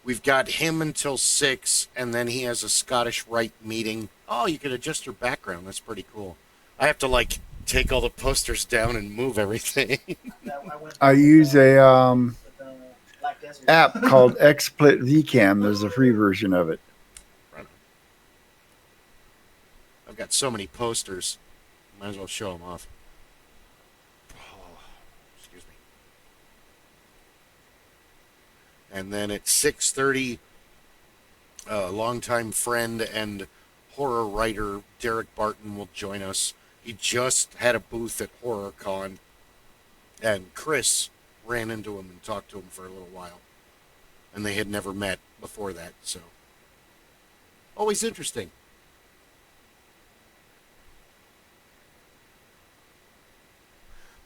We've got him until 6, and then he has a Scottish Rite meeting. Oh, you can adjust your background. That's pretty cool. I have to, like, take all the posters down and move everything. I use a app called XSplit VCam. There's a free version of it. Right. I've got so many posters. Might as well show them off. Oh, excuse me. And then at 6:30, a longtime friend and horror writer Derek Barton will join us. He just had a booth at HorrorCon, and Chris ran into him and talked to him for a little while. And they had never met before that, so always interesting.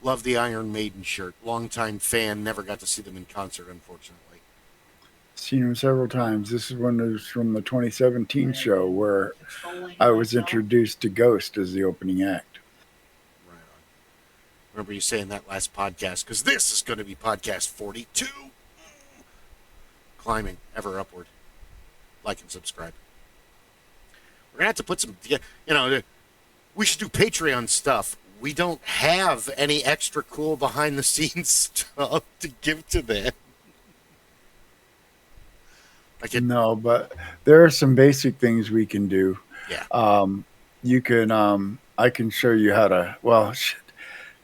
Love the Iron Maiden shirt. Longtime fan, never got to see them in concert, unfortunately. Seen him several times. This is one that was from the 2017 show where I was introduced to Ghost as the opening act. Right on. Remember you saying that last podcast, because this is going to be podcast 42. Climbing ever upward. Like and subscribe. We're going to have to put some, we should do Patreon stuff. We don't have any extra cool behind the scenes stuff to give to them. No, but there are some basic things we can do. Yeah. You can, I can show you how to, well,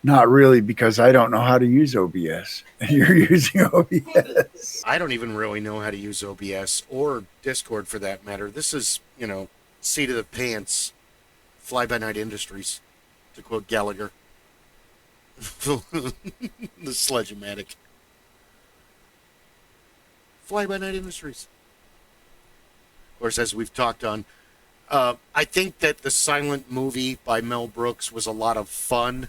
not really, because I don't know how to use OBS. You're using OBS. I don't even really know how to use OBS or Discord for that matter. This is, seat of the pants, fly-by-night industries, to quote Gallagher. The Sledge-O-Matic. Fly-by-night industries. Of course, as we've talked on, I think that the silent movie by Mel Brooks was a lot of fun,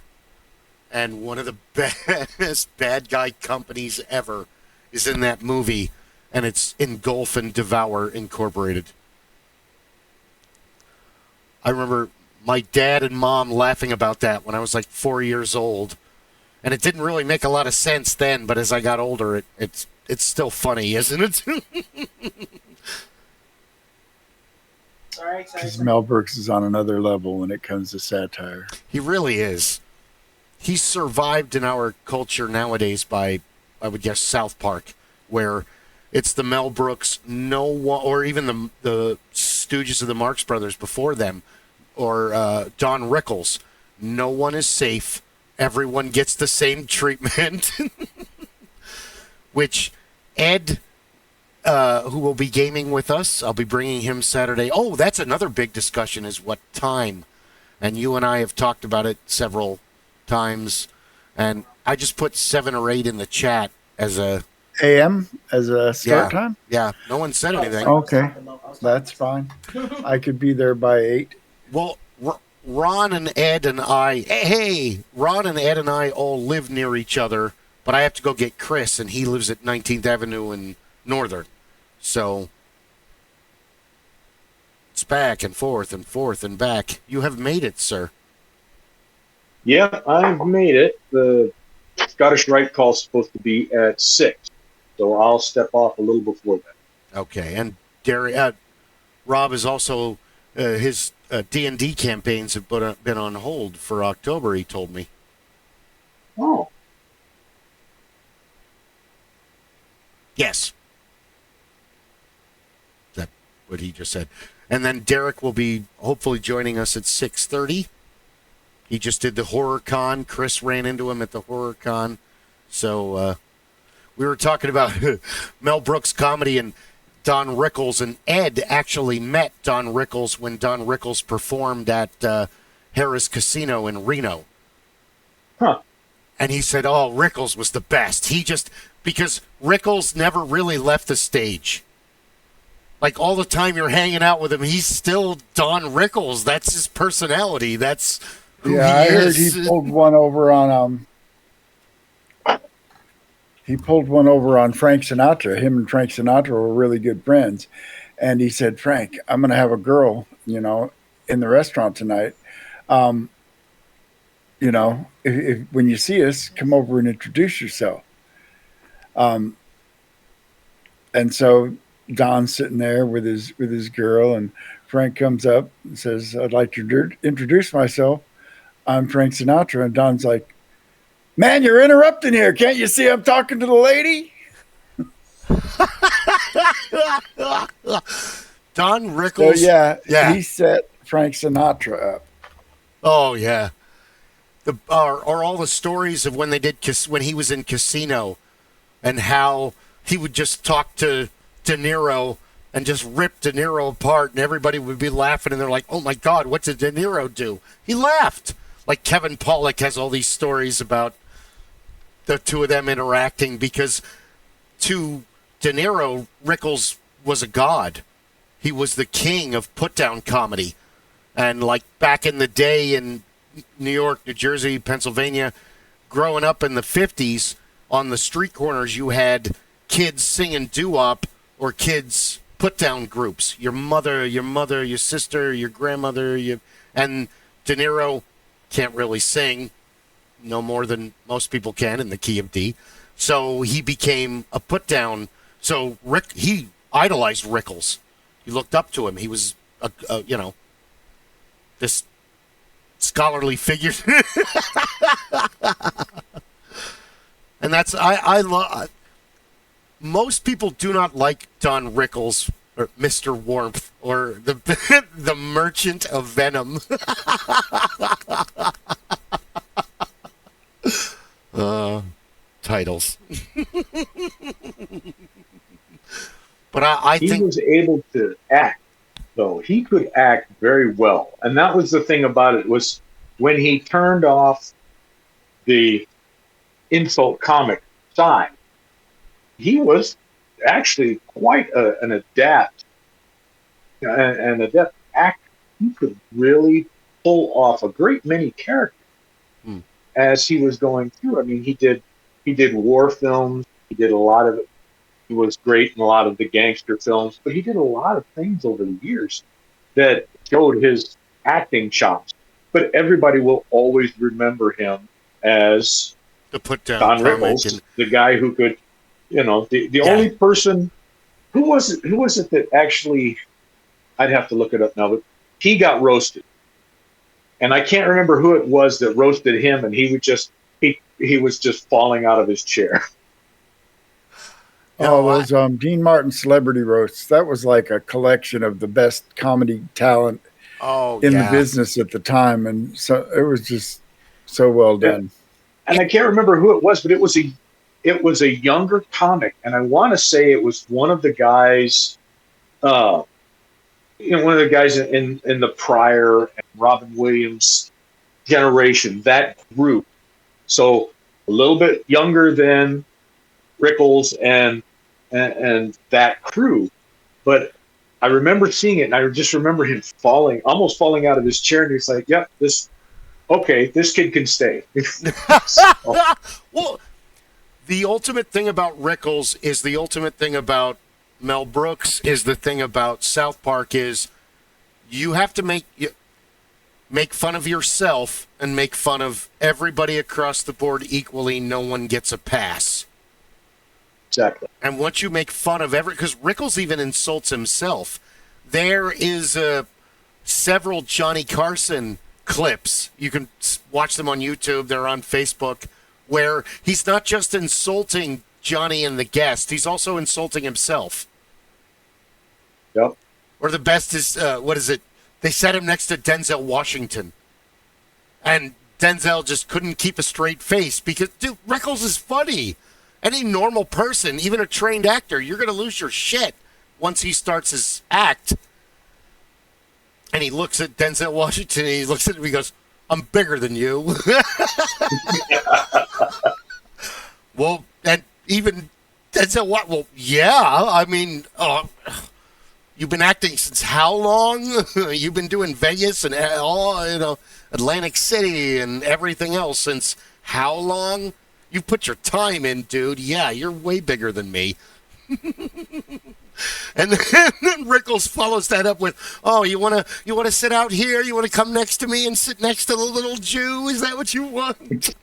and one of the best bad guy companies ever is in that movie, and it's Engulf and Devour Incorporated. I remember my dad and mom laughing about that when I was like 4 years old, and it didn't really make a lot of sense then, but as I got older, it's still funny, isn't it? Because Mel Brooks is on another level when it comes to satire. He really is. He's survived in our culture nowadays by, I would guess, South Park, where it's the Mel Brooks, no one, or even the Stooges of the Marx Brothers before them, or Don Rickles. No one is safe. Everyone gets the same treatment. Which Ed, who will be gaming with us, I'll be bringing him Saturday. Oh, that's another big discussion, is what time. And you and I have talked about it several times. And I just put 7 or 8 in the chat as a... AM as a start time? Yeah, no one said anything. Okay, that's fine. I could be there by 8. Well, Ron and Ed and I... Ron and Ed and I all live near each other, but I have to go get Chris, and he lives at 19th Avenue in Northern. So it's back and forth and back. You have made it, sir. Yeah, I've made it. The Scottish Rite call is supposed to be at 6, so I'll step off a little before that. Okay, and Rob is also his D&D campaigns have been on hold for October. He told me. Oh. Yes. That's what he just said. And then Derek will be hopefully joining us at 6:30. He just did the HorrorCon. Chris ran into him at the HorrorCon. So we were talking about Mel Brooks comedy and Don Rickles, and Ed actually met Don Rickles when Don Rickles performed at Harrah's Casino in Reno. Huh. And he said, oh, Rickles was the best. Because Rickles never really left the stage. Like, all the time you're hanging out with him, he's still Don Rickles. That's his personality. That's who he is. I heard he pulled one over on Frank Sinatra. Him and Frank Sinatra were really good friends. And he said, Frank, I'm going to have a girl, in the restaurant tonight. If when you see us, come over and introduce yourself. And so Don's sitting there with his girl, and Frank comes up and says, "I'd like to introduce myself. I'm Frank Sinatra." And Don's like, "Man, you're interrupting here. Can't you see I'm talking to the lady?" Don So Rickles. he set Frank Sinatra up. Oh yeah. Or all the stories of when they did when he was in Casino, and how he would just talk to De Niro and just rip De Niro apart, and everybody would be laughing, and they're like, "Oh my God, what did De Niro do?" He laughed. Like Kevin Pollak has all these stories about the two of them interacting, because to De Niro, Rickles was a god. He was the king of put-down comedy. And like back in the day in New York, New Jersey, Pennsylvania, growing up in the 50s, on the street corners, you had kids singing doo-wop or kids put-down groups. Your mother, your sister, your grandmother, and De Niro can't really sing, no more than most people can in the key of D. So he became a put-down. So he idolized Rickles. He looked up to him. He was, this scholarly figure. And that's, I love, most people do not like Don Rickles or Mr. Warmth or the Merchant of Venom. Titles. But I think he was able to act, though. He could act very well. And that was the thing about it, was when he turned off the insult comic side, he was actually quite an adept actor. He could really pull off a great many characters as he was going through. I mean, he did war films. He did a lot of it. He was great in a lot of the gangster films, but he did a lot of things over the years that showed his acting chops. But everybody will always remember him as the put down Don Rickles, the guy who could, the only person. Who was it that actually? I'd have to look it up now, but he got roasted, and I can't remember who it was that roasted him, and he was just falling out of his chair. Oh, it was Dean Martin's Celebrity Roasts. That was like a collection of the best comedy talent in the business at the time, and so it was just so well done. And I can't remember who it was, but it was a younger comic, and I want to say it was one of the guys, one of the guys in the Pryor and Robin Williams generation, that group. So a little bit younger than Rickles and that crew, but I remember seeing it, and I just remember him almost falling out of his chair, and he's like, "Yep, this kid can stay." Well, the ultimate thing about Rickles is the ultimate thing about Mel Brooks is the thing about South Park is you have to make fun of yourself and make fun of everybody across the board equally. No one gets a pass. Exactly. And once you make fun of because Rickles even insults himself. There is several Johnny Carson clips. You can watch them on YouTube. They're on Facebook, where he's not just insulting Johnny and the guest, he's also insulting himself. Yep. Or the best is, what is it? They set him next to Denzel Washington. And Denzel just couldn't keep a straight face because, dude, Rickles is funny. Any normal person, even a trained actor, you're going to lose your shit once he starts his act. And he looks at Denzel Washington, and he looks at him, and he goes, "I'm bigger than you." Well, and even Denzel, well, yeah, I mean, you've been acting since how long? You've been doing Vegas and Atlantic City and everything else since how long? You put your time in, dude. Yeah, you're way bigger than me. And then Rickles follows that up with, "Oh, you wanna sit out here? You wanna come next to me and sit next to the little Jew? Is that what you want?"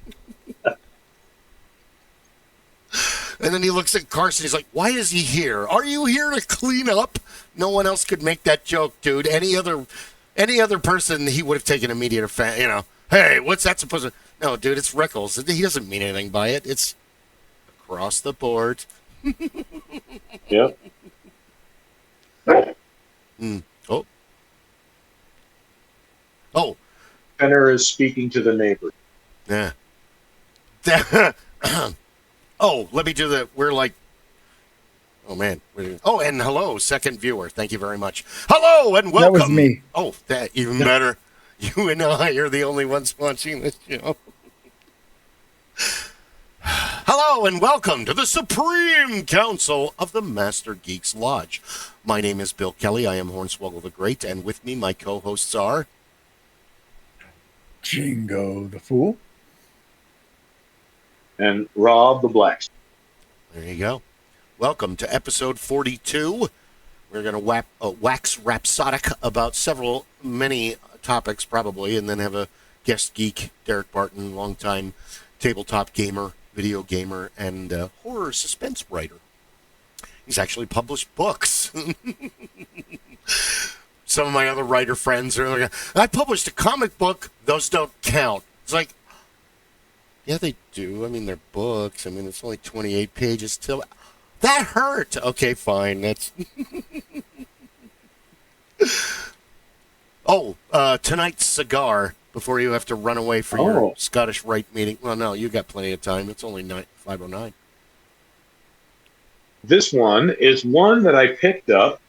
And then he looks at Carson. He's like, why is he here? Are you here to clean up? No one else could make that joke, dude. Any other person, he would have taken immediate offense. Hey, what's that supposed to? No, dude, it's Rickles. He doesn't mean anything by it. It's across the board. Yep. Oh. Oh. Penner is speaking to the neighbor. Yeah. Oh, let me do the. We're like. Oh man. Oh, and hello, second viewer. Thank you very much. Hello and welcome. That was me. Oh, that even better. You and I are the only ones watching this show. Hello and welcome to the Supreme Council of the Master Geeks Lodge. My name is Bill Kelly. I am Hornswoggle the Great, and with me, my co-hosts are Jingo the Fool. And Rob the Blacksmith. There you go. Welcome to episode 42. We're going to wax rhapsodic about many topics probably, and then have a guest geek, Derek Barton, longtime tabletop gamer, video gamer, and horror suspense writer. He's actually published books. Some of my other writer friends are like, I published a comic book. Those don't count. It's like, yeah, they do. I mean, they're books. I mean, it's only 28 pages till. That hurt. Okay, fine. That's. Oh, tonight's cigar before you have to run away for your Scottish Rite meeting. Well, no, you got plenty of time. It's only 5:09. This one is one that I picked up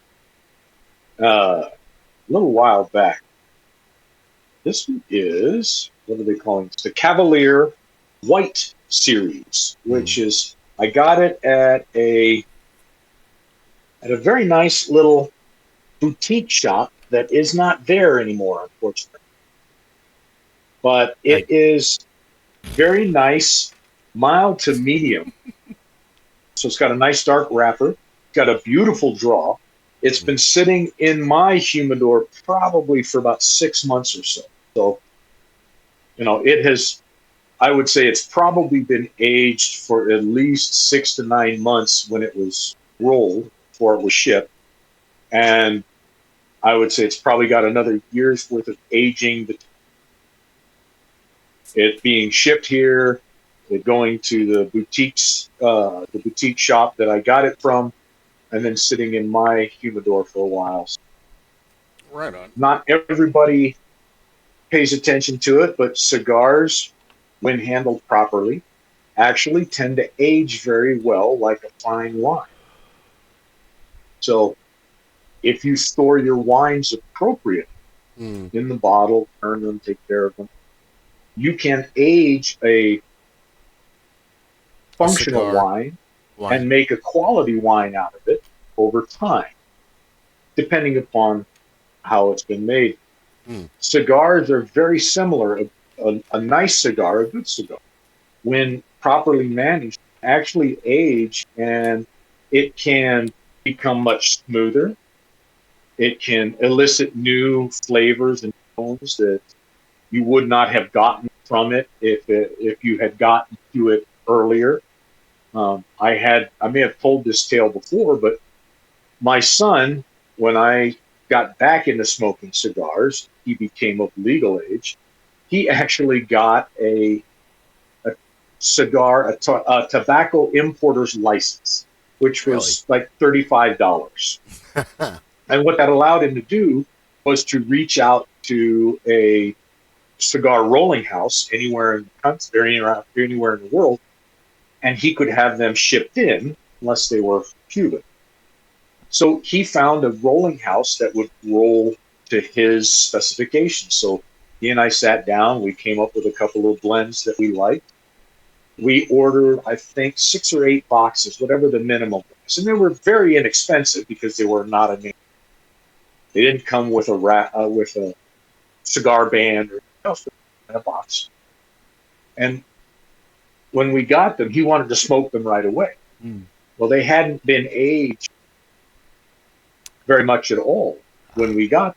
a little while back. This one is, what are they calling it? The Cavalier White series, which is, I got it at a very nice little boutique shop that is not there anymore, unfortunately. But it is very nice, mild to medium. So it's got a nice dark wrapper, got a beautiful draw. It's been sitting in my humidor probably for about 6 months or so. So, it has, I would say it's probably been aged for at least 6 to 9 months when it was rolled before it was shipped. And I would say it's probably got another year's worth of aging. It being shipped here, it going to the boutique shop that I got it from, and then sitting in my humidor for a while. Right on. Not everybody pays attention to it, but cigars, when handled properly, actually tend to age very well like a fine wine. So if you store your wines appropriately in the bottle, turn them, take care of them, you can age a functional wine and make a quality wine out of it over time, depending upon how it's been made. Cigars are very similar. A nice cigar, a good cigar, when properly managed, actually age, and it can become much smoother. It can elicit new flavors and tones that you would not have gotten from it if you had gotten to it earlier. I may have told this tale before, but my son, when I got back into smoking cigars, he became of legal age. He actually got a tobacco importer's license, which was like $35. And what that allowed him to do was to reach out to a cigar rolling house anywhere in the country, or anywhere in the world, and he could have them shipped in unless they were Cuban. So he found a rolling house that would roll to his specifications. So he and I sat down. We came up with a couple of blends that we liked. We ordered, I think, 6 or 8 boxes, whatever the minimum was. And they were very inexpensive because they were not a name. They didn't come with a cigar band or anything else in a box. And when we got them, he wanted to smoke them right away. Well, they hadn't been aged very much at all when we got them.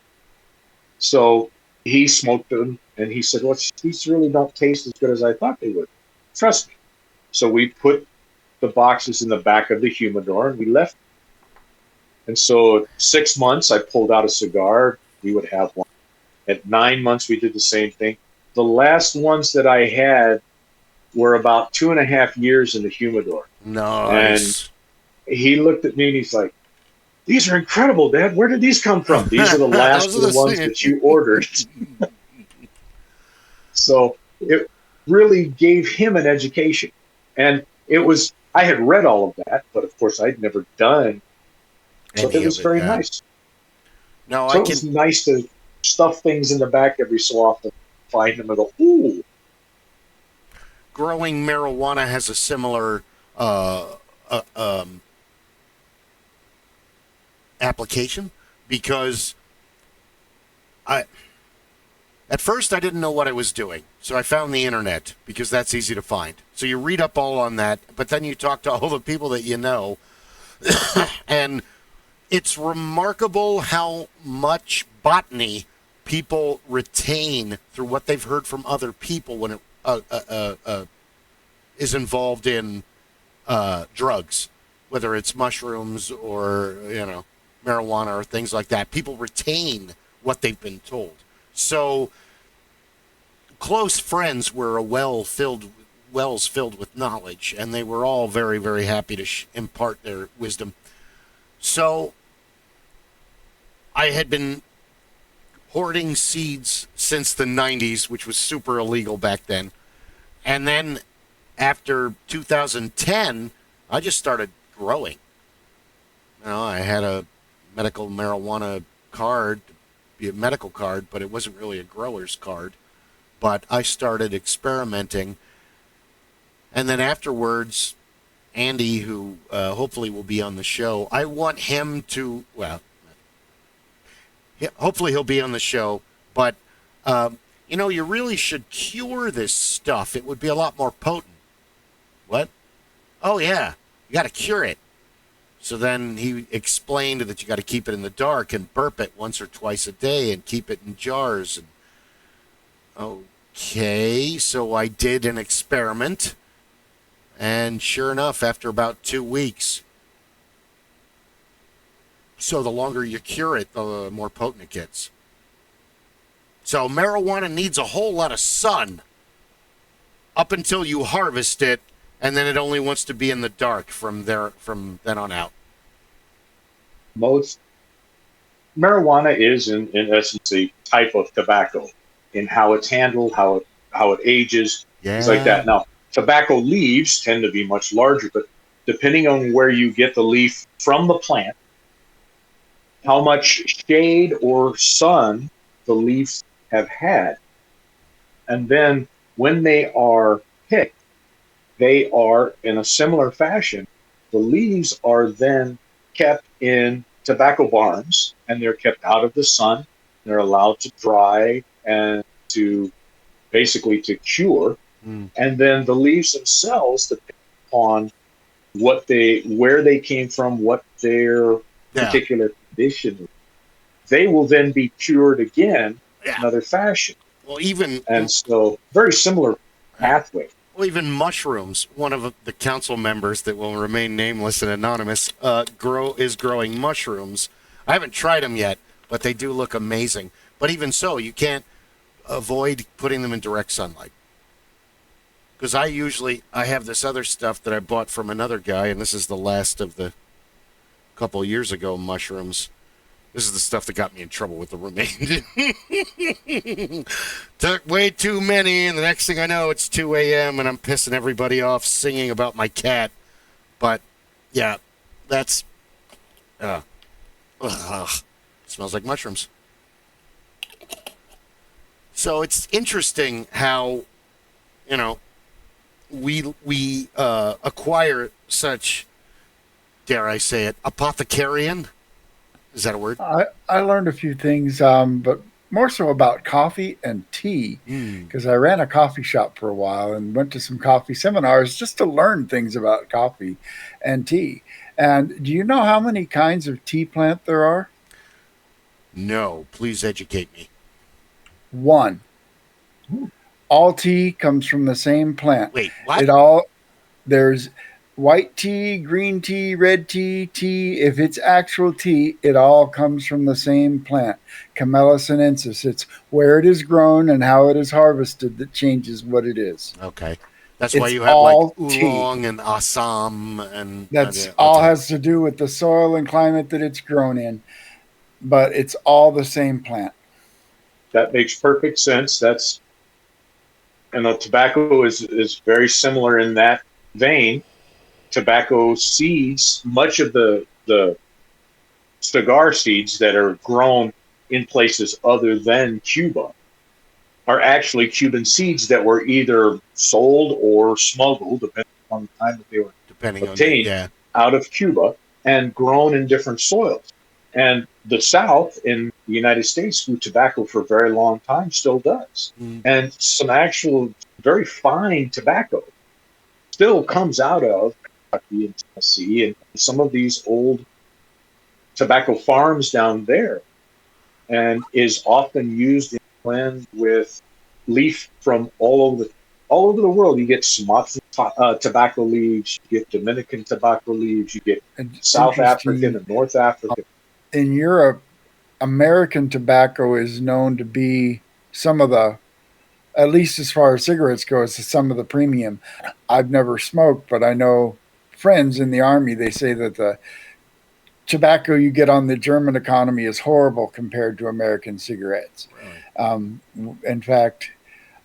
So he smoked them, and he said, well, these really don't taste as good as I thought they would. Trust me. So we put the boxes in the back of the humidor, and we left. And so 6 months, I pulled out a cigar. We would have one. At 9 months, we did the same thing. The last ones that I had were about 2.5 years in the humidor. And Nice. he looked at me and he's like, "These are incredible, Dad. Where did these come from? These are the last Those of are the ones the that you ordered." So it really gave him an education. And I had read all of that, but of course I'd never done. So any it of was it. very Yeah. nice. No, I So it can. was nice to stuff things in the back every so often, find them and go, "Ooh." Growing marijuana has a similar uh, uh, um, application because I at first I didn't know what I was doing, so I found the internet because that's easy to find. So you read up all on that, but then you talk to all the people that you know, and it's remarkable how much botany people retain through what they've heard from other people when it is involved in drugs, whether it's mushrooms or marijuana or things like that. People retain what they've been told. So close friends were wells filled with knowledge, and they were all very, very happy to impart their wisdom. So I had been hoarding seeds since the 90s, which was super illegal back then. And then after 2010, I just started growing. I had a medical marijuana card, be a medical card, but it wasn't really a grower's card. But I started experimenting. And then afterwards, Andy, who hopefully will be on the show, I want him to, hopefully he'll be on the show, but, you really should cure this stuff. It would be a lot more potent. What? Oh, yeah, you got to cure it. So then he explained that you got to keep it in the dark and burp it once or twice a day and keep it in jars. And okay, so I did an experiment, and sure enough, after about 2 weeks, so the longer you cure it, the more potent it gets. So marijuana needs a whole lot of sun up until you harvest it, and then it only wants to be in the dark from then on out. Most marijuana is, in essence, a type of tobacco in how it's handled, how it ages, things like Yeah. that. Now, tobacco leaves tend to be much larger, but depending on where you get the leaf from the plant, how much shade or sun the leaves have had, and then when they are picked, they are in a similar fashion. The leaves are then kept in tobacco barns, and they're kept out of the sun. They're allowed to dry and to basically to cure. Mm. And then the leaves themselves, depending on where they came from, what their Yeah. particular condition is, they will then be cured again in Yeah. another fashion. Well, even And so very similar pathway. Well, even mushrooms. One of the council members that will remain nameless and anonymous is growing mushrooms. I haven't tried them yet, but they do look amazing. But even so, you can't avoid putting them in direct sunlight. Because I have this other stuff that I bought from another guy, and this is the last of the couple years ago mushrooms. This is the stuff that got me in trouble with the roommate. Took way too many, and the next thing I know, it's 2 a.m., and I'm pissing everybody off singing about my cat. But, yeah, that's... smells like mushrooms. So it's interesting how, we acquire such, dare I say it, apothecarian. Is that a word? I learned a few things, but more so about coffee and tea, because I ran a coffee shop for a while and went to some coffee seminars just to learn things about coffee and tea. And do you know how many kinds of tea plant there are? No, please educate me. One. All tea comes from the same plant. Wait, what? There's white tea, green tea, red tea, tea. If it's actual tea, it all comes from the same plant, Camellia sinensis. It's where it is grown and how it is harvested that changes what it is. Okay. That's why It's you have like all oolong tea. and assam and That's yeah, all okay. has to do with the soil and climate that it's grown in, but it's all the same plant. That makes perfect sense. Tobacco is very similar in that vein. Tobacco seeds, much of the cigar seeds that are grown in places other than Cuba are actually Cuban seeds that were either sold or smuggled, depending on the time that they were Depending on the obtained, yeah. out of Cuba and grown in different soils. And the South in the United States grew tobacco for a very long time, still does. And some actual very fine tobacco still comes out of Kentucky and Tennessee and some of these old tobacco farms down there, and is often used in blend with leaf from all over the world. You get Sumatran tobacco leaves, you get Dominican tobacco leaves, you get South African Interesting. and North African. In Europe, American tobacco is known to be some of the, at least as far as cigarettes go, it's some of the premium. I've never smoked, but I know friends in the army, they say that the tobacco you get on the German economy is horrible compared to American cigarettes. Really? In fact,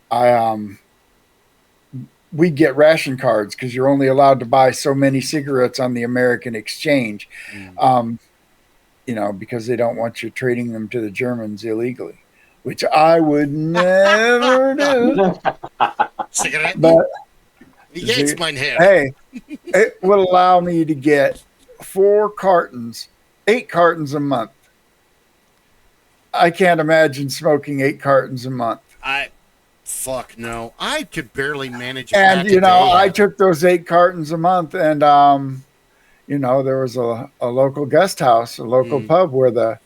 I we get ration cards because you're only allowed to buy so many cigarettes on the American exchange, because they don't want you trading them to the Germans illegally, which I would never do. Cigarette? But Wie geht's, mein Herr? hey, it would allow me to get 8 cartons a month. I can't imagine smoking 8 cartons a month. Fuck no. I could barely manage a And, pack a day. I took those 8 cartons a month, and, there was a local guest house, a local pub where the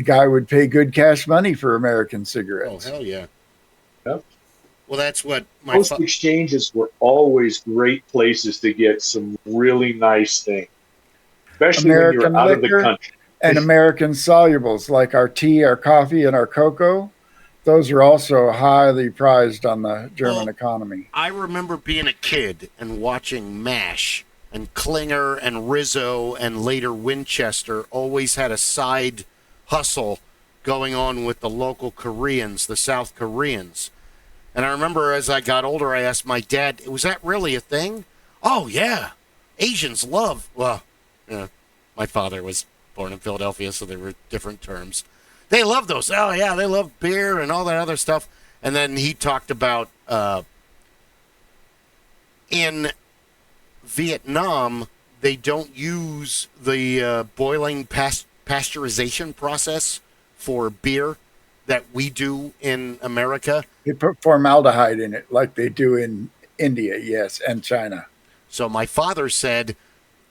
guy would pay good cash money for American cigarettes. Oh, hell yeah. Yep. Well, that's what my Post exchanges were always great places to get some really nice things, especially American when you're out of the liquor country. and American solubles like our tea, our coffee, and our cocoa. Those are also highly prized on the German economy. I remember being a kid and watching MASH, and Klinger and Rizzo and later Winchester always had a side hustle going on with the local Koreans, the South Koreans. And I remember as I got older, I asked my dad, was that really a thing? Oh, yeah. Asians love, my father was born in Philadelphia, so there were different terms. They love those. Oh, yeah, they love beer and all that other stuff. And then he talked about in Vietnam, they don't use the boiling pasteurization process for beer that we do in America. They put formaldehyde in it like they do in India, yes, and China. So my father said,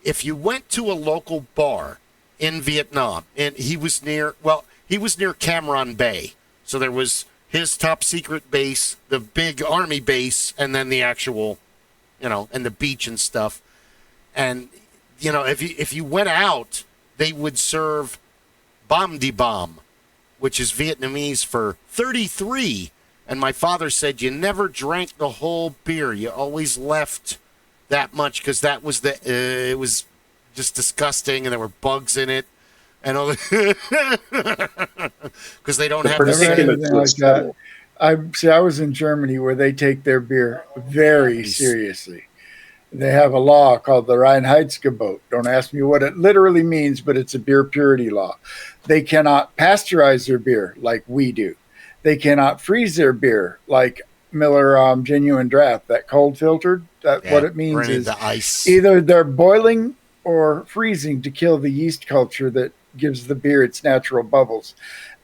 if you went to a local bar in Vietnam, and he was near Cam Ranh Bay. So there was his top secret base, the big army base, and then the actual, and the beach and stuff. And, if you went out, they would serve bom de bom, which is Vietnamese for 33. And my father said you never drank the whole beer. You always left that much because that was it was just disgusting and there were bugs in it. And all because they don't have anything like that. I was in Germany where they take their beer very seriously. They have a law called the Reinheitsgebot. Don't ask me what it literally means, but it's a beer purity law. They cannot pasteurize their beer like we do. They cannot freeze their beer like Miller Genuine Draft, that cold filtered. What it means is the ice. Either they're boiling or freezing to kill the yeast culture that gives the beer its natural bubbles.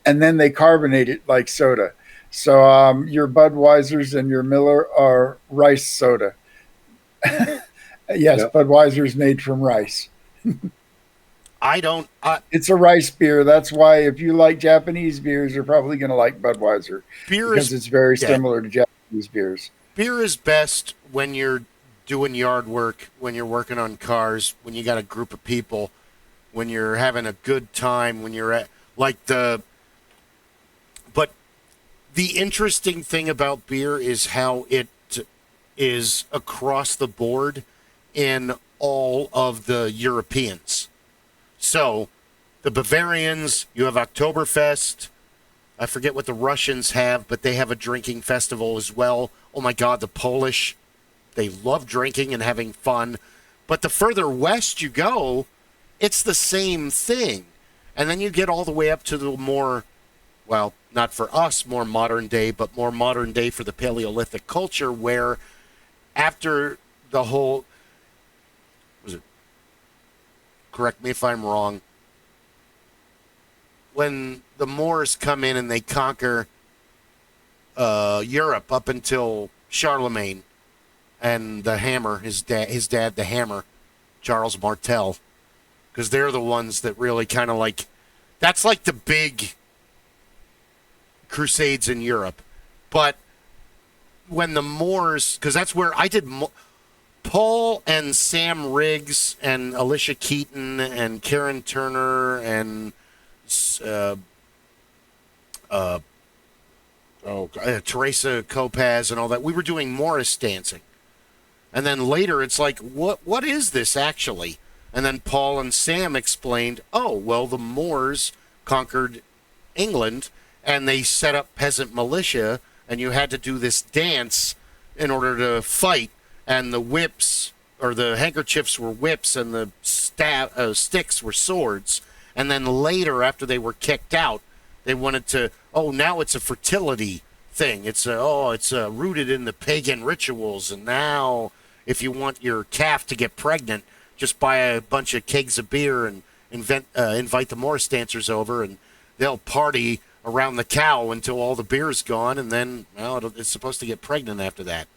And then they carbonate it like soda. So your Budweisers and your Miller are rice soda. Yes, yep. Budweiser is made from rice. It's a rice beer. That's why if you like Japanese beers, you're probably going to like Budweiser. Because it's very similar to Japanese beers. Beer is best when you're doing yard work, when you're working on cars, when you got a group of people, when you're having a good time, when you're at like the. But the interesting thing about beer is how it is across the board in all of the Europeans. So the Bavarians, you have Oktoberfest. I forget what the Russians have, but they have a drinking festival as well. Oh my God, the Polish, they love drinking and having fun. But the further west you go, it's the same thing. And then you get all the way up to the more, well, not for us, more modern day, but more modern day for the Paleolithic culture, where after the whole, was it, correct me if I'm wrong, when the Moors come in and they conquer Europe up until Charlemagne and the Hammer, his dad, the Hammer, Charles Martel, because they're the ones that really kind of like, that's like the big crusades in Europe. But when the Moors, because that's where I did Paul and Sam Riggs and Alicia Keaton and Karen Turner and Teresa Copaz and all that. We were doing Morris dancing. And then later it's like, what is this actually? And then Paul and Sam explained, oh, well, the Moors conquered England and they set up peasant militia and you had to do this dance in order to fight. And the whips, or the handkerchiefs were whips and the sticks were swords. And then later, after they were kicked out, they wanted to, oh, now it's a fertility thing. It's rooted in the pagan rituals. And now if you want your calf to get pregnant, just buy a bunch of kegs of beer and invite the Morris dancers over, and they'll party around the cow until all the beer's gone. And then, well, it's supposed to get pregnant after that.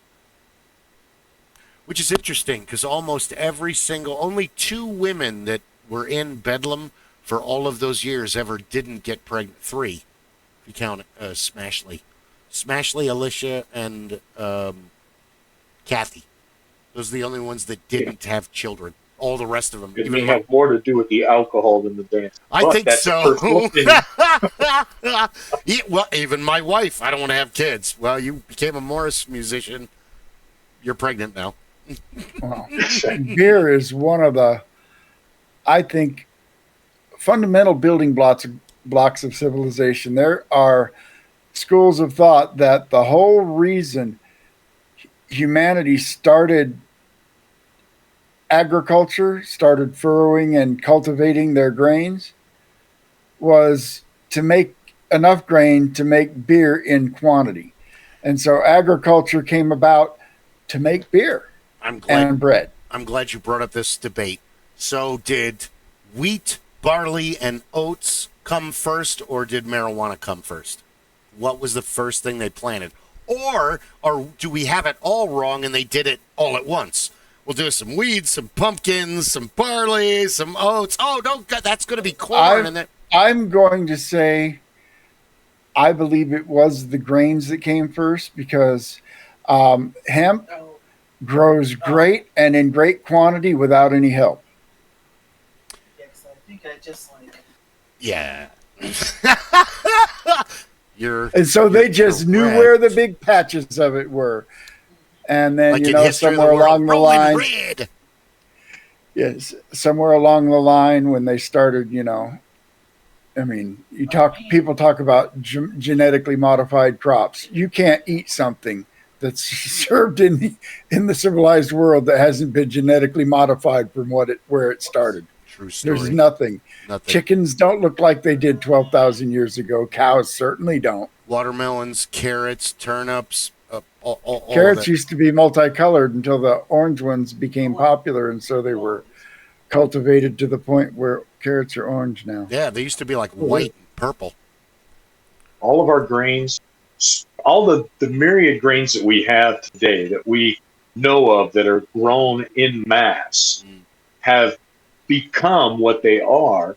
Which is interesting because almost only 2 women that were in Bedlam for all of those years ever didn't get pregnant. 3, if you count Smashley. Smashley, Alicia, and Kathy. Those are the only ones that didn't have children. All the rest of them. It may have more to do with the alcohol than the dance. I think so. Yeah, well, even my wife, I don't want to have kids. Well, you became a Morris musician. You're pregnant now. Well, beer is one of the, I think, fundamental building blocks of civilization. There are schools of thought that the whole reason humanity started agriculture, started furrowing and cultivating their grains, was to make enough grain to make beer in quantity. And so agriculture came about to make beer and bread. I'm glad you brought up this debate. So did wheat, barley, and oats come first, or did marijuana come first? What was the first thing they planted? Or do we have it all wrong and they did it all at once? We'll do some weeds, some pumpkins, some barley, some oats. Oh, no, that's going to be corn. I'm going to say I believe it was the grains that came first, because hemp grows great and in great quantity without any help. Yes, I think I just like it. Yeah. And so they just knew where the big patches of it were. And then, like somewhere along the line. Yes, somewhere along the line when they started, people talk about genetically modified crops. You can't eat something that's served in the civilized world that hasn't been genetically modified from where it started. True story. There's nothing. Chickens don't look like they did 12,000 years ago. Cows certainly don't. Watermelons, carrots, turnips. Carrots used to be multicolored until the orange ones became popular, and so they were cultivated to the point where carrots are orange now. Yeah, they used to be like white and purple. All of our grains, all the myriad grains that we have today that we know of that are grown in mass have become what they are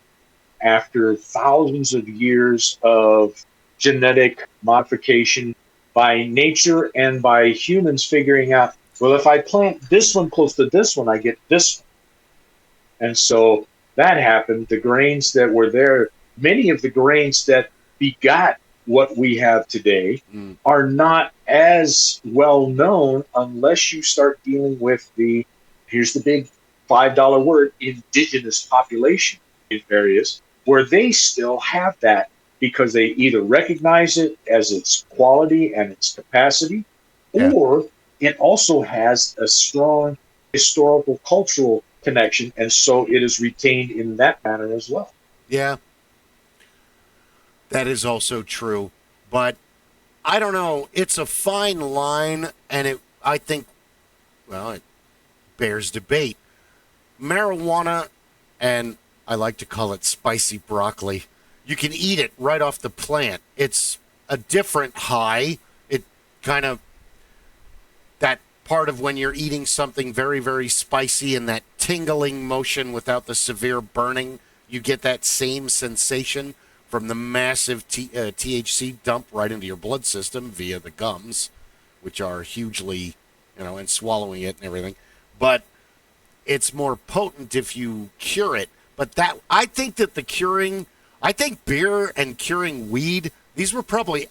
after thousands of years of genetic modification by nature and by humans figuring out Well, if I plant this one close to this one, I get this one. And so that happened. The grains that were there, many of the grains that begot what we have today Mm. are not as well known unless you start dealing with here's the big $5 word, indigenous population in areas where they still have that because they either recognize it as its quality and its capacity, Yeah. or it also has a strong historical cultural connection, and so it is retained in that manner as well. Yeah. That is also true. But I don't know. It's a fine line, and I think, well, it bears debate. Marijuana, and I like to call it spicy broccoli, you can eat it right off the plant. It's a different high. It kind of, that part of when you're eating something very, very spicy and that tingling motion without the severe burning, you get that same sensation from the massive THC dump right into your blood system via the gums, which are hugely, and swallowing it and everything. But it's more potent if you cure it. But I think that I think beer and curing weed, these were probably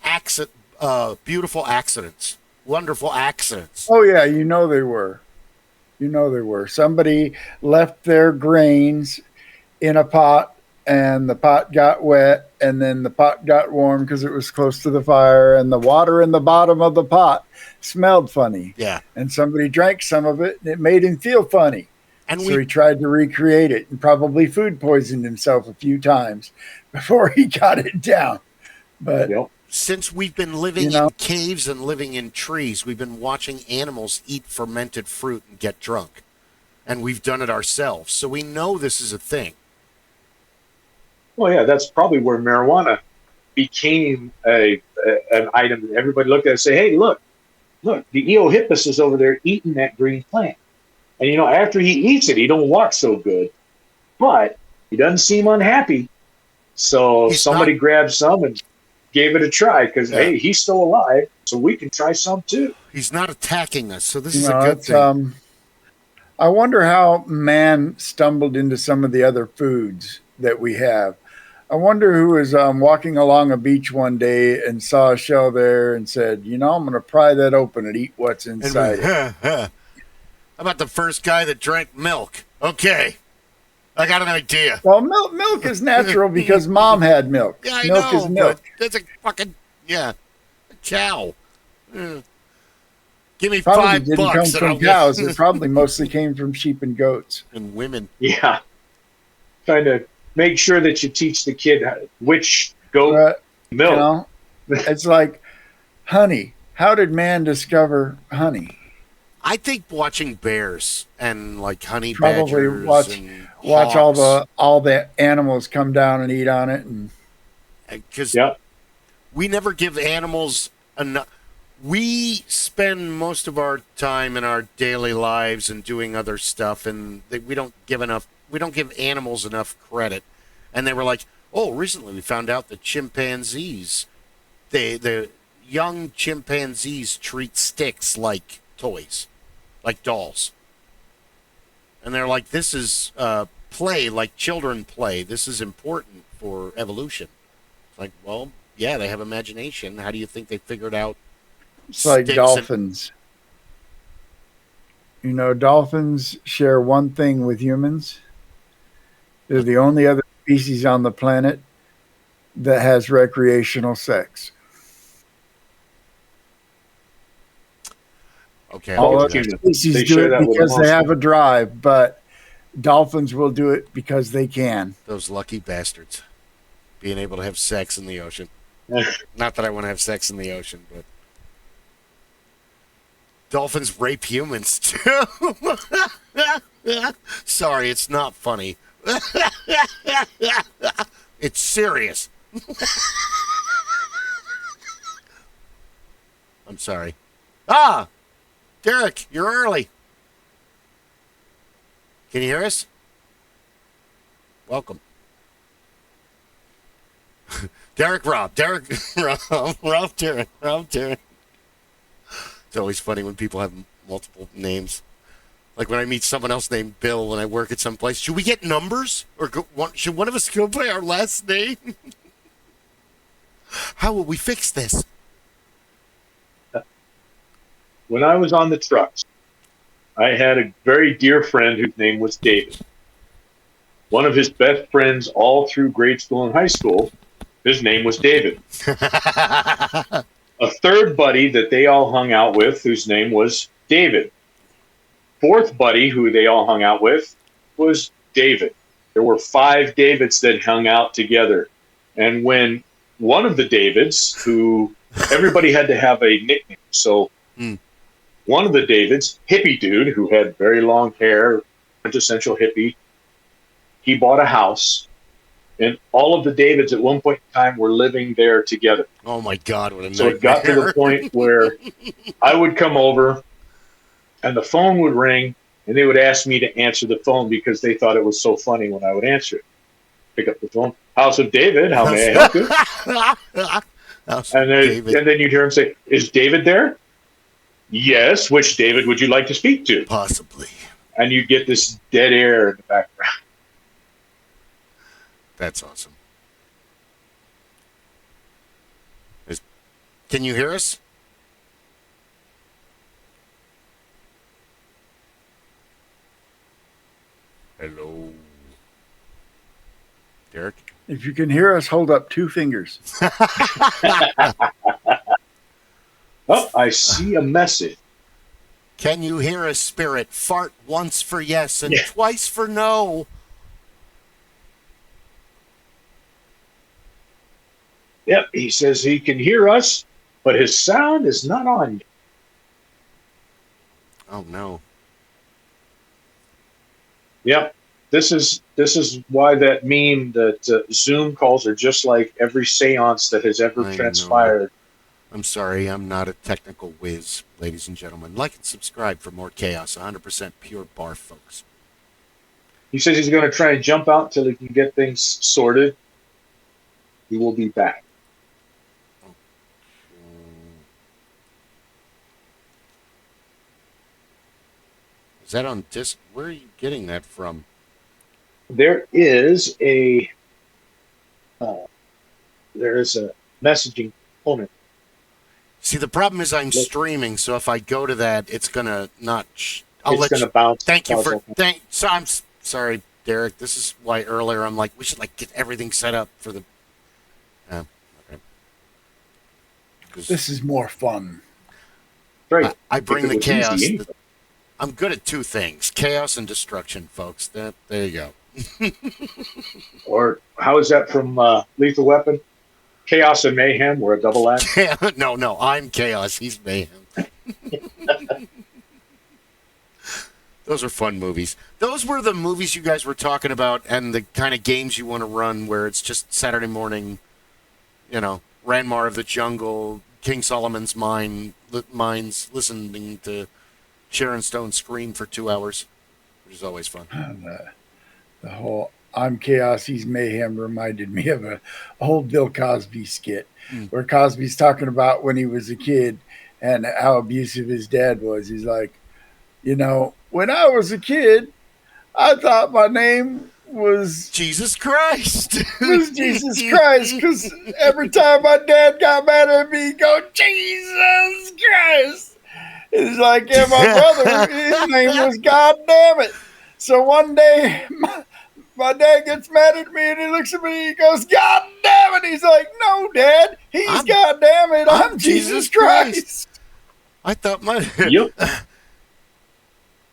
beautiful accidents, wonderful accidents. Oh yeah, you know they were. You know they were. Somebody left their grains in a pot, and the pot got wet, and then the pot got warm because it was close to the fire, and the water in the bottom of the pot smelled funny. Yeah. And somebody drank some of it, and it made him feel funny. And so he tried to recreate it and probably food poisoned himself a few times before he got it down. But since we've been living in caves and living in trees, we've been watching animals eat fermented fruit and get drunk. And we've done it ourselves. So we know this is a thing. Well, yeah, that's probably where marijuana became an item that everybody looked at and say, hey, look, the Eohippus is over there eating that green plant. And, after he eats it, he don't walk so good. But he doesn't seem unhappy. So somebody grabbed some and gave it a try because, hey, he's still alive, so we can try some too. He's not attacking us, so this is a good thing. I wonder how man stumbled into some of the other foods that we have. I wonder who was walking along a beach one day and saw a shell there and said, I'm going to pry that open and eat what's inside it. How about the first guy that drank milk? Okay, I got an idea. Well, milk is natural because mom had milk. Yeah, I milk know, is milk. But it's a fucking, a cow. Give me probably $5 didn't come from cows. It probably mostly came from sheep and goats. And women. Yeah. Trying to make sure that you teach the kid which goat milk. It's like honey. How did man discover honey? I think watching bears and like honey probably badgers watch all the animals come down and eat on it, and because we never give animals enough. We spend most of our time in our daily lives and doing other stuff, and we don't give animals enough credit. And they were like, oh, recently we found out that chimpanzees, the young chimpanzees treat sticks like toys, like dolls. And they're like, this is play, like children play. This is important for evolution. It's like, well, yeah, they have imagination. How do you think they figured out? It's like dolphins. Dolphins share one thing with humans. They're the only other species on the planet that has recreational sex. Okay. All other species do it because they have a drive, but dolphins will do it because they can. Those lucky bastards. Being able to have sex in the ocean. Not that I want to have sex in the ocean, but dolphins rape humans too. Sorry, it's not funny. It's serious. I'm sorry. Derek, you're early. Can you hear us? Welcome. Rob, Derek. It's always funny when people have multiple names. Like when I meet someone else named Bill when I work at some place, should we get numbers? Or should one of us go by our last name? How will we fix this? When I was on the trucks, I had a very dear friend whose name was David. One of his best friends all through grade school and high school, his name was David. A third buddy that they all hung out with, whose name was David. Fourth buddy who they all hung out with was David. There were 5 Davids that hung out together. And when one of the Davids, who everybody had to have a nickname, so one of the Davids, hippie dude, who had very long hair, quintessential hippie, he bought a house. And all of the Davids at one point in time were living there together. Oh my God, what a So nightmare. it got to the point where I would come over and the phone would ring and they would ask me to answer the phone because they thought it was so funny when I would answer it. Pick up the phone. House of David, how may I help you? And then you'd hear him say, is David there? Yes. Which David would you like to speak to? Possibly. And you'd get this dead air in the background. That's awesome. Can you hear us? Hello. Derek? If you can hear us, hold up 2 fingers. Oh, I see a message. Can you hear us, spirit? Fart once for yes and twice for no. Yep, he says he can hear us, but his sound is not on yet. Oh no. Yep. This is why that meme that Zoom calls are just like every seance that has ever transpired. I'm sorry, I'm not a technical whiz, ladies and gentlemen. Like and subscribe for more chaos. 100% pure bar, folks. He says he's going to try and jump out until he can get things sorted. He will be back. Is that on disc? Where are you getting that from? There is a messaging component. See, the problem is I'm streaming, so if I go to that, it's gonna not. It's going to bounce. Thank you for. So I'm sorry, Derek. This is why earlier I'm like, we should like get everything set up for the. Okay. This is more fun. Right. I bring the It was chaos. easy. I'm good at 2 things: chaos and destruction, folks. There you go. Or how is that from Lethal Weapon? Chaos and mayhem were a double act. No, I'm chaos. He's mayhem. Those are fun movies. Those were the movies you guys were talking about, and the kind of games you want to run, where it's just Saturday morning. Ranmar of the Jungle, King Solomon's Mines, listening to Sharon Stone scream for 2 hours, which is always fun. The whole I'm chaos, he's mayhem reminded me of a old Bill Cosby skit where Cosby's talking about when he was a kid and how abusive his dad was. He's like, when I was a kid, I thought my name was Jesus Christ. Jesus Christ, because every time my dad got mad at me, he'd go, Jesus Christ. It's like, yeah, my brother, his name was God damn it. So one day, my dad gets mad at me and he looks at me and he goes, God damn it. He's like, no, Dad, God damn it. I'm Jesus Christ. I thought my... Yep.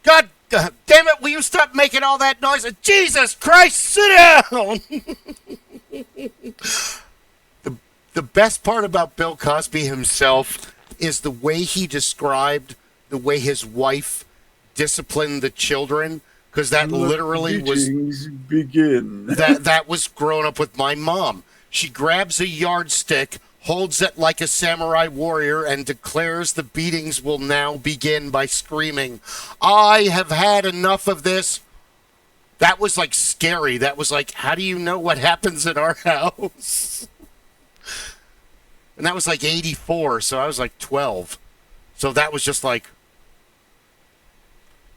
God damn it, will you stop making all that noise? Jesus Christ, sit down! The best part about Bill Cosby himself is the way he described the way his wife disciplined the children, because that literally was... begin. That was growing up with my mom. She grabs a yardstick, holds it like a samurai warrior, and declares the beatings will now begin by screaming, I have had enough of this. That was like scary. That was like, how do you know what happens in our house? And that was like 84, so I was like 12. So that was just like,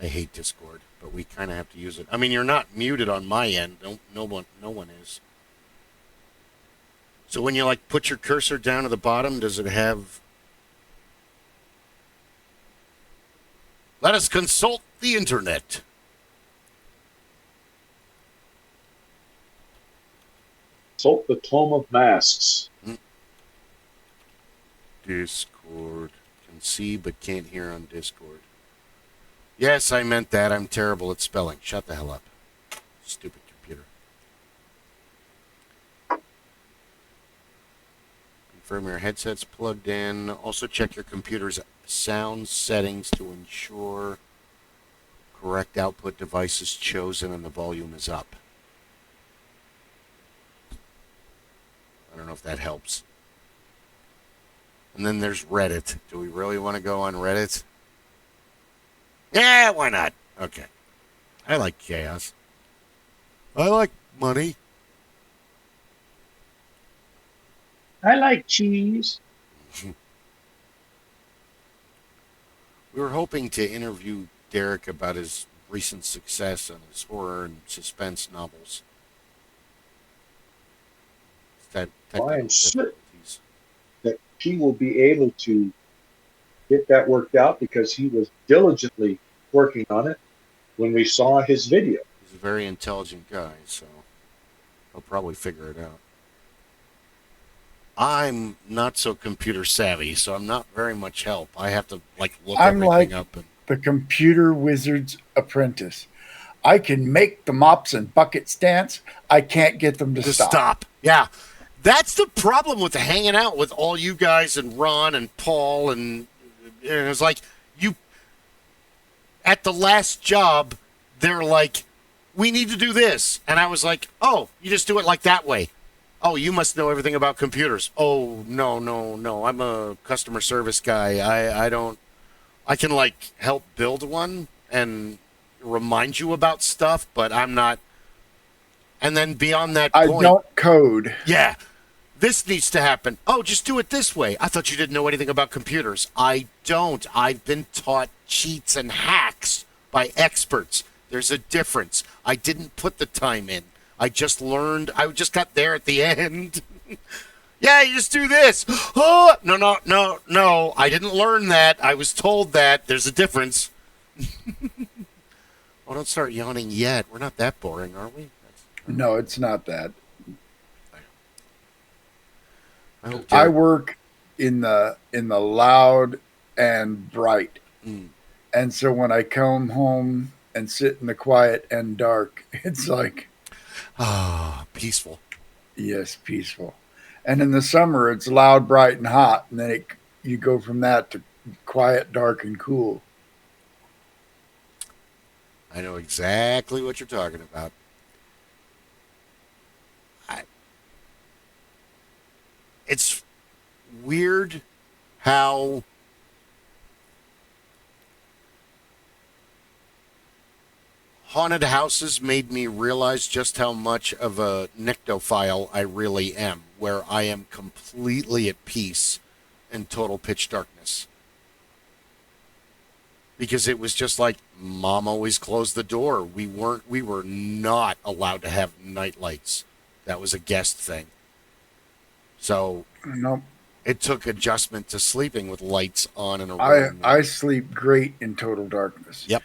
I hate Discord, but we kind of have to use it. I mean, you're not muted on my end. No one is. So when you like put your cursor down to the bottom, does it have? Let us consult the internet. Consult the Tome of Masks. Discord. Can see but can't hear on Discord. Yes, I meant that. I'm terrible at spelling. Shut the hell up. Stupid computer. Confirm your headset's plugged in. Also check your computer's sound settings to ensure correct output device is chosen and the volume is up. I don't know if that helps. And then there's Reddit. Do we really want to go on Reddit? Yeah, why not? Okay. I like chaos. I like money. I like cheese. We were hoping to interview Derek about his recent success on his horror and suspense novels. That I am technical certain difficulties. that he will be able to get that worked out because he was diligently working on it when we saw his video. He's a very intelligent guy, so he'll probably figure it out. I'm not so computer savvy, so I'm not very much help. I have to look I'm everything like up and the computer wizard's apprentice. I can make the mops and buckets dance. I can't get them to stop. Yeah. That's the problem with hanging out with all you guys and Ron and Paul and it's like you at the last job they're like, we need to do this, and I was like, oh, you just do it like that way. Oh, you must know everything about computers. Oh, no. I'm a customer service guy. I can help build one and remind you about stuff, but I'm not. And then beyond that I point, don't code. yeah, this needs to happen. Oh, just do it this way. I thought you didn't know anything about computers. I don't. I've been taught cheats and hacks by experts. There's a difference. I didn't put the time in. I just learned. I just got there at the end. Yeah, you just do this. Oh, no. I didn't learn that. I was told that. There's a difference. Oh, don't start yawning yet. We're not that boring, are we? No, it's not that. I I work in the loud and bright. And so when I come home and sit in the quiet and dark, it's like, peaceful. yes, peaceful. And in the summer, it's loud, bright, and hot. And then you go from that to quiet, dark, and cool. I know exactly what you're talking about. It's weird how haunted houses made me realize just how much of a nyctophile I really am, where I am completely at peace in total pitch darkness. Because it was just like, Mom always closed the door. We were not allowed to have night lights. That was a guest thing. So Nope. it took adjustment to sleeping with lights on in a room. I sleep great in total darkness. Yep.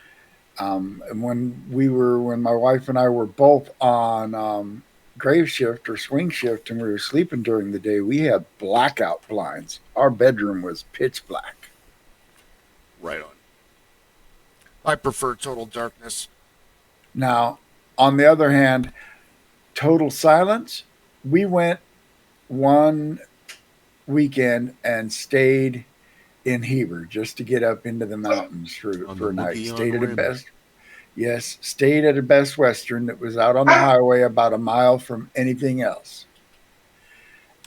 And when my wife and I were both on grave shift or swing shift and we were sleeping during the day, we had blackout blinds. Our bedroom was pitch black. Right on. I prefer total darkness. Now, on the other hand, total silence, we went one weekend and stayed in Heber just to get up into the mountains for a night. Stayed at a Best Western that was out on the highway about a mile from anything else.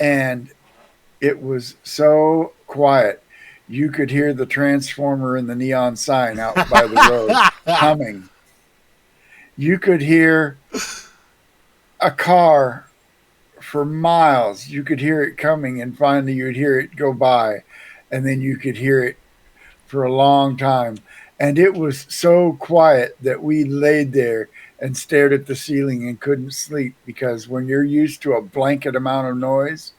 And it was so quiet. You could hear the transformer and the neon sign out by the road humming. You could hear a car for miles. You could hear it coming, and finally you'd hear it go by, and then you could hear it for a long time. And it was so quiet that we laid there and stared at the ceiling and couldn't sleep, because when you're used to a blanket amount of noise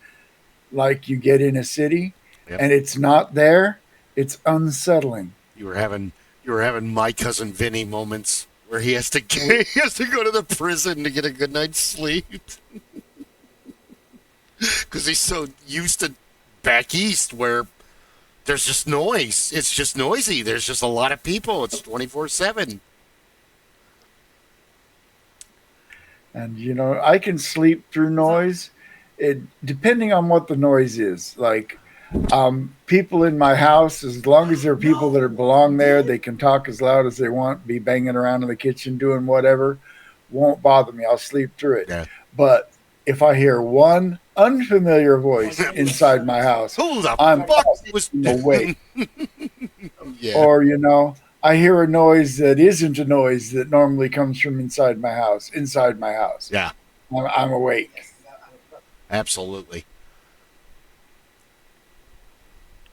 like you get in a city, Yep. and it's not there, it's unsettling. You were having my cousin Vinny moments where he has to go to the prison to get a good night's sleep because he's so used to back east where there's just noise. It's just noisy. There's just a lot of people. It's 24/7. And I can sleep through noise, depending on what the noise is. Like, people in my house, as long as there are people that belong there, they can talk as loud as they want, be banging around in the kitchen, doing whatever, won't bother me. I'll sleep through it. Yeah. But if I hear one unfamiliar voice inside my house, Who the I'm fuck was awake. Yeah. Or, I hear a noise that isn't a noise that normally comes from inside my house. Yeah, I'm awake. absolutely.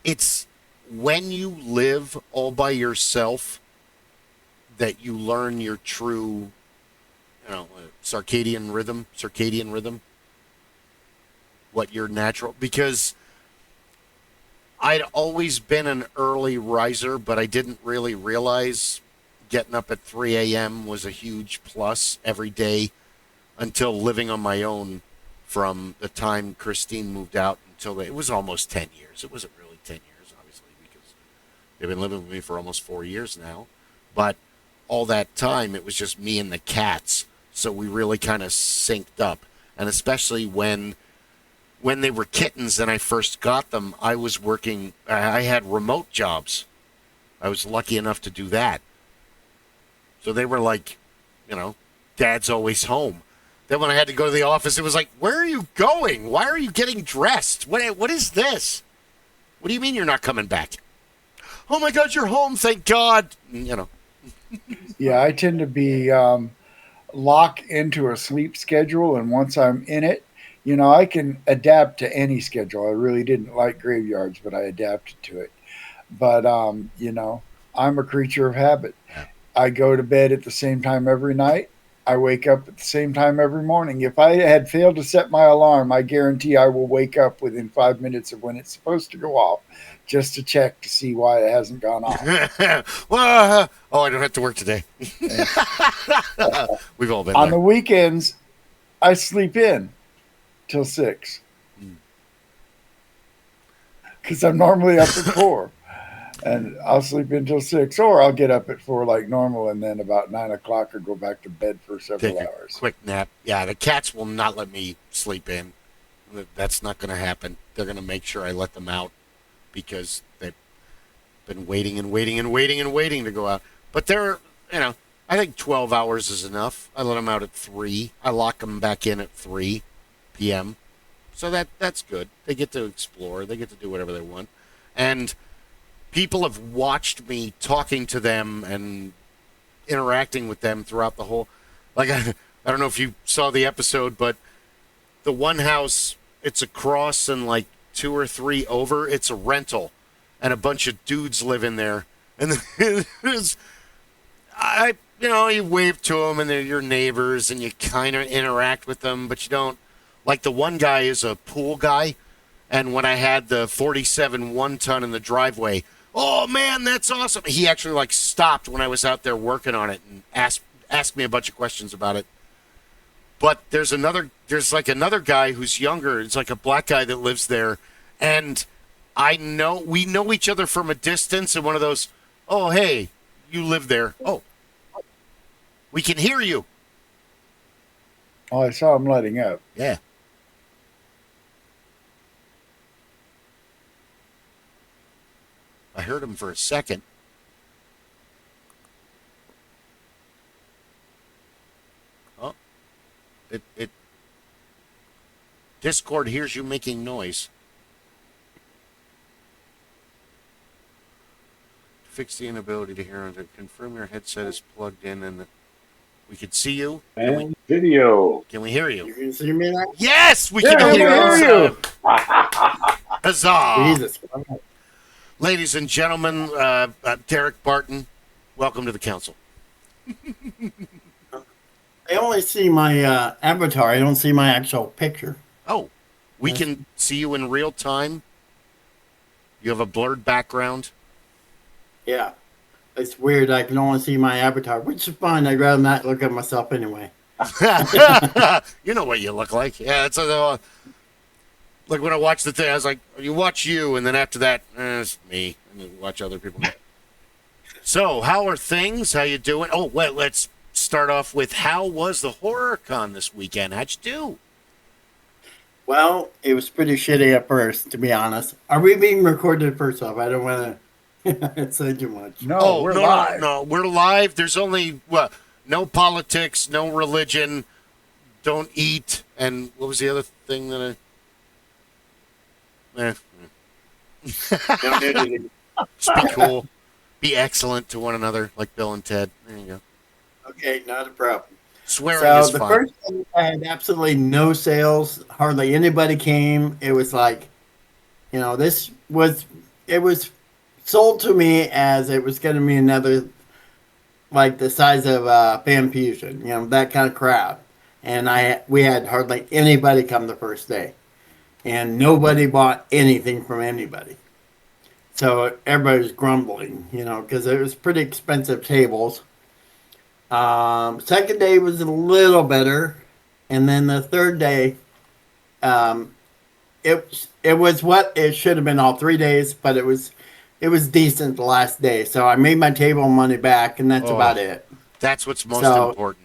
It's when you live all by yourself that you learn your true, circadian rhythm, what your natural, because I'd always been an early riser, but I didn't really realize getting up at 3 a.m. was a huge plus every day until living on my own from the time Christine moved out until it was almost 10 years. It wasn't really 10 years, obviously, because they've been living with me for almost 4 years now. But all that time, it was just me and the cats. So we really kind of synced up. And especially when they were kittens and I first got them, I was working, I had remote jobs. I was lucky enough to do that. So they were like, Dad's always home. Then when I had to go to the office, it was like, where are you going? Why are you getting dressed? What is this? What do you mean you're not coming back? Oh my God, you're home, thank God. Yeah, I tend to be locked into a sleep schedule, and once I'm in it, I can adapt to any schedule. I really didn't like graveyards, but I adapted to it. But I'm a creature of habit. Yeah. I go to bed at the same time every night. I wake up at the same time every morning. If I had failed to set my alarm, I guarantee I will wake up within 5 minutes of when it's supposed to go off, just to check to see why it hasn't gone off. Well, I don't have to work today. We've all been On there. the weekends, I sleep in till 6 because I'm normally up at 4. And I'll sleep until 6, or I'll get up at 4 like normal, and then about 9 o'clock or go back to bed for several Take a hours. quick nap. Yeah, the cats will not let me sleep in. That's not going to happen. They're going to make sure I let them out because they've been waiting to go out. But they're, I think 12 hours is enough. I let them out at 3. I lock them back in at 3 p.m. So that's good. They get to explore. They get to do whatever they want. And people have watched me talking to them and interacting with them throughout the whole. Like, I don't know if you saw the episode, but the one house, it's across and like 2 or 3 over, it's a rental, and a bunch of dudes live in there. And you wave to them, and they're your neighbors, and you kind of interact with them, but you don't. Like, the one guy is a pool guy, and when I had the 47 1-ton in the driveway, oh man, that's awesome. He actually stopped when I was out there working on it and asked me a bunch of questions about it. But there's another guy who's younger. It's like a black guy that lives there, and we know each other from a distance. And one of those, oh hey, you live there. Oh, we can hear you. Oh, I saw him lighting up. Yeah. I heard him for a second. Oh, it Discord hears you making noise. Fix the inability to hear. To confirm your headset is plugged in and we can see you. And video. Can we hear you? You can see me now? Yes, we Yeah, can we hear hear you. you. Huzzah! Jesus. Ladies and gentlemen, Derek Barton, Welcome to the council. I only see my avatar. I don't see my actual picture. Oh, we Yes. can see you in real time. You have a blurred background. Yeah. It's weird. I can only see my avatar, which is fine. I'd rather not look at myself anyway. You know what you look like. Yeah, it's like when I watched the thing, I was like, you watch you, and then after that, it's me, and then watch other people. So, how are things? How you doing? Oh, well, let's start off with how was the horror con this weekend? How'd you do? Well, it was pretty shitty at first, to be honest. Are we being recorded first off? I don't want to say too much. No, we're live. No, we're live. There's only no politics, no religion, don't eat, and what was the other thing that Don't do anything. just be cool, be excellent to one another, like Bill and Ted. There you go. Okay, not a problem. Swearing So is the fine. first day I had absolutely no sales. Hardly anybody came. It was like, it was sold to me as it was going to be another, like the size of Fan Fusion, that kind of crowd. And we had hardly anybody come the first day. And nobody bought anything from anybody. So everybody was grumbling, because it was pretty expensive tables. Second day was a little better, and then the third day, it was what it should have been all 3 days, but it was decent the last day. So I made my table money back, and that's about it. That's what's most So- important.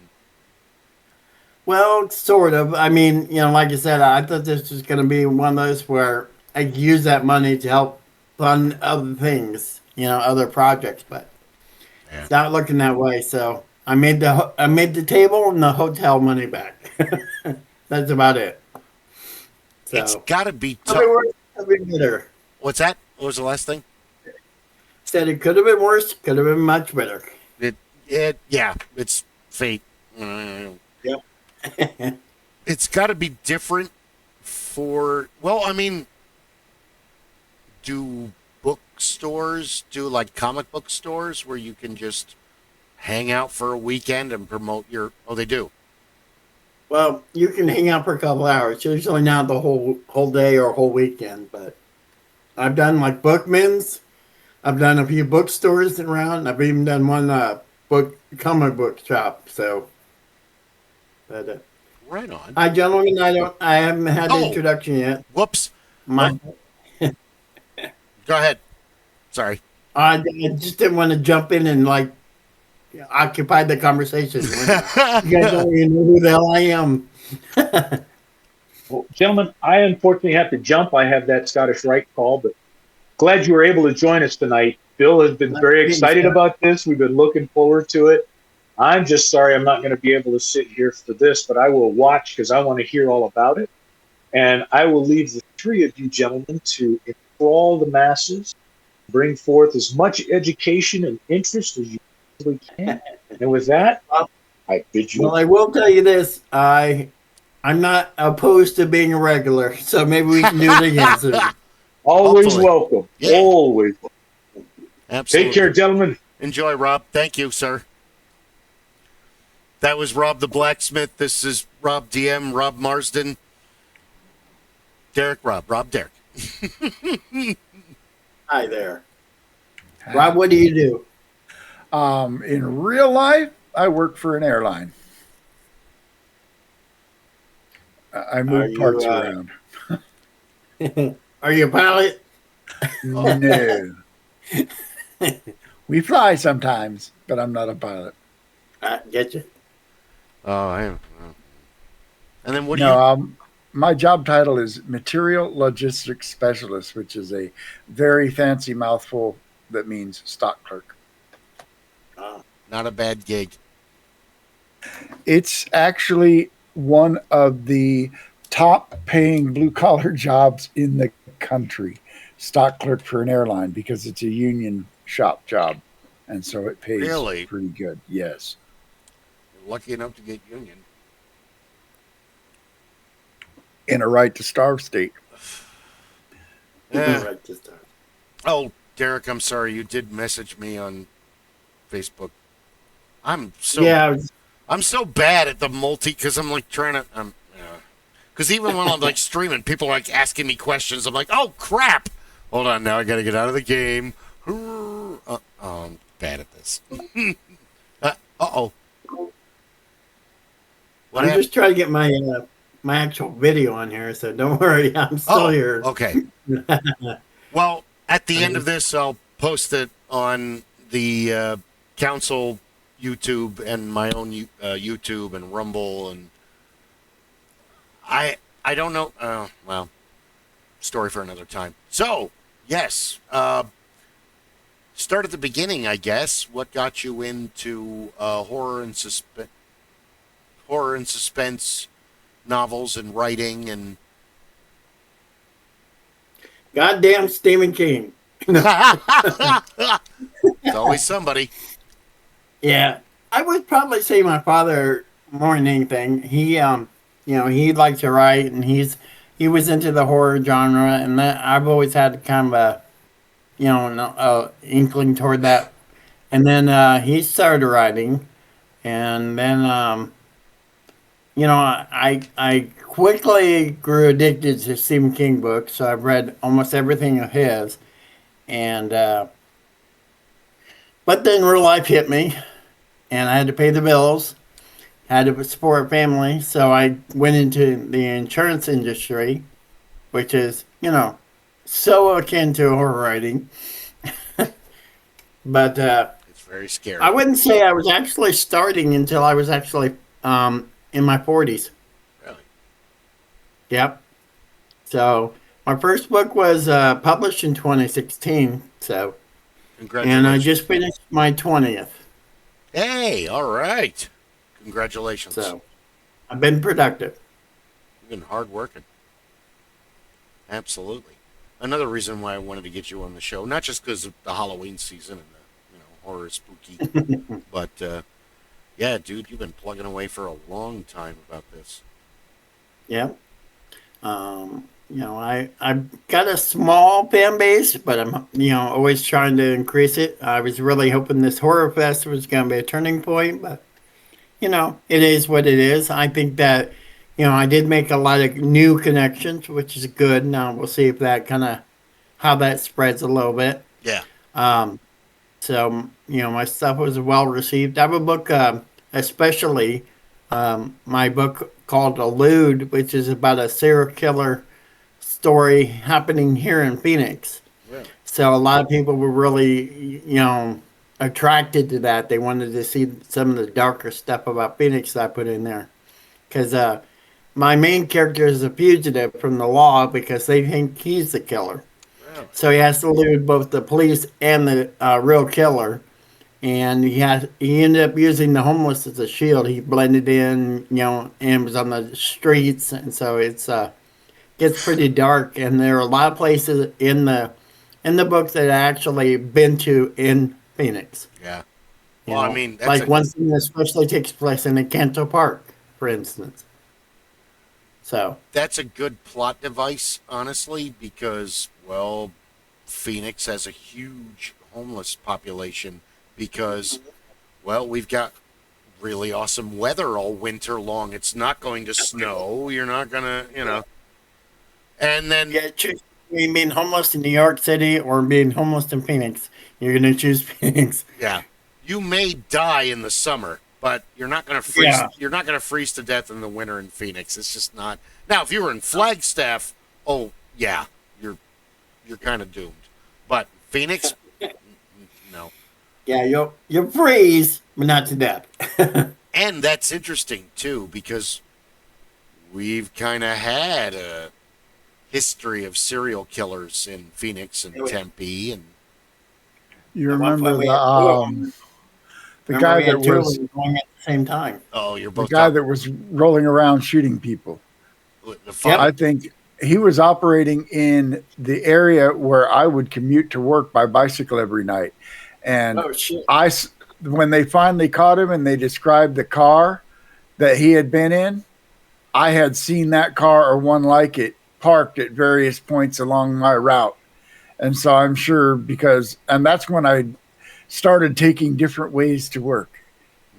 Well, sort of. I mean, like I said, I thought this was going to be one of those where I could use that money to help fund other things, other projects, but it's not looking that way. So I made the table and the hotel money back. That's about it. So It's got to be could tough. be worse, could be better. What's that? What was the last thing? Said it could have been worse, could have been much better. Yeah, it's fate. Yep. It's got to be different do bookstores do like comic book stores where you can just hang out for a weekend and promote they do? Well, you can hang out for a couple hours. Usually not the whole day or whole weekend, but I've done like Bookman's. I've done a few bookstores around. I've even done one comic book shop. So, but Right on. hi, gentlemen. I haven't had the introduction yet. Whoops. My, Go ahead. Sorry. I just didn't want to jump in and occupy the conversation. You guys don't even know who the hell I am. Well, gentlemen, I unfortunately have to jump. I have that Scottish Rite call, but glad you were able to join us tonight. Bill has been very excited about this. We've been looking forward to it. I'm just sorry I'm not going to be able to sit here for this, but I will watch because I want to hear all about it. And I will leave the three of you gentlemen to enthrall the masses, bring forth as much education and interest as you possibly can. And with that, I bid you. Well, I will tell you this. I'm not opposed to being a regular, so maybe we can do it again soon. Always Hopefully. welcome. Yeah. Always welcome. Absolutely. Take care, gentlemen. Enjoy, Rob. Thank you, sir. That was Rob the Blacksmith. This is Rob DM, Rob Marsden. Derek, Rob, Derek. Hi there. Rob, what do you do? In real life, I work for an airline. I move you, parts around. Are you a pilot? No. We fly sometimes, but I'm not a pilot. Get you. Oh, I am. And then what do No, my job title is Material Logistics Specialist, which is a very fancy mouthful that means stock clerk. Not a bad gig. It's actually one of the top paying blue collar jobs in the country, stock clerk for an airline, because it's a union shop job. And so it pays Really? pretty good. Yes. You're lucky enough to get union. In a right to starve state. Yeah. Right this time. Oh, Derek, I'm sorry. You did message me on Facebook. I'm so bad at the multi because I'm like trying to. Because even when I'm like streaming, people are like asking me questions. I'm like, oh crap! Hold on, now I got to get out of the game. I'm bad at this. Uh-oh. I'm just trying to get my actual video on here, so don't worry, I'm still here. Okay. Well, at the end of this, I'll post it on the council YouTube and my own YouTube and Rumble, and I don't know. Well, story for another time. So, yes, start at the beginning, I guess. What got you into horror and suspense novels and writing and goddamn Stephen King. It's always somebody. Yeah, I would probably say my father more than anything. He he liked to write, and he was into the horror genre, and that I've always had kind of a inkling toward that. And then he started writing, and then I quickly grew addicted to Stephen King books, so I've read almost everything of his. And but then real life hit me, and I had to pay the bills, had to support a family, so I went into the insurance industry, which is, so akin to horror writing. But it's very scary. I wouldn't say I was actually starting until I was actually in my 40s. Really? Yep. So my first book was published in 2016. So, Congratulations. and I just finished my 20th. Hey, all right. Congratulations. So I've been productive. You've been hard working. Absolutely. Another reason why I wanted to get you on the show, not just because of the Halloween season and the horror spooky, but yeah, dude, you've been plugging away for a long time about this. Yeah. I've got a small fan base, but I'm, always trying to increase it. I was really hoping this horror fest was going to be a turning point, but, it is what it is. I think that, I did make a lot of new connections, which is good. Now we'll see if that how that spreads a little bit. Yeah. So, my stuff was well received. I have a book, especially my book called Elude, which is about a serial killer story happening here in Phoenix. Yeah. So a lot of people were really, attracted to that. They wanted to see some of the darker stuff about Phoenix that I put in there. Because my main character is a fugitive from the law because they think he's the killer. Wow. So he has to elude both the police and the real killer. And he ended up using the homeless as a shield. He blended in, and was on the streets. And so it's gets pretty dark. And there are a lot of places in the book that I actually been to in Phoenix. Yeah. Well, I mean, like one thing that especially takes place in the Canto Park, for instance. So that's a good plot device, honestly, because, well, Phoenix has a huge homeless population because, well, we've got really awesome weather all winter long. It's not going to snow. You're not going to, And then... Yeah, choose between being homeless in New York City or being homeless in Phoenix. You're going to choose Phoenix. Yeah. You may die in the summer, but you're not going to freeze. Yeah. You're not going to freeze to death in the winter in Phoenix. It's just not. Now, if you were in Flagstaff, oh yeah, you're kind of doomed. But Phoenix, no. Yeah, you'll freeze, but not to death. And that's interesting too because we've kind of had a history of serial killers in Phoenix and Tempe, and you remember the guy that was going at the same time. Oh, you're both the guy that was rolling around shooting people. I think he was operating in the area where I would commute to work by bicycle every night. And when they finally caught him and they described the car that he had been in, I had seen that car or one like it parked at various points along my route. And so I'm sure and that's when I started taking different ways to work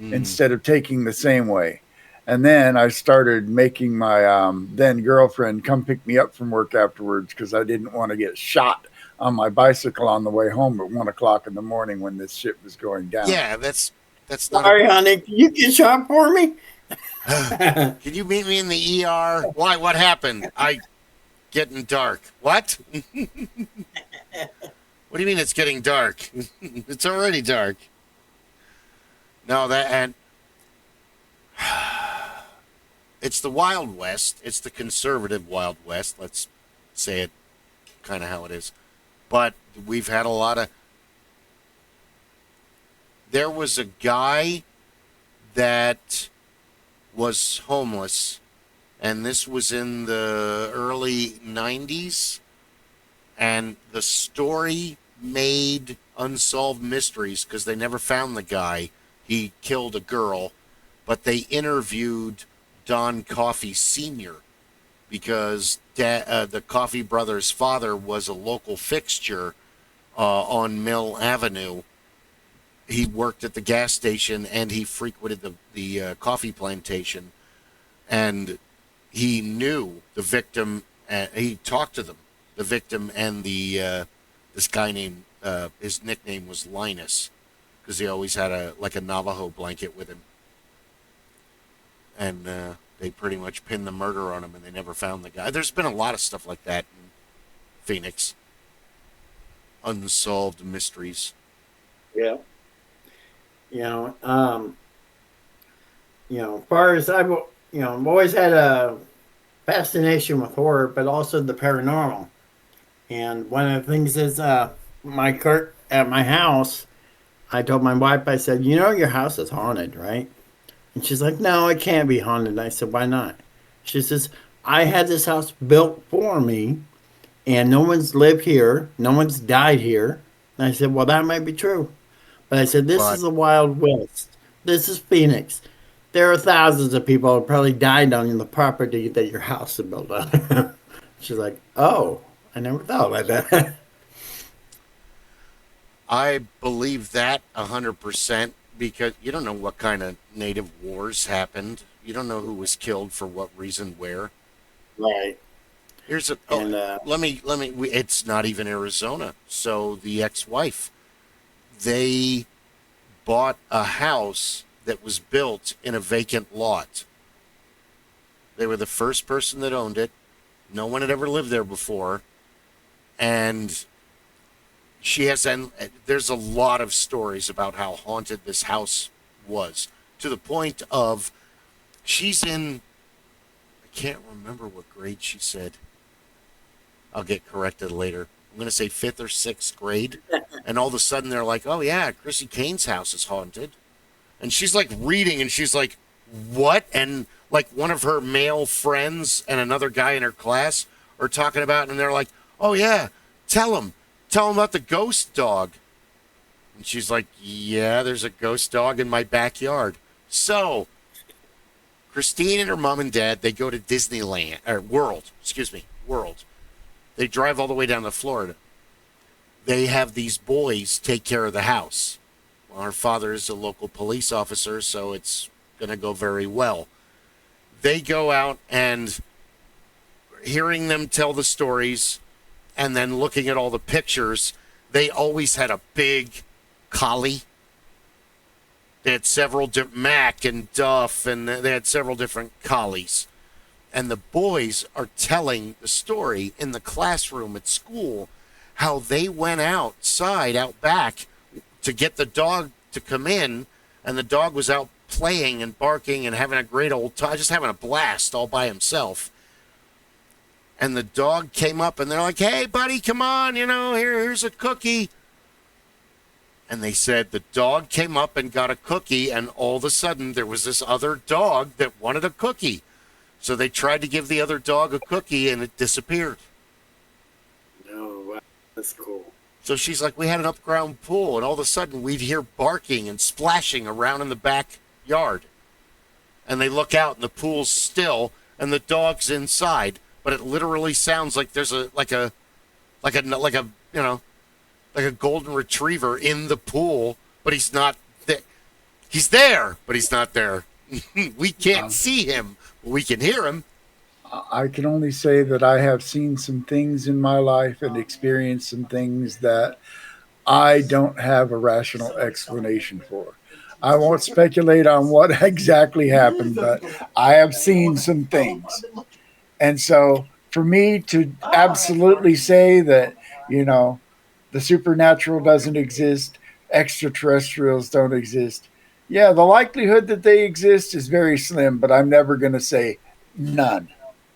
instead of taking the same way. And then I started making my then girlfriend come pick me up from work afterwards because I didn't want to get shot on my bicycle on the way home at 1 o'clock in the morning when this shit was going down. Yeah, that's not. Sorry, honey. Can you get shot for me? Can you meet me in the ER? Why? What happened? Getting dark. What? What do you mean it's getting dark? It's already dark. No, it's the Wild West. It's the conservative Wild West. Let's say it kind of how it is. But we've had a lot of... There was a guy that was homeless, and this was in the early 90s, and the story made Unsolved Mysteries because they never found the guy. He killed a girl, but they interviewed Don Coffey Sr. because the Coffey brothers' father was a local fixture on Mill Avenue. He worked at the gas station and he frequented the coffee plantation, and he knew the victim. He talked to them, the victim, and this guy named his nickname was Linus because he always had a Navajo blanket with him, and they pretty much pinned the murder on him, and they never found the guy. There's been a lot of stuff like that in Phoenix. Unsolved mysteries. Yeah. As far as I've always had a fascination with horror, but also the paranormal. And one of the things is, at my house, I told my wife, I said, your house is haunted, right? And she's like, no, it can't be haunted. I said, why not? She says, I had this house built for me, and no one's lived here. No one's died here. And I said, well, that might be true. But I said, this is the Wild West. This is Phoenix. There are thousands of people who probably died on the property that your house is built on. She's like, oh, I never thought about that. I believe that 100% because you don't know what kind of native wars happened. You don't know who was killed for what reason, where. Right. Here's a. And, let me. It's not even Arizona. So the ex-wife, they bought a house that was built in a vacant lot. They were the first person that owned it. No one had ever lived there before, and she has. And there's a lot of stories about how haunted this house was, to the point of she's in. I can't remember what grade she said. I'll get corrected later. I'm going to say 5th or 6th grade. And all of a sudden they're like, oh, yeah, Chrissy Kane's house is haunted. And she's like reading and she's like, what? And like one of her male friends and another guy in her class are talking about it. And they're like, oh, yeah, tell him about the ghost dog. And she's like, yeah, there's a ghost dog in my backyard. So Christine and her mom and dad, they go to Disneyland, or World. They drive all the way down to Florida. They have these boys take care of the house. Well, her father is a local police officer, so it's going to go very well. They go out and hearing them tell the stories and then looking at all the pictures, they always had a big collie. They had several Mac and Duff, and they had several different collies. And the boys are telling the story in the classroom at school how they went outside, out back, to get the dog to come in, and the dog was out playing and barking and having a great old time, just having a blast all by himself. And the dog came up, and they're like, hey, buddy, come on, here's a cookie. And they said the dog came up and got a cookie, and all of a sudden there was this other dog that wanted a cookie. So they tried to give the other dog a cookie, and it disappeared. Oh, wow. That's cool. So she's like, we had an up-ground pool, and all of a sudden we'd hear barking and splashing around in the backyard. And they look out, and the pool's still, and the dog's inside. But it literally sounds like there's a like a golden retriever in the pool, but he's not there. He's there, but he's not there. We can't see him, but we can hear him. I can only say that I have seen some things in my life and experienced some things that I don't have a rational explanation for. I won't speculate on what exactly happened, but I have seen some things. And so for me to absolutely say that, the supernatural doesn't exist, extraterrestrials don't exist, yeah, the likelihood that they exist is very slim, but I'm never going to say none.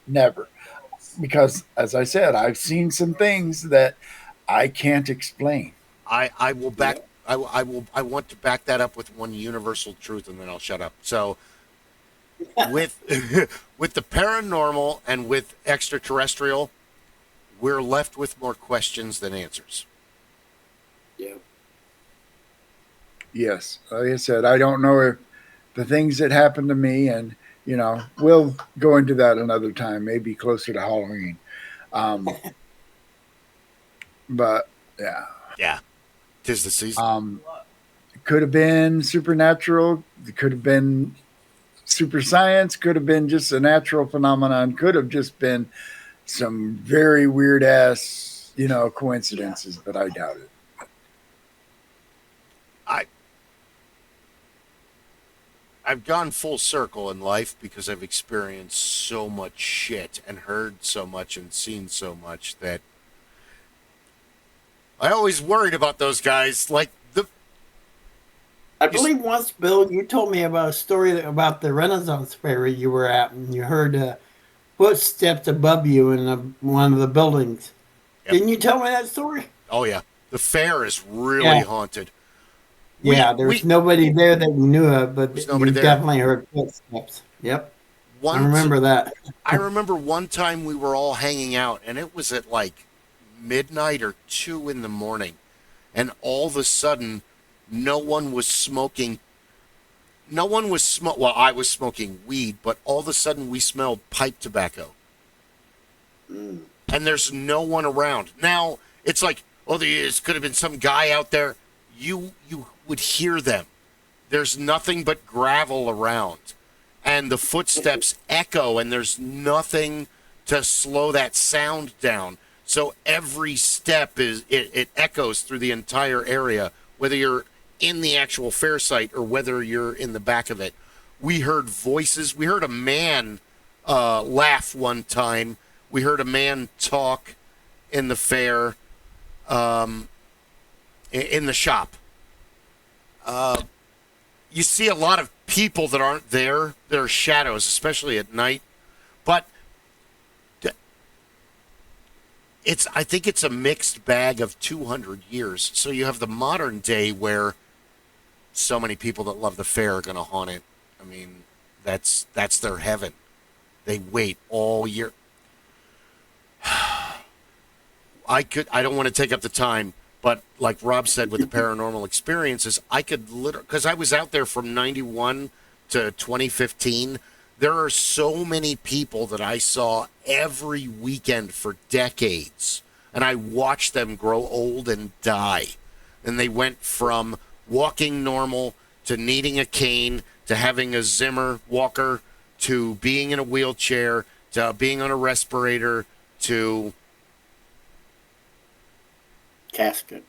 Never. Because, as I said, I've seen some things that I can't explain. I will back. I want to back that up with one universal truth, and then I'll shut up. So, with with the paranormal and with extraterrestrial, we're left with more questions than answers. Yeah. Yes. Like I said, I don't know if the things that happened to me, and, we'll go into that another time, maybe closer to Halloween. But, yeah. Yeah, 'tis the season. It could have been supernatural. It could have been super science. Could have been just a natural phenomenon. Could have just been some very weird ass, coincidences, but I doubt it. I've gone full circle in life because I've experienced so much shit and heard so much and seen so much that I always worried about those guys. I believe once, Bill, you told me about a story about the Renaissance fair you were at, and you heard footsteps above you in one of the buildings. Yep. Didn't you tell me that story? Oh yeah, the fair is really haunted. There was nobody there that you knew of, but you definitely heard footsteps. Yep. I remember that. I remember one time we were all hanging out, and it was at like midnight or 2 in the morning, and all of a sudden, no one was smoking. Well, I was smoking weed, but all of a sudden we smelled pipe tobacco. And there's no one around. Now, it's like, this could have been some guy out there. You would hear them. There's nothing but gravel around. And the footsteps echo, and there's nothing to slow that sound down. So every step it echoes through the entire area, whether you're in the actual fair site or whether you're in the back of it. We heard voices. We heard a man laugh one time. We heard a man talk in the fair, in the shop. You see a lot of people that aren't there. There are shadows, especially at night. But I think it's a mixed bag of 200 years. So you have the modern day where so many people that love the fair are going to haunt it. I mean, that's their heaven. They wait all year. I don't want to take up the time, but like Rob said with the paranormal experiences, I could literally, because I was out there from 91 to 2015. There are so many people that I saw every weekend for decades, and I watched them grow old and die. And they went from walking normal to needing a cane to having a Zimmer walker to being in a wheelchair to being on a respirator to casket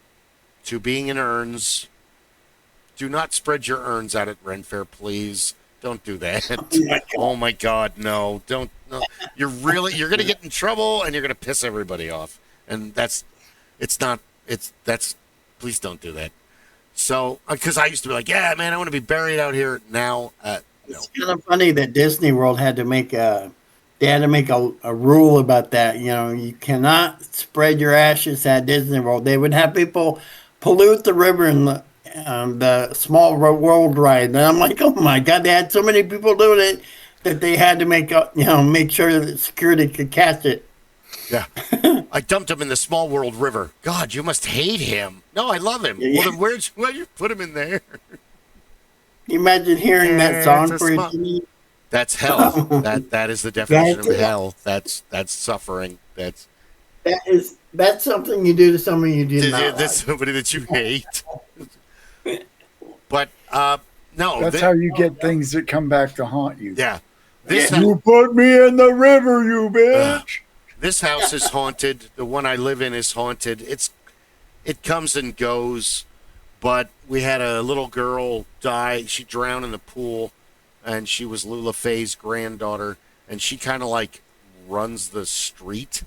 to being in urns. Do not spread your urns out at Ren Fair, please. Don't do that. Oh my God, no! Don't. No. You're going to get in trouble, and you're going to piss everybody off. And please don't do that. So, because I used to be like, yeah, man, I want to be buried out here. Now, no. It's kind of funny that Disney World had to make a rule about that. You cannot spread your ashes at Disney World. They would have people pollute the river and the Small World ride. And I'm like, oh my God, they had so many people doing it that they had to make sure that security could catch it. Yeah. I dumped him in the Small World River. God, you must hate him. No, I love him. Yeah. Well, then why'd you put him in there? Can you imagine hearing that song for you? That's hell. That is the definition of hell. That's suffering. That That's something you do to someone you do not like. That's somebody that you hate. But no, That's how you get things that come back to haunt you. yeah. This You put me in the river, you bitch. this house is haunted. The one I live in is haunted. It comes and goes, but we had a little girl die. She drowned in the pool, and she was Lula Faye's granddaughter, and she kind of like runs the street.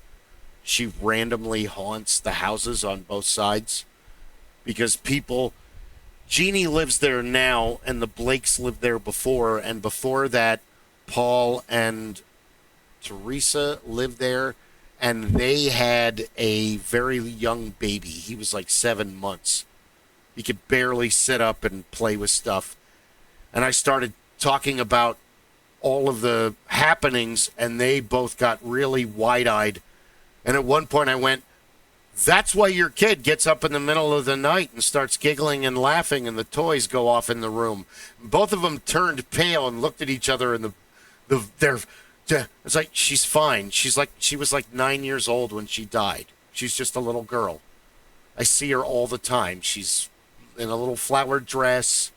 She randomly haunts the houses on both sides because people. Jeannie lives there now, and the Blakes lived there before, and before that, Paul and Teresa lived there, and they had a very young baby. He was like 7 months. He could barely sit up and play with stuff. And I started talking about all of the happenings, and they both got really wide-eyed. And at one point I went, that's why your kid gets up in the middle of the night and starts giggling and laughing, and the toys go off in the room. Both of them turned pale and looked at each other, and it's like, she's fine. She was like 9 years old when she died. She's just a little girl. I see her all the time. She's in a little flowered dress.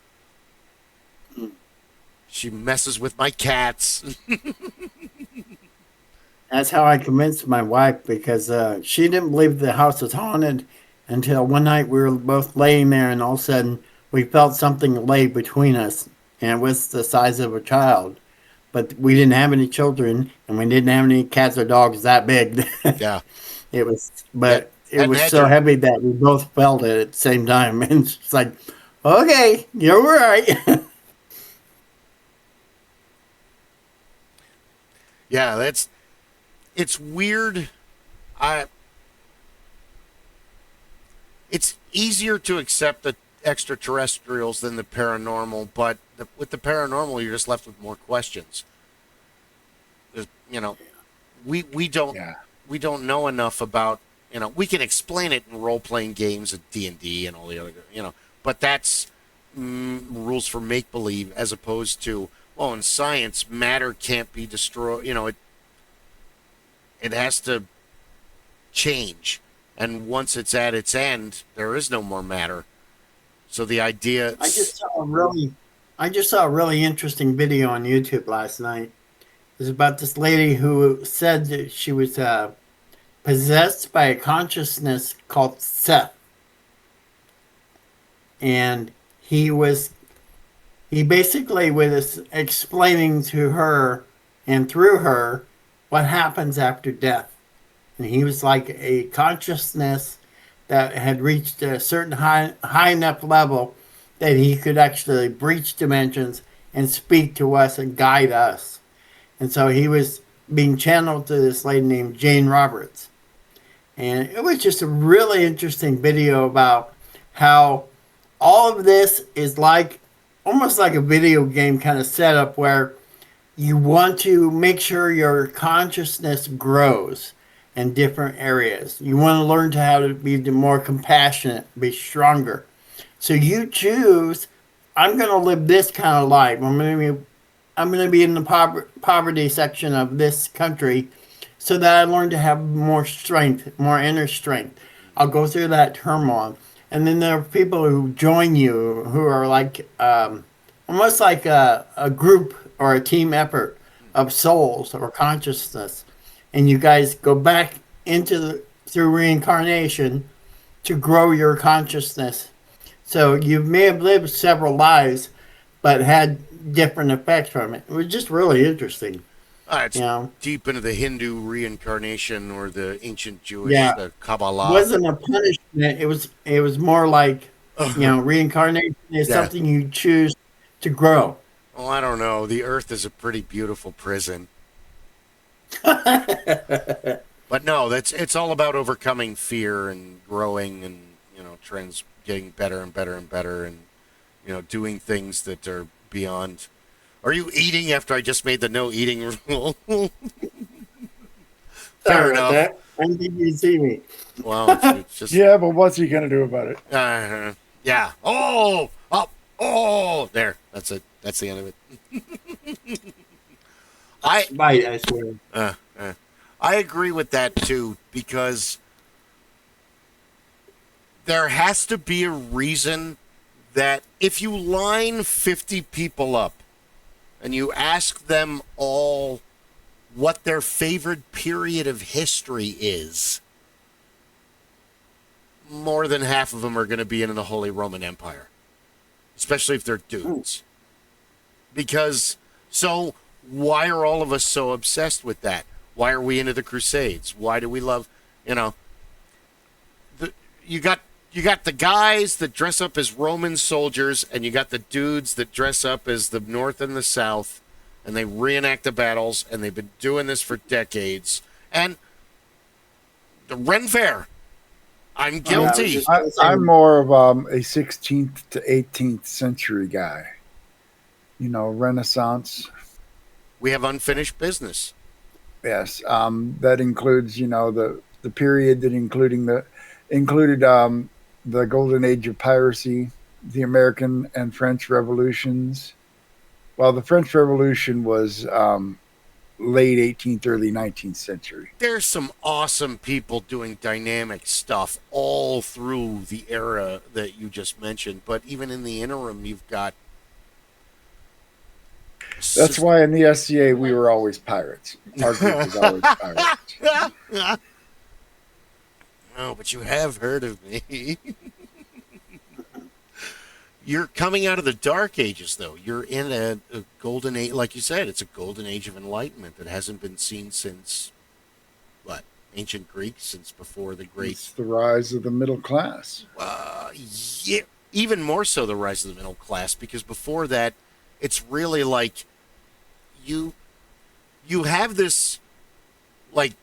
She messes with my cats. That's how I convinced my wife, because she didn't believe the house was haunted until one night we were both laying there, and all of a sudden we felt something lay between us, and it was the size of a child. But we didn't have any children, and we didn't have any cats or dogs that big. Yeah. It was, but Yeah, it was and so heavy that we both felt it at the same time. And it's like, okay, you're right. Yeah, it's weird. It's easier to accept the extraterrestrials than the paranormal, but with the paranormal, you're just left with more questions. You know, we don't we don't know enough about. We can explain it in role playing games and D&D and all the other. But that's rules for make believe, as opposed to, well, in science, matter can't be destroyed. It has to change, and once it's at its end, there is no more matter. So the idea. I just saw a really interesting video on YouTube last night. It was about this lady who said that she was possessed by a consciousness called Seth, and he basically was explaining to her and through her what happens after death. And he was like a consciousness that had reached a certain high enough level that he could actually breach dimensions and speak to us and guide us. And so he was being channeled to this lady named Jane Roberts. And it was just a really interesting video about how all of this is like almost like a video game kind of setup, where you want to make sure your consciousness grows in different areas. You want to learn how to be more compassionate, be stronger. So you choose, I'm going to live this kind of life. I'm going to be in the poverty section of this country so that I learn to have more strength, more inner strength. I'll go through that turmoil. And then there are people who join you who are like almost like a group or a team effort of souls or consciousness. And you guys go back through reincarnation to grow your consciousness. So you may have lived several lives, but had different effects from it. It was just really interesting. It's deep into the Hindu reincarnation or the ancient Jewish, the Kabbalah. It wasn't a punishment. It was more like, reincarnation is something you choose to grow. Well, I don't know. The Earth is a pretty beautiful prison. But no, it's all about overcoming fear and growing and getting better and better and better, and doing things that are beyond. Are you eating after I just made the no eating rule? Fair enough. I think you see me. Well, it's just Yeah, but what's he going to do about it? yeah. Oh, there. That's it. That's the end of it. I swear. I agree with that too, because there has to be a reason that if you line 50 people up and you ask them all what their favorite period of history is, more than half of them are going to be in the Holy Roman Empire, especially if they're dudes. Because, so why are all of us so obsessed with that? Why are we into the Crusades? Why do we love, you got the guys that dress up as Roman soldiers, and you got the dudes that dress up as the North and the South, and they reenact the battles, and they've been doing this for decades. And the Ren Fair, I'm guilty. I'm more of a 16th to 18th century guy. Renaissance. We have unfinished business. Yes, that includes the period that included the golden age of piracy, the American and French revolutions. Well, the French Revolution was late 18th, early 19th century. There's some awesome people doing dynamic stuff all through the era that you just mentioned, but even in the interim, you've got. That's why in the SCA we were always pirates. Our group was always pirates. No, but you have heard of me. You're coming out of the Dark Ages, though. You're in a golden age, like you said. It's a golden age of enlightenment that hasn't been seen since what? Ancient Greek, since before the great. It's the rise of the middle class. Yeah, even more so the rise of the middle class, because before that, it's really like you have this like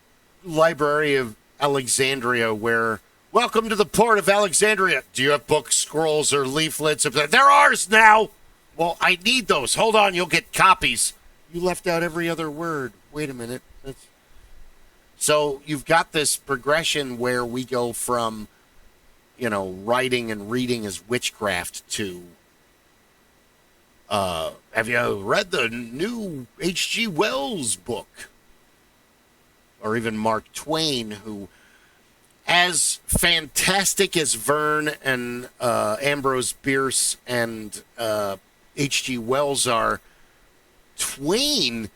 library of Alexandria where, welcome to the port of Alexandria. Do you have books, scrolls, or leaflets? They're ours now. Well, I need those. Hold on, you'll get copies. You left out every other word. Wait a minute. So you've got this progression where we go from, writing and reading as witchcraft to, have you read the new H.G. Wells book? Or even Mark Twain, who, as fantastic as Verne and Ambrose Bierce and H.G. Wells are, Twain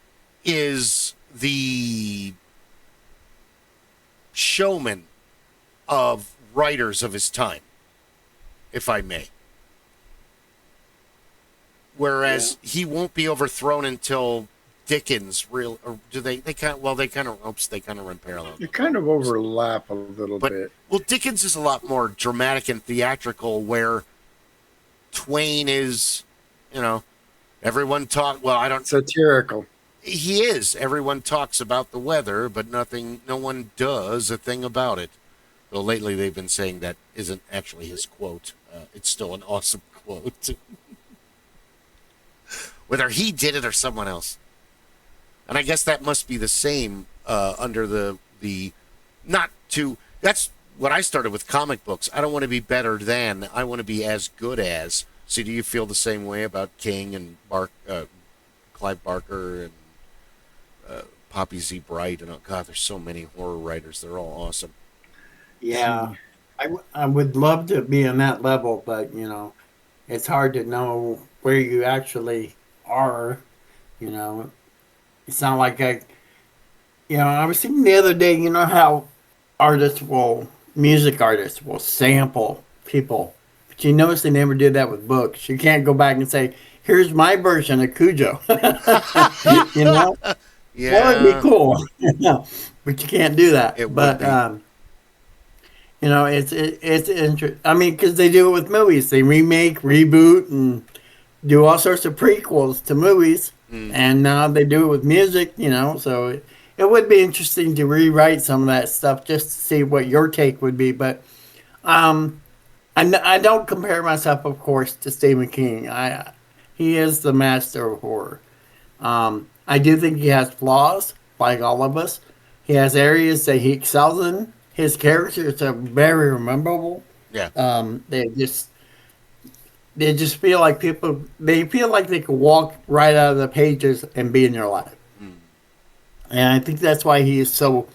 is the showman of writers of his time, if I may. Whereas he won't be overthrown until Dickens, or do they kind of run parallel. You kind of overlap a little bit. Well, Dickens is a lot more dramatic and theatrical, where Twain is, everyone satirical. He is. Everyone talks about the weather, but no one does a thing about it. Though lately they've been saying that isn't actually his quote. It's still an awesome quote. Whether he did it or someone else. And I guess that must be the same under the that's what I started with comic books. I don't want to be better than, I want to be as good as. So do you feel the same way about King and Clive Barker and Poppy Z. Bright? And God, there's so many horror writers. They're all awesome. Yeah. I would love to be on that level, but, it's hard to know where you actually are, It's not like I was thinking the other day, how music artists will sample people. But you notice they never did that with books. You can't go back and say, here's my version of Cujo. Yeah. That would be cool. But you can't do that. It's interesting. I mean, because they do it with movies. They remake, reboot, and do all sorts of prequels to movies. And now they do it with music, so it would be interesting to rewrite some of that stuff just to see what your take would be. But I don't compare myself, of course, to Stephen King. He is the master of horror. I do think he has flaws, like all of us. He has areas that he excels in. His characters are very memorable. Yeah. They just feel like they feel like they could walk right out of the pages and be in your life. And I think that's why he is so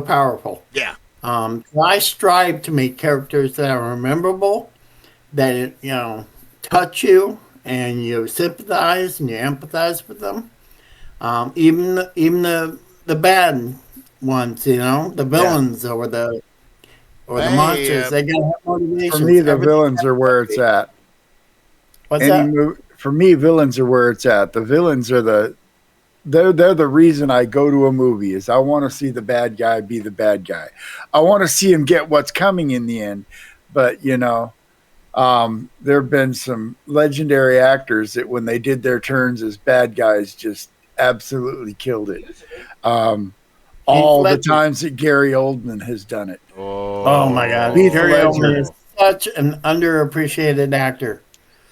powerful. Yeah. I strive to make characters that are memorable, that touch you and you sympathize and you empathize with them. Even the bad ones, the villains or the Hey, monsters, they gotta have For motivations. me, the Everything villains are where it's at. What's that? For me, villains are where it's at. The villains are they're the reason I go to a movie. Is I want to see the bad guy be the bad guy. I want to see him get what's coming in the end. But there have been some legendary actors that when they did their turns as bad guys, just absolutely killed it. All the times that Gary Oldman has done it. Oh my God, Heath Gary Ledger. Oldman is such an underappreciated actor.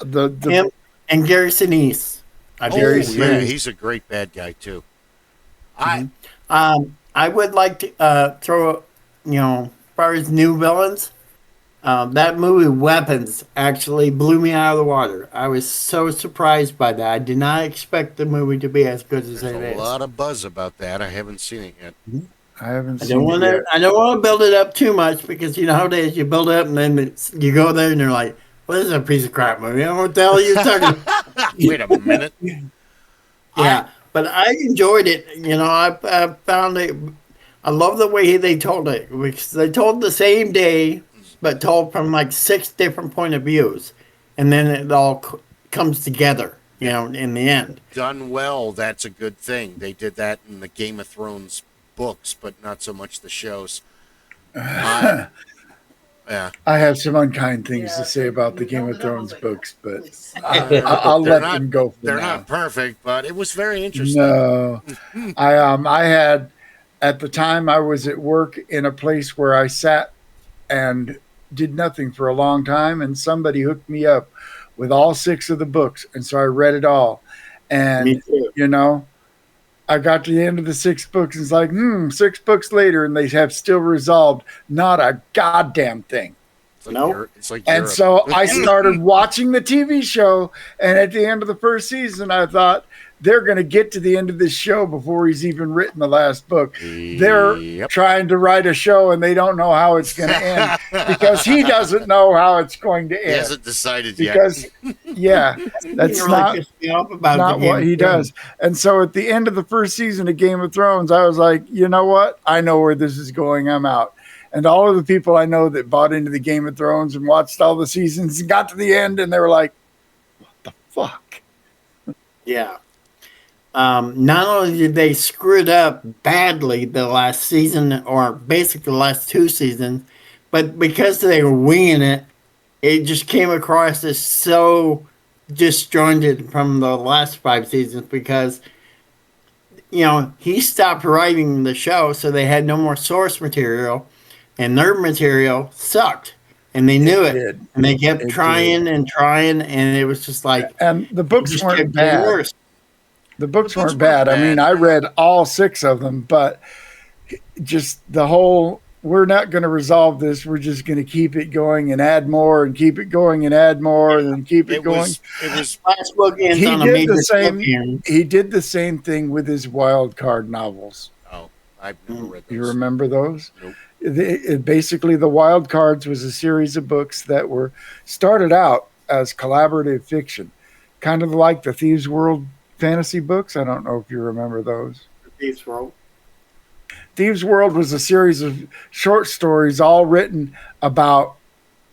Him and Gary Sinise. yeah, he's a great bad guy too. I would like to throw, as far as new villains, that movie Weapons actually blew me out of the water. I was so surprised by that. I did not expect the movie to be as good as it There's is. a lot of buzz about that. I haven't seen it yet. I haven't I seen don't it want yet. to. I don't want to build it up too much because you know how it is. You build it up and then you go there and you're like, "Well, this is a piece of crap movie." I don't know what the hell you're talking about. Wait a minute. Yeah, but I enjoyed it. I found it. I love the way they told it because they told the same day, but told from like 6 different point of views, and then it all comes together. In the end. Done well. That's a good thing. They did that in the Game of Thrones books, but not so much the shows. Yeah. I have some unkind things to say about the Game of Thrones books, but I'll let them go for They're now. not perfect, but it was very interesting. No, I had at the time I was at work in a place where I sat and did nothing for a long time, and somebody hooked me up with all 6 of the books, and so I read it all. And Me too. I got to the end of the 6 books, and it's like, 6 books later, and they have still resolved not a goddamn thing. It's like and Europe. so I started watching the TV show, and at the end of the first season, I thought they're going to get to the end of this show before he's even written the last book. They're trying to write a show, and they don't know how it's going to end because he doesn't know how it's going to end. He hasn't decided because, yet. That's not what he does. And so at the end of the first season of Game of Thrones, I was like, you know what? I know where this is going. I'm out. And all of the people I know that bought into the Game of Thrones and watched all the seasons and got to the end, and they were like, what the fuck? Yeah. Not only did they screw it up badly the last season, or basically the last 2 seasons, but because they were winging it, it just came across as so disjointed from the last 5 seasons because, he stopped writing the show, so they had no more source material, and their material sucked. And they knew it. And they kept trying and trying, and it was just like... And the books weren't bad. Worse. The books weren't bad. I mean, I read all 6 of them, but just the whole, we're not going to resolve this. We're just going to keep it going and add more and keep it going and add more and keep it going. It was last book ends on a major cliffhanger. He did the same thing with his wild card novels. Oh, I've never read those. You remember those? Nope. Basically, the Wild Cards was a series of books that were started out as collaborative fiction, kind of like the Thieves' World fantasy books. I don't know if you remember those. Thieves' World. Thieves' World was a series of short stories all written about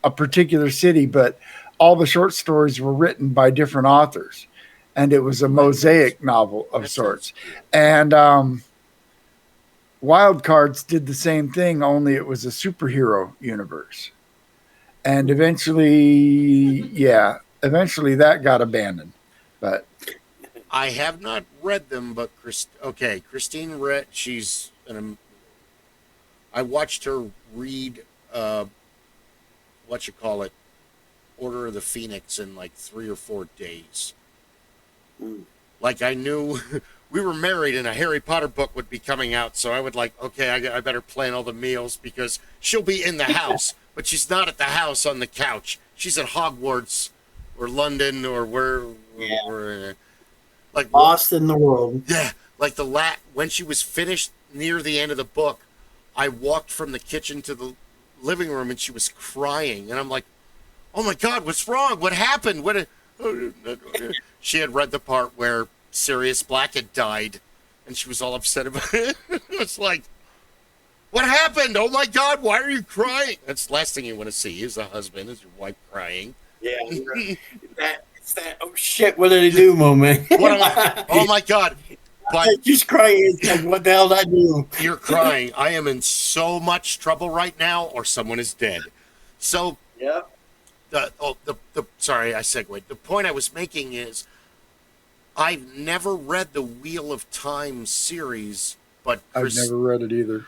a particular city, but all the short stories were written by different authors, and it was a mosaic novel of sorts. And Wild Cards did the same thing, only it was a superhero universe. And eventually that got abandoned. But I have not read them, but Christine read. I watched her read Order of the Phoenix in like 3 or 4 days. Like I knew we were married and a Harry Potter book would be coming out, so I would I better plan all the meals because she'll be in the house, but she's not at the house on the couch. She's at Hogwarts or London or where. Lost in the world. Yeah, like when she was finished near the end of the book, I walked from the kitchen to the living room and she was crying. And I'm like, oh my God, what's wrong? What happened? She had read the part where Sirius Black had died and she was all upset about it. It's like, what happened? Oh my God, why are you crying? That's the last thing you want to see is a husband, is your wife crying. Yeah, it's that oh shit, what did I do moment. Oh my God. But just crying. It's like, what the hell did I do? you're crying. I am in so much trouble right now, or someone is dead. So Yeah. Sorry, I segued. The point I was making is I've never read the Wheel of Time series, but I've never read it either.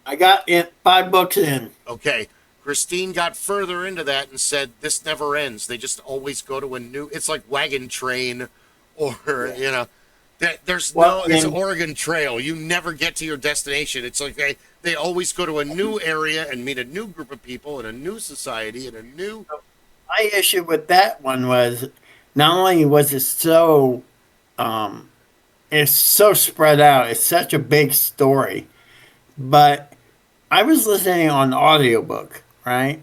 I got it 5 books in. Okay. Christine got further into that and said, this never ends. They just always go to a new, it's like Wagon Train or, you know, it's an Oregon Trail. You never get to your destination. It's like they always go to a new area and meet a new group of people and a new society and a new. My issue with that one was not only was it so, it's so spread out. It's such a big story, but I was listening on audiobook, right?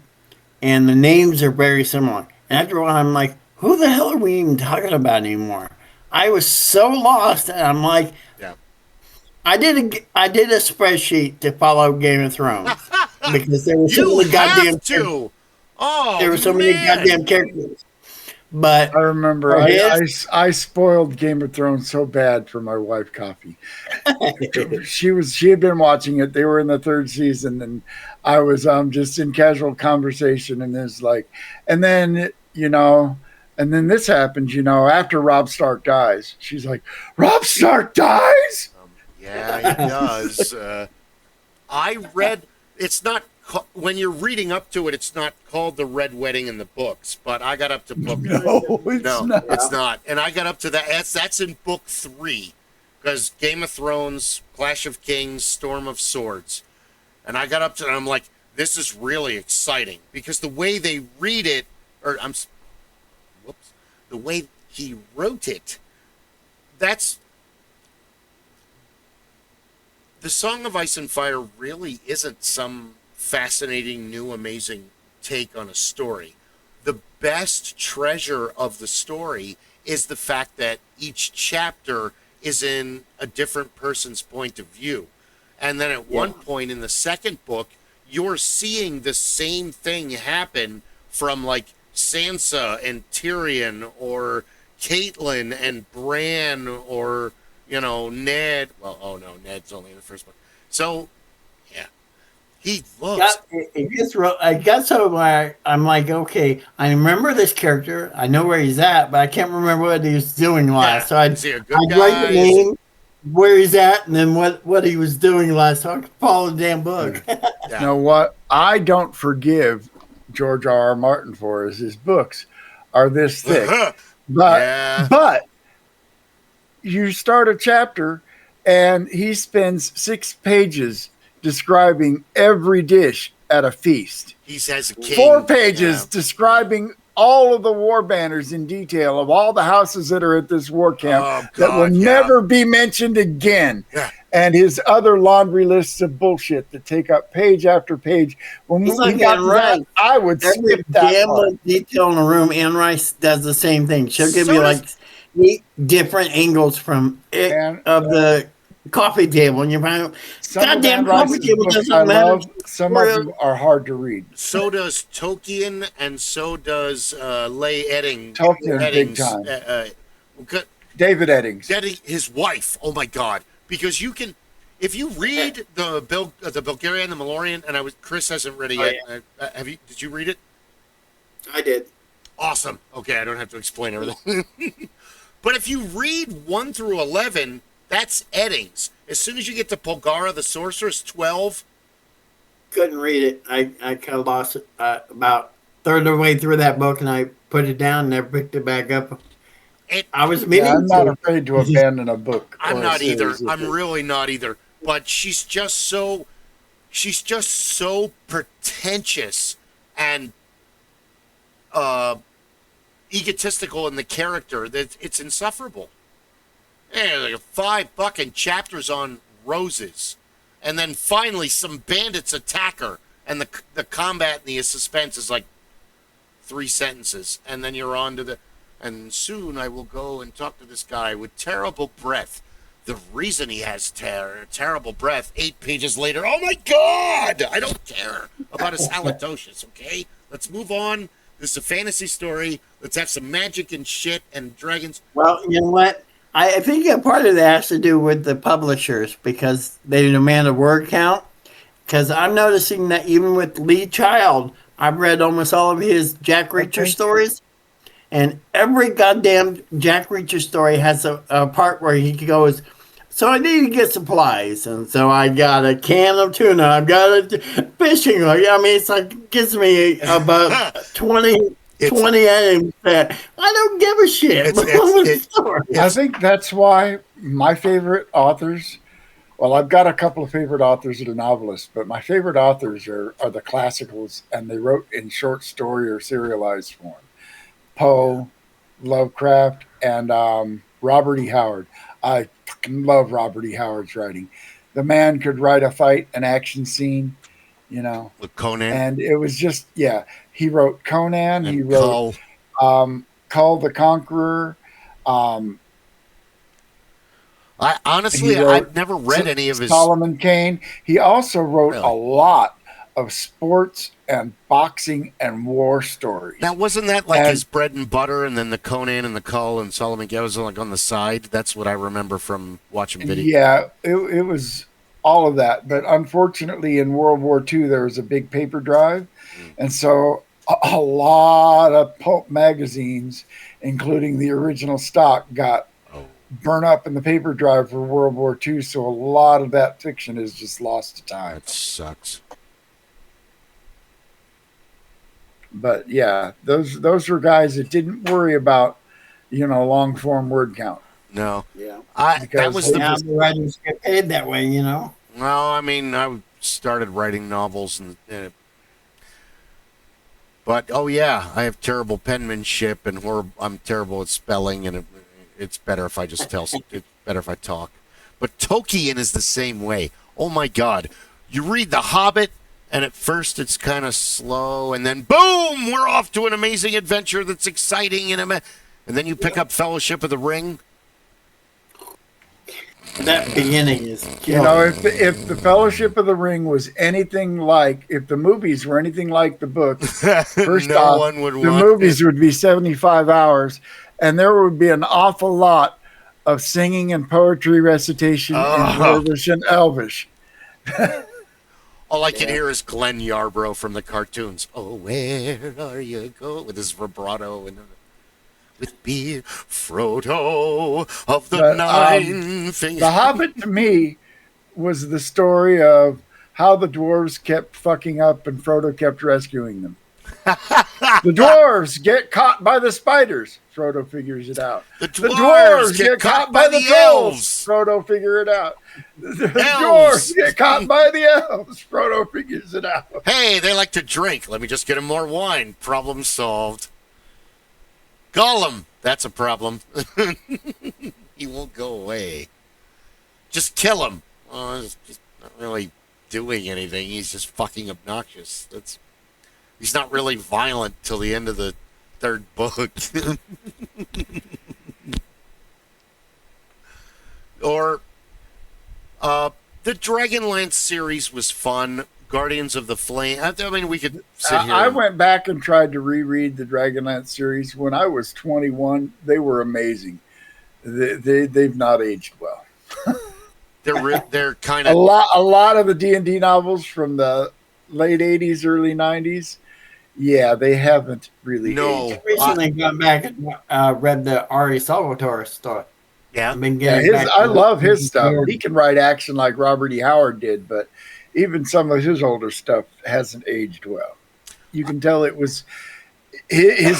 And the names are very similar. And after a while, I'm like, who the hell are we even talking about anymore? I was so lost, and I'm like, Yeah. I did a spreadsheet to follow Game of Thrones because there were so many goddamn there were so many goddamn characters. But I remember I spoiled Game of Thrones so bad for my wife, Coffee. She had been watching it. They were in the 3rd season, and I was just in casual conversation, and it's like, and then and then this happens, after Robb Stark dies. She's like, Robb Stark dies? Yeah, he does. I read, it's not, when you're reading up to it, it's not called The Red Wedding in the books, but I got up to book. No, it's not. And I got up to that. That's in book 3, because Game of Thrones, Clash of Kings, Storm of Swords. And I got up to it, and I'm like, this is really exciting, because the way they read it, the way he wrote it, that's the Song of Ice and Fire really isn't some fascinating, new, amazing take on a story. The best treasure of the story is the fact that each chapter is in a different person's point of view. And then at one point in the second book, you're seeing the same thing happen from like Sansa and Tyrion, or Caitlyn and Bran, or Ned. Well, oh no, Ned's only in the first book. So yeah, he looks. I got so where I'm like, okay, I remember this character. I know where he's at, but I can't remember what he was doing last. So I'd write the name, where he's at, and then what he was doing last, so I could follow the damn book. You know what? I don't forgive George R.R. Martin for his books are this thick. But you start a chapter and he spends 6 pages describing every dish at a feast. He says 4 pages describing all of the war banners in detail of all the houses that are at this war camp that will never be mentioned again. Yeah. And his other laundry lists of bullshit that take up page after page. When we got to that, I would skip that damn detail in the room. Anne Rice does the same thing. She'll give me like 8 different angles from of the coffee table, and you're probably goddamn coffee table doesn't matter. Some of them are hard to read. So does Tolkien, and so does Leigh Eddings. Tolkien, big time. David Eddings. His wife. Oh my God! Because you can, if you read the Bulgarian, the Malorian, and Chris hasn't read it yet. Have you? Did you read it? I did. Awesome. Okay, I don't have to explain everything. But if you read 1 through 11, that's Eddings. As soon as you get to Polgara the Sorceress, 12. Couldn't read it. I kind of lost it about third of the way through that book, and I put it down and never picked it back up. I was I'm not afraid to abandon a book. I'm not either. I'm really not either. But she's just so pretentious and egotistical in the character that it's insufferable. And like 5 fucking chapters on roses. and then finally some bandits attack her, and the combat and the suspense is like 3 sentences, and then you're on to the, and soon I will go and talk to this guy with terrible breath. The reason he has terrible breath, 8 pages later, oh my God! I don't care about his halitosis, okay? Let's move on. This is a fantasy story. Let's have some magic and shit and dragons. Well, you know what? I think a part of that has to do with the publishers because they demand a word count. Because I'm noticing that even with Lee Child, I've read almost all of his Jack Reacher stories. And every goddamn Jack Reacher story has a part where he goes, so I need to get supplies. And so I got a can of tuna. I've got a fishing hook. I mean, it's like, gives me about 20 items that I don't give a shit. I think that's why my favorite authors, well, I've got a couple of favorite authors that are novelists, but my favorite authors are the classicals, and they wrote in short story or serialized form. Poe, Lovecraft, and Robert E. Howard. I fucking love Robert E. Howard's writing. The man could write a fight, an action scene, you know. With Conan. And it was just, yeah. He wrote Conan. And he wrote Cull the Conqueror. I honestly, I've never read any of his. Solomon Kane. He also wrote a lot of sports and boxing and war stories. Now, wasn't that like his bread and butter, and then the Conan and the Cull and Solomon Kane was like on the side? That's what I remember from watching videos. Yeah, it was all of that. But unfortunately, in World War II, there was a big paper drive. And so a lot of pulp magazines, including the original stock, got burnt up in the paper drive for World War II. So a lot of that fiction is just lost to time. That sucks. But yeah, those were guys that didn't worry about, long form word count. No. Yeah. That was the writers get paid that way, Well, I mean, I started writing novels but I have terrible penmanship and I'm terrible at spelling, and it's better if I just it's better if I talk. But Tolkien is the same way. Oh my God. You read The Hobbit, and at first it's kind of slow, and then boom, we're off to an amazing adventure that's exciting, and then you pick up Fellowship of the Ring. That beginning is if the Fellowship of the Ring was anything like, if the movies were anything like the books, first off, the movies would be 75 hours, and there would be an awful lot of singing and poetry recitation in Nordish and Elvish. All I can hear is Glenn Yarbrough from the cartoons. Oh, where are you going? With his vibrato and with beer, Frodo of the Nine Fingers. The Hobbit, to me, was the story of how the dwarves kept fucking up and Frodo kept rescuing them. The dwarves get caught by the spiders. Frodo figures it out. The dwarves get caught by the elves. Frodo figure it out. The dwarves get caught by the elves. Frodo figures it out. Hey, they like to drink. Let me just get them more wine. Problem solved. Gollum, that's a problem. He won't go away. Just kill him. He's just not really doing anything. He's just fucking obnoxious. He's not really violent till the end of the 3rd book. Or the Dragonlance series was fun. Guardians of the Flame. I mean, we could sit here. I went back and tried to reread the Dragonlance series. When I was 21, they were amazing. They've not aged well. They're kind of a lot of the D&D novels from the late 80s, early 90s. Yeah, they haven't really aged. Recently got back and read the Ari Salvatore story. Yeah. I love his stuff. He can write action like Robert E. Howard did, but even some of his older stuff hasn't aged well. You can tell his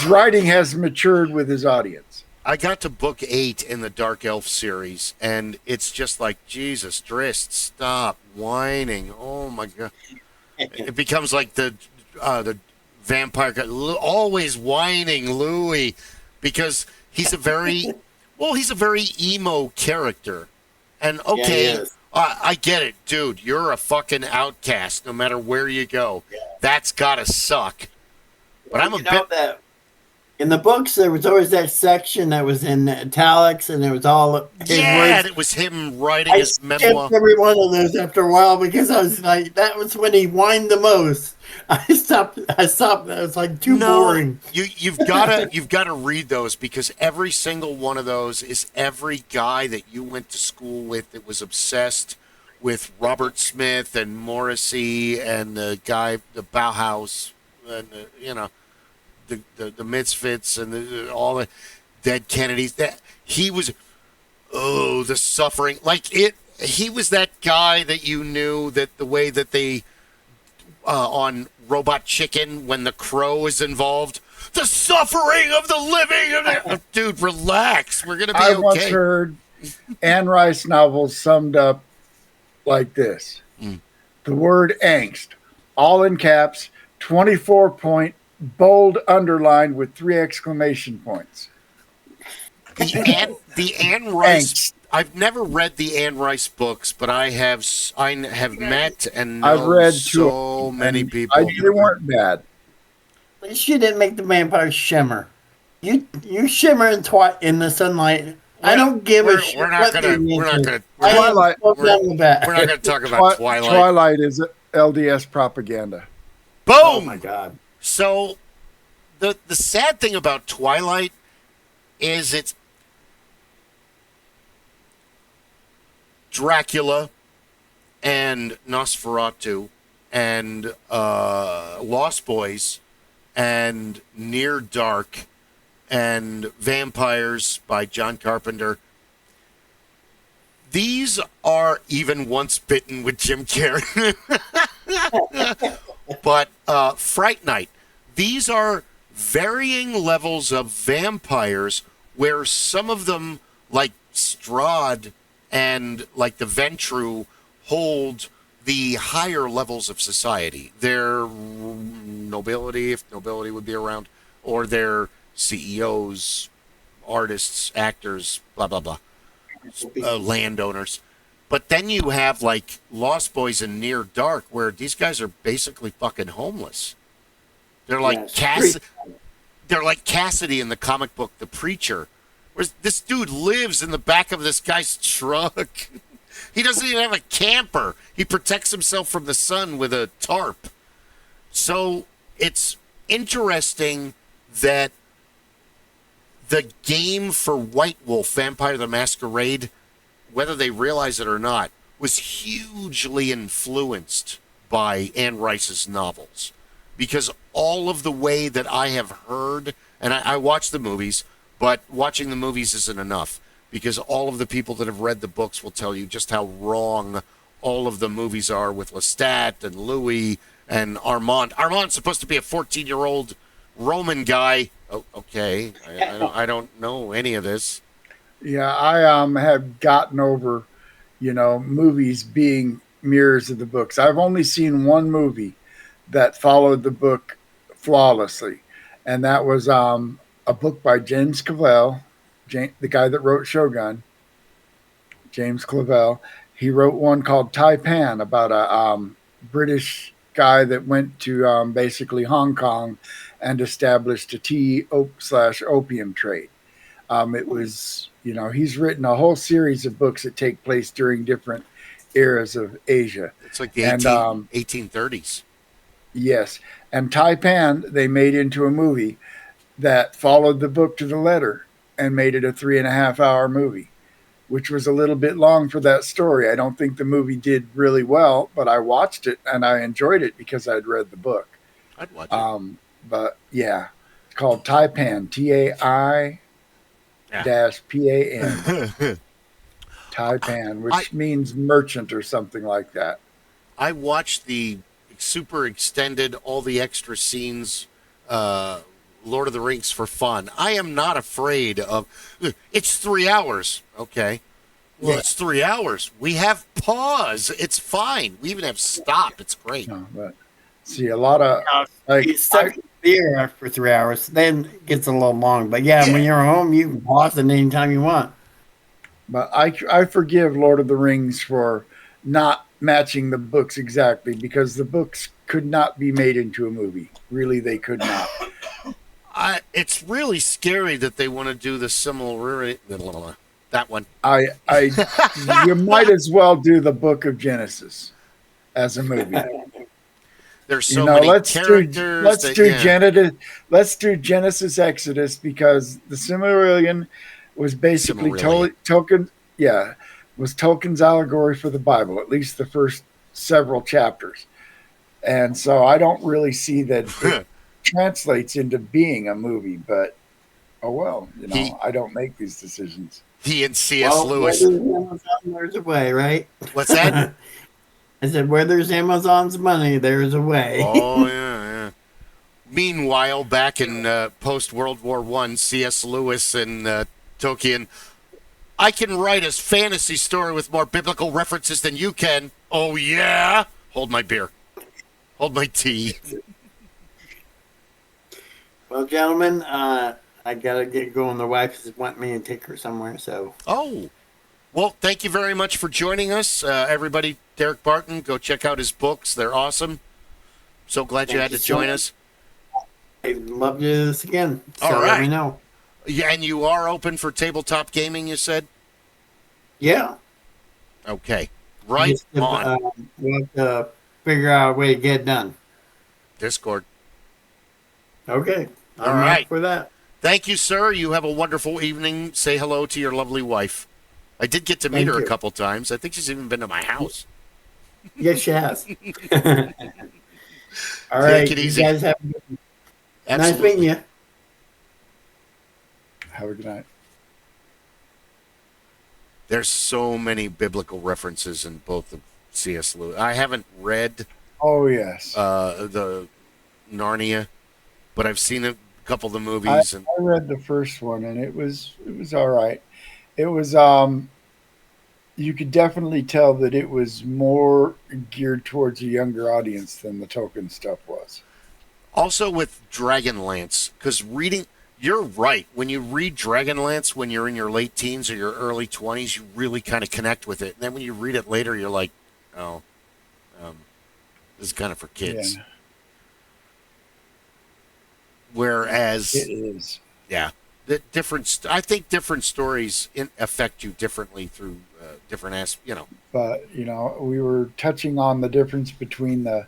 writing has matured with his audience. I got to book 8 in the Dark Elf series, and it's just like, Jesus, Drist, stop whining. Oh my God. It becomes like the vampire guy, always whining Louis, because he's a very emo character. And okay, I get it, dude. You're a fucking outcast no matter where you go. That's gotta suck. But I'm a You know bit. that in the books there was always that section that was in italics, and it was all his Yeah, words. it was him writing I his skipped memoir. every one of those after a while because I was like, that was when he whined the most. I stopped. That was like too boring. You've gotta read those because every single one of those is every guy that you went to school with that was obsessed with Robert Smith and Morrissey and the guy, the Bauhaus, and the Misfits and all the dead Kennedys. That he was, the suffering. Like it, he was that guy that you knew that the way that they on Robot Chicken when the crow is involved. The suffering of the living. Dude, relax. We're gonna be I okay. once heard Anne Rice novels summed up like this: the word angst, all in caps, 24-point, bold underlined with 3 exclamation points. The Anne Rice. Angst. I've never read the Anne Rice books, but I have met and know I've read so many and people. they weren't bad. At least you didn't make the vampire shimmer. You shimmer in the sunlight. I don't give a shit. We're not gonna Twilight. talk about Twilight. Twilight is LDS propaganda. Boom! Oh my god. So the sad thing about Twilight is it's Dracula and Nosferatu and Lost Boys and Near Dark and Vampires by John Carpenter. These are even Once Bitten with Jim Carrey. But Fright Night. These are varying levels of vampires where some of them, like Strahd and like the Ventru, hold the higher levels of society. Their nobility, if nobility would be around, or their CEOs, artists, actors, blah, blah, blah, landowners. But then you have like Lost Boys and Near Dark, where these guys are basically fucking homeless. They're like they're like Cassidy in the comic book The Preacher. Whereas this dude lives in the back of this guy's truck. He doesn't even have a camper. He protects himself from the sun with a tarp. So it's interesting that the game for White Wolf, Vampire the Masquerade, whether they realize it or not, was hugely influenced by Anne Rice's novels. Because all of the way that I have heard, and I watched the movies, but watching the movies isn't enough. Because all of the people that have read the books will tell you just how wrong all of the movies are with Lestat and Louis and Armand. Armand's supposed to be a 14-year-old Roman guy. Oh, okay, I don't know any of this. Yeah, I have gotten over, movies being mirrors of the books. I've only seen one movie that followed the book flawlessly, and that was a book by James Clavell, the guy that wrote Shogun. James Clavell. He wrote one called Taipan about a British guy that went to basically Hong Kong and established a tea/opium trade. It was, he's written a whole series of books that take place during different eras of Asia. It's like the 1830s. Yes. And Taipan, they made into a movie that followed the book to the letter and made it a 3.5-hour movie, which was a little bit long for that story. I don't think the movie did really well, but I watched it and I enjoyed it because I'd read the book. I'd watch it. But yeah, it's called Taipan, TAI-PAN. Taipan, which means merchant or something like that. I watched the super extended, all the extra scenes, Lord of the Rings for fun. I am not afraid of. It's 3 hours. Okay. Well, yeah. It's 3 hours. We have pause. It's fine. We even have stop. It's great. No, but see, a lot of beer for 3 hours, then it gets a little long. But yeah, when you're home, you can pause it anytime you want. But I forgive Lord of the Rings for not matching the books exactly, because the books could not be made into a movie. Really, they could not. It's really scary that they want to do the similar. That one. You might as well do the Book of Genesis as a movie. There's so many let's characters. Let's do Genesis Exodus, because the Silmarillion was basically Tolkien. Yeah, was Tolkien's allegory for the Bible, at least the first several chapters. And so I don't really see that it translates into being a movie, but oh well, I don't make these decisions. He and C.S. Lewis. There's a way, right? What's that? I said, where there's Amazon's money, there's a way. Oh, yeah. Meanwhile, back in post-World War I, C.S. Lewis and Tolkien, I can write a fantasy story with more biblical references than you can. Oh, yeah? Hold my beer. Hold my tea. Well, gentlemen, I got to get going. The wife is wanting me to take her somewhere, so. Oh. Well, thank you very much for joining us. Everybody, Derek Barton, go check out his books. They're awesome. So glad you had to join us. I'd love to do this again. So all right. Let me know. Yeah, and you are open for tabletop gaming, you said? Yeah. Okay. Right on. We'll have to figure out a way to get it done. Discord. Okay. All right. For that. Thank you, sir. You have a wonderful evening. Say hello to your lovely wife. I did get to meet her a couple times. I think she's even been to my house. Yes, she has. All right. Take it easy. You guys have a good Nice meeting you. Have a good night. There's so many biblical references in both of C.S. Lewis. I haven't read the Narnia, but I've seen a couple of the movies. I read the first one, and it was all right. It was you could definitely tell that it was more geared towards a younger audience than the Tolkien stuff was. Also with Dragonlance, because you're right. When you read Dragonlance when you're in your late teens or your early 20s, you really kind of connect with it. And then when you read it later, you're like, oh, this is kind of for kids. Yeah. Whereas it is. Yeah. I think different stories affect you differently through different aspects, But, we were touching on the difference between the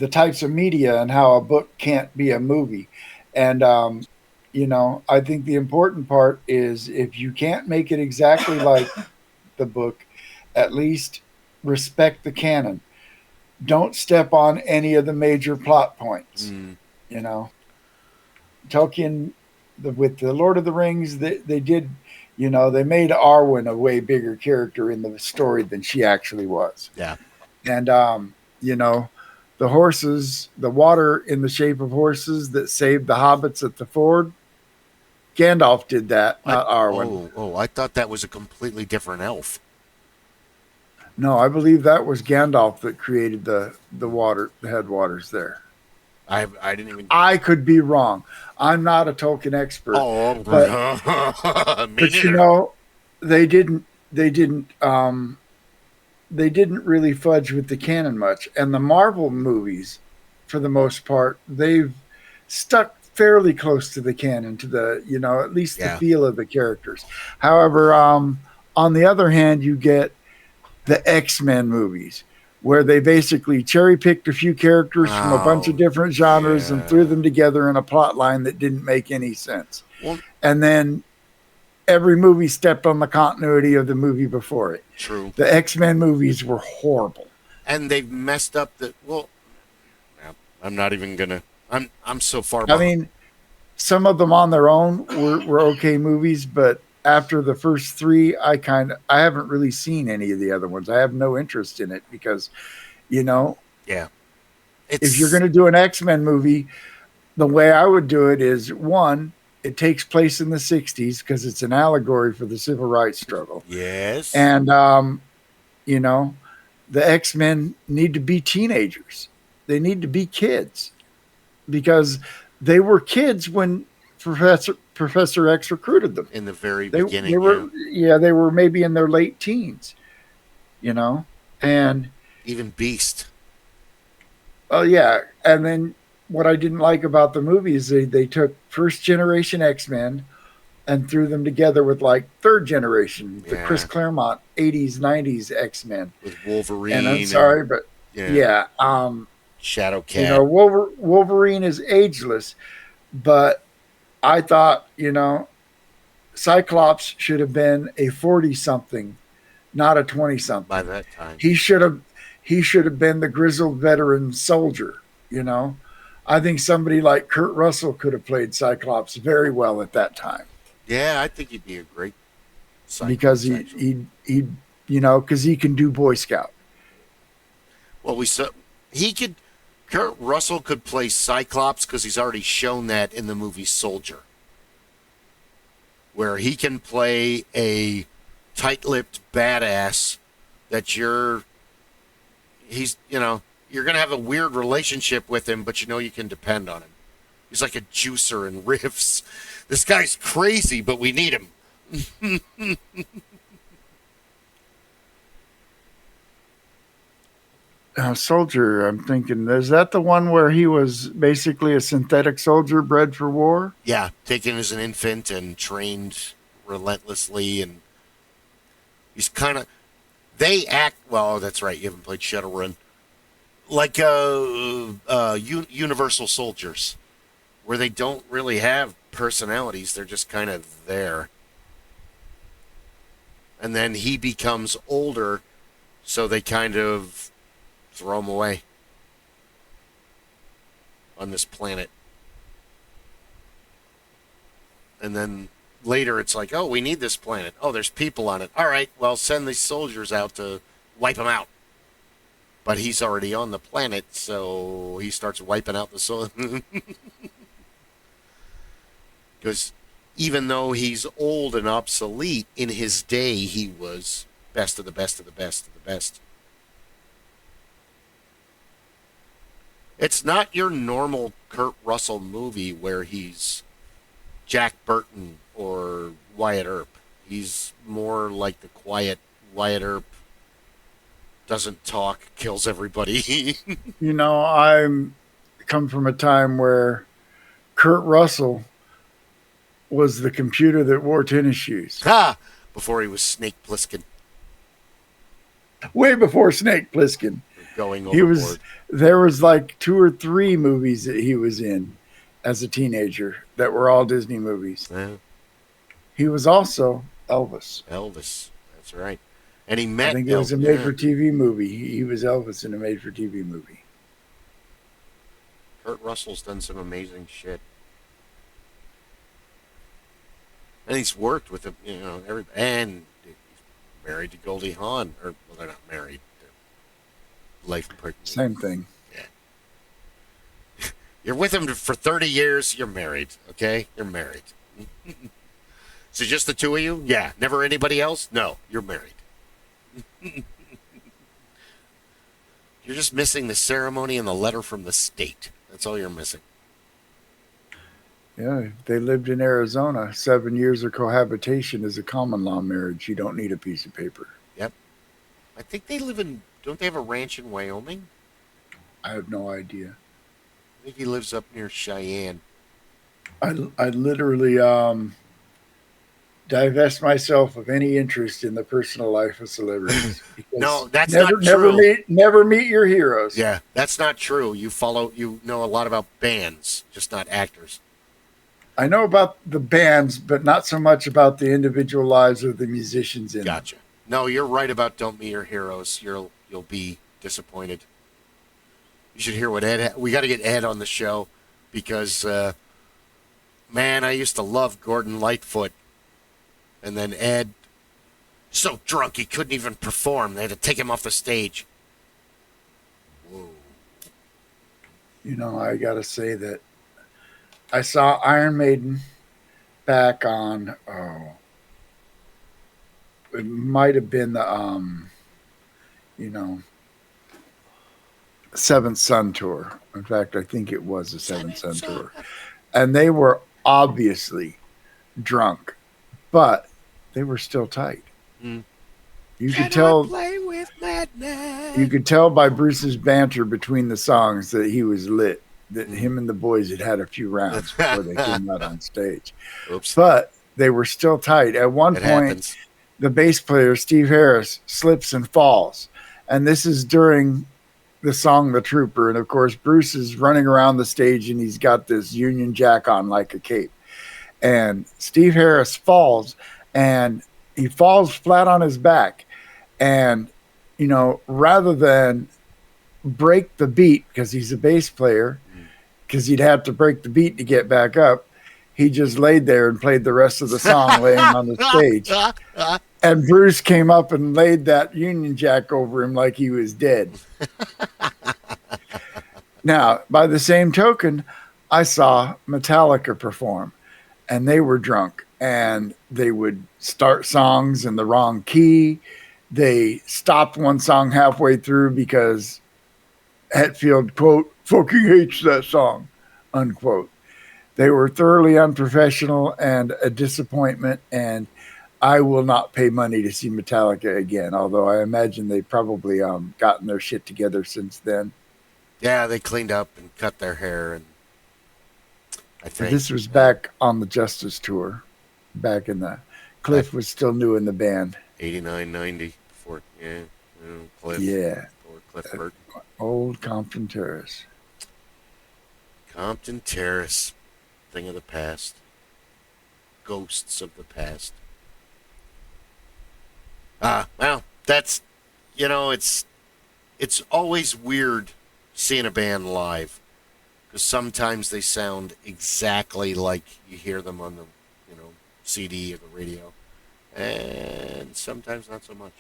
types of media and how a book can't be a movie. And, I think the important part is if you can't make it exactly like the book, at least respect the canon. Don't step on any of the major plot points. Tolkien, with the Lord of the Rings, they did, they made Arwen a way bigger character in the story than she actually was. Yeah. And, the horses, the water in the shape of horses that saved the hobbits at the ford, Gandalf did that, not Arwen. Oh, I thought that was a completely different elf. No, I believe that was Gandalf that created the headwaters there. I didn't even. I could be wrong. I'm not a Tolkien expert. Oh, but neither. They didn't really fudge with the canon much. And the Marvel movies, for the most part, they've stuck fairly close to the canon, to the at least the feel of the characters. However, on the other hand, you get the X-Men movies, where they basically cherry-picked a few characters from a bunch of different genres and threw them together in a plot line that didn't make any sense. Well, and then every movie stepped on the continuity of the movie before it. True. The X-Men movies were horrible. And they've messed up I'm not even going to... I'm so far behind. I mean, some of them on their own were okay movies, but after the first three, I haven't really seen any of the other ones. I have no interest in it because, Yeah. If you're going to do an X-Men movie, the way I would do it is, one, it takes place in the 60s because it's an allegory for the civil rights struggle. Yes. And, the X-Men need to be teenagers. They need to be kids because they were kids when Professor X recruited them. In the very beginning. They were maybe in their late teens, And Even Beast. oh yeah, and then what I didn't like about the movie is they took first generation X-Men and threw them together with like third generation, the Chris Yeah. Claremont 80s 90s X-Men. With Wolverine. And I'm sorry, but yeah, Shadowcat. Wolverine is ageless, but I thought, Cyclops should have been a 40 something, not a 20 something. By that time. He should have been the grizzled veteran soldier, I think somebody like Kurt Russell could have played Cyclops very well at that time. Yeah, I think he'd be a great Cyclops, because he because he can do Boy Scout. Well, Kurt Russell could play Cyclops because he's already shown that in the movie Soldier, where he can play a tight-lipped badass that you're going to have a weird relationship with him, but you can depend on him. He's like a juicer in riffs. This guy's crazy, but we need him. Soldier, I'm thinking, is that the one where he was basically a synthetic soldier bred for war? Yeah, taken as an infant and trained relentlessly, and he's kind of... They act... Well, that's right, you haven't played Shadowrun. Like Universal Soldiers, where they don't really have personalities, they're just kind of there. And then he becomes older, so they kind of throw him away on this planet. And then later it's like, oh, we need this planet. Oh, there's people on it. All right, well, send these soldiers out to wipe them out. But he's already on the planet, so he starts wiping out the soldiers. Because even though he's old and obsolete, in his day he was best of the best of the best of the best. It's not your normal Kurt Russell movie where he's Jack Burton or Wyatt Earp. He's more like the quiet Wyatt Earp, doesn't talk, kills everybody. I'm come from a time where Kurt Russell was the computer that wore tennis shoes. Before he was Snake Plissken. Way before Snake Plissken. Going overboard. There was like 2 or 3 movies that he was in as a teenager that were all Disney movies. Yeah. He was also Elvis. Elvis, that's right. And he met... I think it was a made-for-TV movie. He was Elvis in a made-for-TV movie. Kurt Russell's done some amazing shit. And he's worked with him, and he's married to Goldie Hawn. Or, well, they're not married. They're life partner. Same thing. Yeah. You're with him for 30 years, you're married, okay? You're married. So just the two of you? Yeah. Never anybody else? No, you're married. You're just missing the ceremony and the letter from the state. That's all you're missing. Yeah, they lived in Arizona. 7 years of cohabitation is a common law marriage. You don't need a piece of paper. Yep. I think they live in... Don't they have a ranch in Wyoming? I have no idea. I think he lives up near Cheyenne. I literally divest myself of any interest in the personal life of celebrities. No, that's not true. Never meet your heroes. Yeah, that's not true. You know a lot about bands, just not actors. I know about the bands, but not so much about the individual lives of the musicians in Gotcha. No, you're right about don't meet your heroes. You'll be disappointed. You should hear what Ed... We got to get Ed on the show because, man, I used to love Gordon Lightfoot. And then Ed, so drunk he couldn't even perform. They had to take him off the stage. Whoa. I got to say that I saw Iron Maiden back on, it might have been the, Seventh Sun tour. In fact, I think it was the Seventh Sun tour. And they were obviously drunk, but they were still tight. Mm. You Can could tell. I play with madness? You could tell by Bruce's banter between the songs that he was lit. That him and the boys had a few rounds before they came out on stage. Oops. But they were still tight. At one It point, happens. the bass player, Steve Harris, slips and falls. And this is during the song The Trooper. And of course, Bruce is running around the stage and he's got this Union Jack on like a cape. And Steve Harris falls and he falls flat on his back. And, you know, rather than break the beat, because he's a bass player, because he'd have to break the beat to get back up, he just laid there and played the rest of the song laying on the stage. And Bruce came up and laid that Union Jack over him like he was dead. Now, by the same token, I saw Metallica perform, and they were drunk, and they would start songs in the wrong key. They stopped one song halfway through because Hetfield, quote, fucking hates that song, unquote. They were thoroughly unprofessional and a disappointment, and I will not pay money to see Metallica again, although I imagine they've probably gotten their shit together since then. Yeah, they cleaned up and cut their hair, and I think This was back on the Justice Tour, back in the... Cliff was still new in the band. 89, 90, before, Cliff. Yeah. Before Cliff Burton. Old Compton Terrace. Compton Terrace. Thing of the past. Ghosts of the past. Well, that's, it's always weird seeing a band live, because sometimes they sound exactly like you hear them on the, CD or the radio, and sometimes not so much.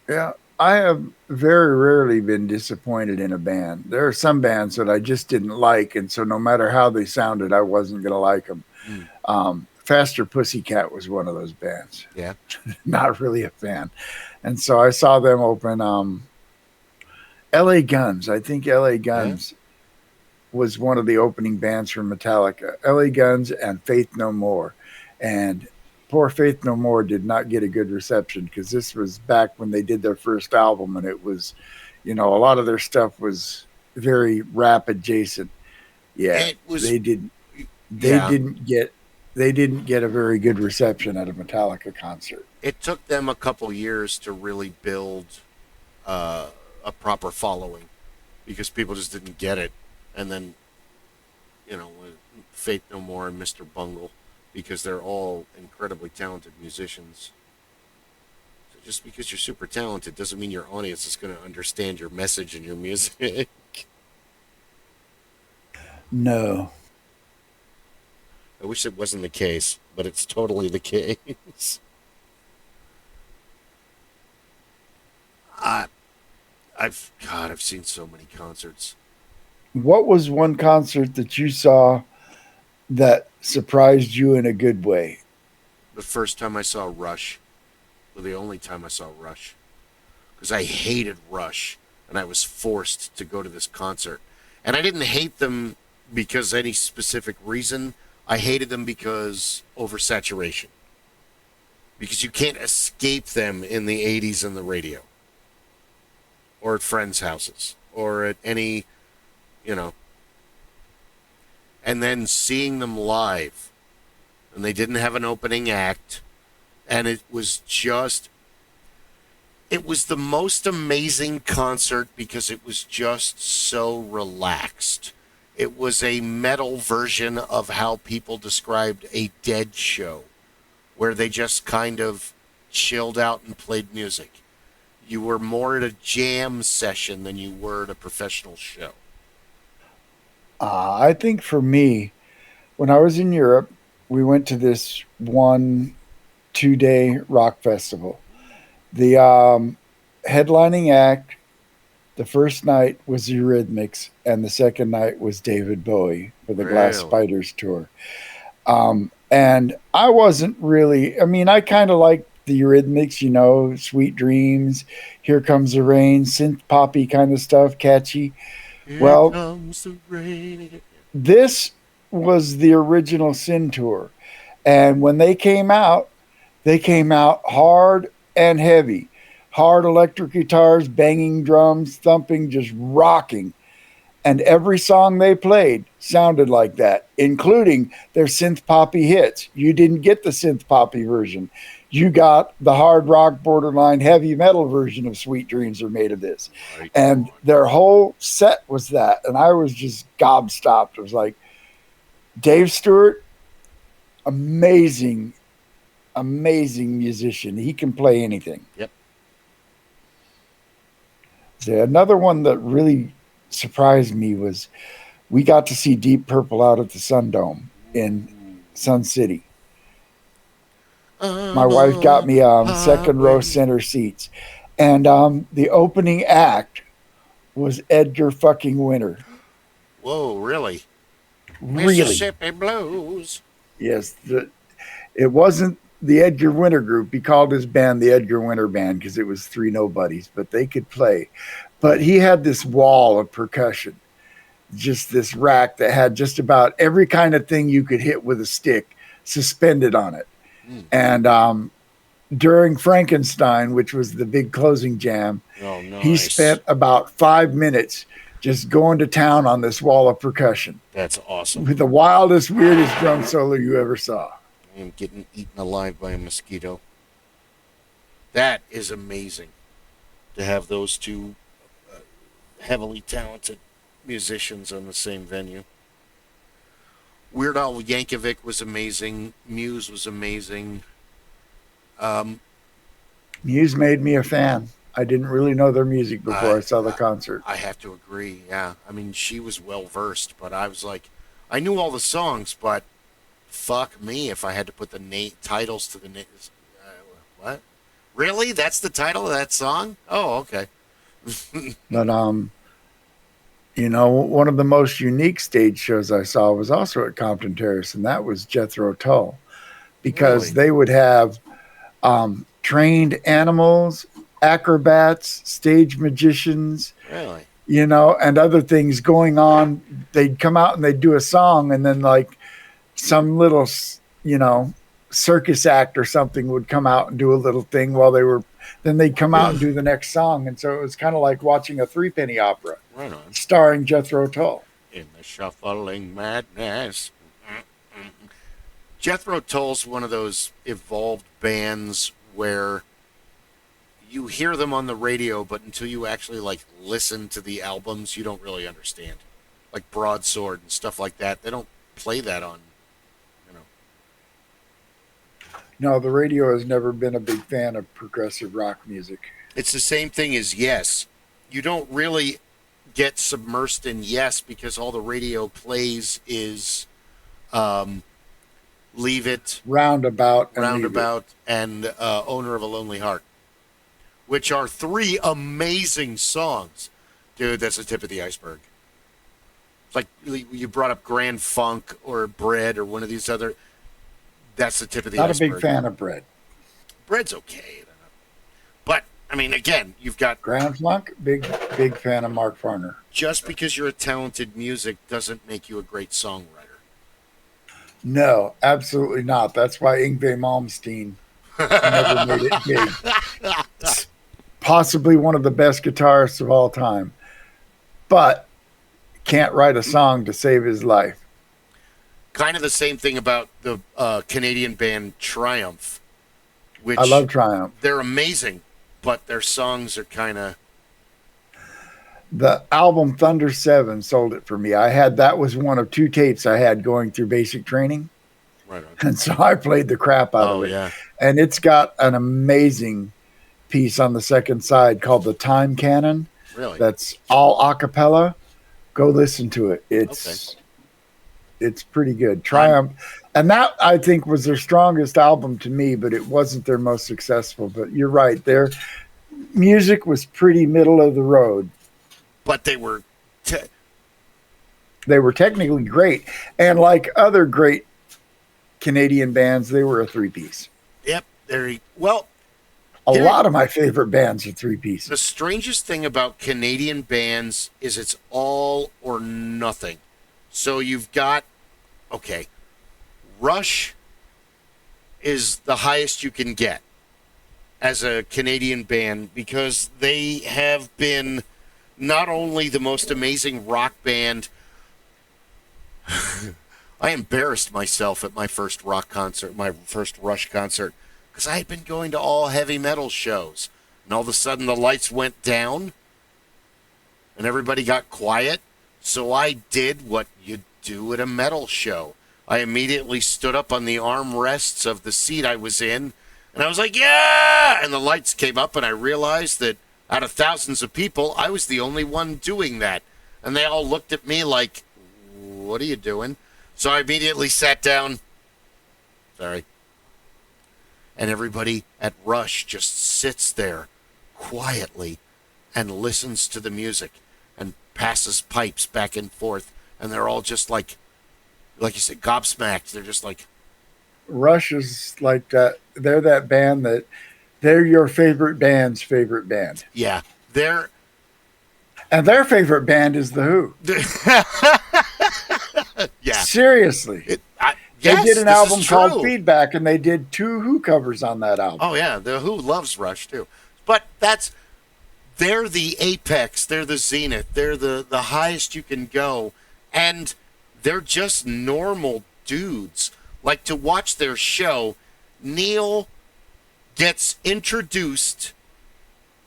Yeah, I have very rarely been disappointed in a band. There are some bands that I just didn't like, and so no matter how they sounded, I wasn't going to like them. Faster Pussycat was one of those bands. Yeah. Not really a fan. And so I saw them open LA Guns. I think LA Guns was one of the opening bands for Metallica. LA Guns and Faith No More. And poor Faith No More did not get a good reception, because this was back when they did their first album, and it was, a lot of their stuff was very rap adjacent. Yeah, It was, they didn't get a very good reception at a Metallica concert. It took them a couple years to really build a proper following, because people just didn't get it. And then, with Faith No More and Mr. Bungle, because they're all incredibly talented musicians. So just because you're super talented doesn't mean your audience is going to understand your message and your music. No. I wish it wasn't the case, but it's totally the case. I've seen so many concerts. What was one concert that you saw that surprised you in a good way? The first time I saw Rush, or the only time I saw Rush, because I hated Rush, and I was forced to go to this concert. And I didn't hate them because any specific reason. I hated them because oversaturation. Because you can't escape them in the 80s and the radio. Or at friends' houses. Or at any, And then seeing them live. And they didn't have an opening act. And it was the most amazing concert because it was just so relaxed. It was a metal version of how people described a Dead show, where they just kind of chilled out and played music. You were more at a jam session than you were at a professional show. I think for me, when I was in Europe, we went to this 1-2 day rock festival. The headlining act, the first night was the Eurythmics, and the second night was David Bowie for the Glass Spiders tour. And I wasn't really, I kind of liked the Eurythmics, Sweet Dreams, Here Comes the Rain, synth poppy kind of stuff, catchy. Here well, comes the rain. This was the original Sin tour. And when they came out hard and heavy. hard electric guitars, banging drums, thumping, just rocking. And every song they played sounded like that, including their synth poppy hits. You didn't get the synth poppy version. You got the hard rock, borderline heavy metal version of Sweet Dreams Are Made of This. Right And on. their whole set was that. And I was just gobstopped. It was like, Dave Stewart, amazing, amazing musician. He can play anything. Yep. So another one that really surprised me was we got to see Deep Purple out at the Sun Dome in Sun City. My wife got me second row center seats. And the opening act was Edgar fucking Winter. Whoa, really? Really? Mississippi Blues. Yes. It wasn't the Edgar Winter group. He called his band the Edgar Winter Band because it was three nobodies, but they could play. But he had this wall of percussion, just this rack that had just about every kind of thing you could hit with a stick suspended on it. And during Frankenstein, which was the big closing jam, he spent about 5 minutes just going to town on this wall of percussion. That's awesome. With the wildest, weirdest drum solo you ever saw. I am getting eaten alive by a mosquito. That is amazing to have those two heavily talented musicians on the same venue. Weird Al Yankovic was amazing. Muse was amazing. Muse made me a fan. I didn't really know their music before I saw the concert. I have to agree, yeah. I mean, she was well-versed, but I was like, I knew all the songs, but fuck me if I had to put the titles to the names. What? Really? That's the title of that song? Oh, okay. But you know, one of the most unique stage shows I saw was also at Compton Terrace, and that was Jethro Tull, because they would have trained animals, acrobats, stage magicians, Really? you know, and other things going on. They'd come out and they'd do a song, and then like some little, you know, circus act or something would come out and do a little thing while they were, then they'd come out and do the next song. And so it was kind of like watching a threepenny opera. Right on. Starring Jethro Tull. In the shuffling madness. Jethro Tull's one of those evolved bands where you hear them on the radio, but until you actually like listen to the albums, you don't really understand. Like Broadsword and stuff like that. They don't play that on, you know. No, the radio has never been a big fan of progressive rock music. It's the same thing as Yes. You don't really get submersed in Yes because all the radio plays is Leave It, Roundabout, and Owner of a Lonely Heart, which are three amazing songs. Dude, that's the tip of the iceberg. Like you brought up Grand Funk or Bread or one of these other. That's the tip of the iceberg. Not a big fan of Bread. Bread's okay. But, I mean, again, you've got... Grand Funk, big fan of Mark Farner. Just because you're a talented music doesn't make you a great songwriter. No, absolutely not. That's why Yngwie Malmsteen never made it big. Possibly one of the best guitarists of all time. But can't write a song to save his life. Kind of the same thing about the Canadian band Triumph. Which I love Triumph. They're amazing, but their songs are kind of... The album Thunder 7 sold it for me. That was one of two tapes I had going through basic training. Right on. And so I played the crap out of it. Yeah. And it's got an amazing piece on the second side called The Time Canon. Really? That's all a cappella. Go listen to it. It's pretty good. Triumph. And that, I think, was their strongest album to me, but it wasn't their most successful. But you're right. Their music was pretty middle of the road. But they were... They were technically great. And like other great Canadian bands, they were a three-piece. Yep. Well... A lot of my favorite bands are three-pieces. The strangest thing about Canadian bands is it's all or nothing. So you've got... Okay. Rush is the highest you can get. as a Canadian band because they have been not only the most amazing rock band. I embarrassed myself at my first rock concert, my first Rush concert, because I had been going to all heavy metal shows. And all of a sudden the lights went down and everybody got quiet. So I did what you do at a metal show. I immediately stood up on the armrests of the seat I was in, and I was like, yeah! And the lights came up, and I realized that out of thousands of people, I was the only one doing that. And they all looked at me like, what are you doing? So I immediately sat down. Sorry. And everybody at Rush just sits there quietly and listens to the music and passes pipes back and forth. And they're all just like you said, gobsmacked. They're just like, Rush is like that. They're that band that they're your favorite band's favorite band. yeah, And their favorite band is The Who. yeah. Seriously. Yes, they did an this album is called true. Feedback, and they did 2 Who covers on that album. Oh, yeah, the Who loves Rush, too. But they're the apex, they're the zenith, they're the highest you can go, and they're just normal dudes. Like, to watch their show, Neil gets introduced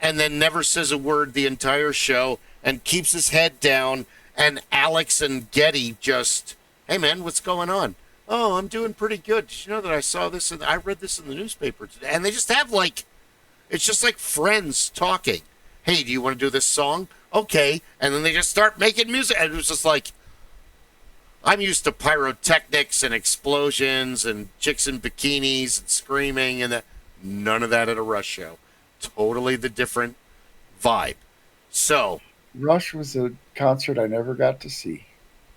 and then never says a word the entire show and keeps his head down, and Alex and Getty just, hey, man, what's going on? Oh, I'm doing pretty good. Did you know that I saw this and I read this in the newspaper today? And they just have it's just like friends talking. Hey, do you want to do this song? Okay. And then they just start making music. And it was just like, I'm used to pyrotechnics and explosions and chicks in bikinis and screaming and none of that at a Rush show. Totally the different vibe. So Rush was a concert I never got to see.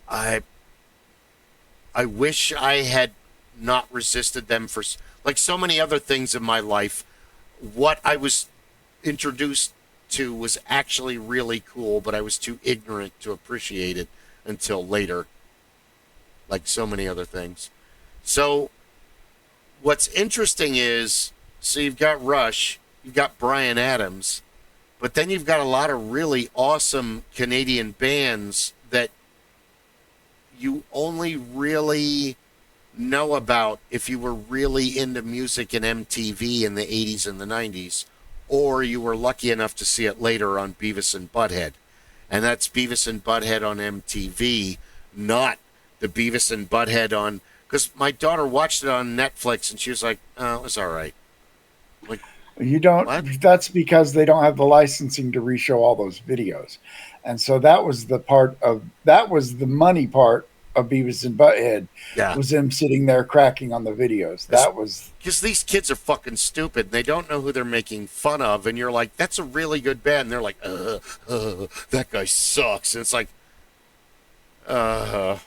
I wish I had not resisted them for, like so many other things in my life. What I was introduced to was actually really cool, but I was too ignorant to appreciate it until later, like so many other things. So what's interesting is, so you've got Rush, you've got Bryan Adams, but then you've got a lot of really awesome Canadian bands that you only really know about if you were really into music and MTV in the 80s and the 90s, or you were lucky enough to see it later on Beavis and Butthead. And that's Beavis and Butthead on MTV, not the Beavis and Butthead on... Because my daughter watched it on Netflix, and she was like, oh, it was all right. Like, you don't... What? That's because they don't have the licensing to reshow all those videos. And so that was the money part of Beavis and Butthead. Yeah. Was them sitting there cracking on the videos. That was... Because these kids are fucking stupid, and they don't know who they're making fun of, and you're like, that's a really good band. And they're like, that guy sucks. And it's like, to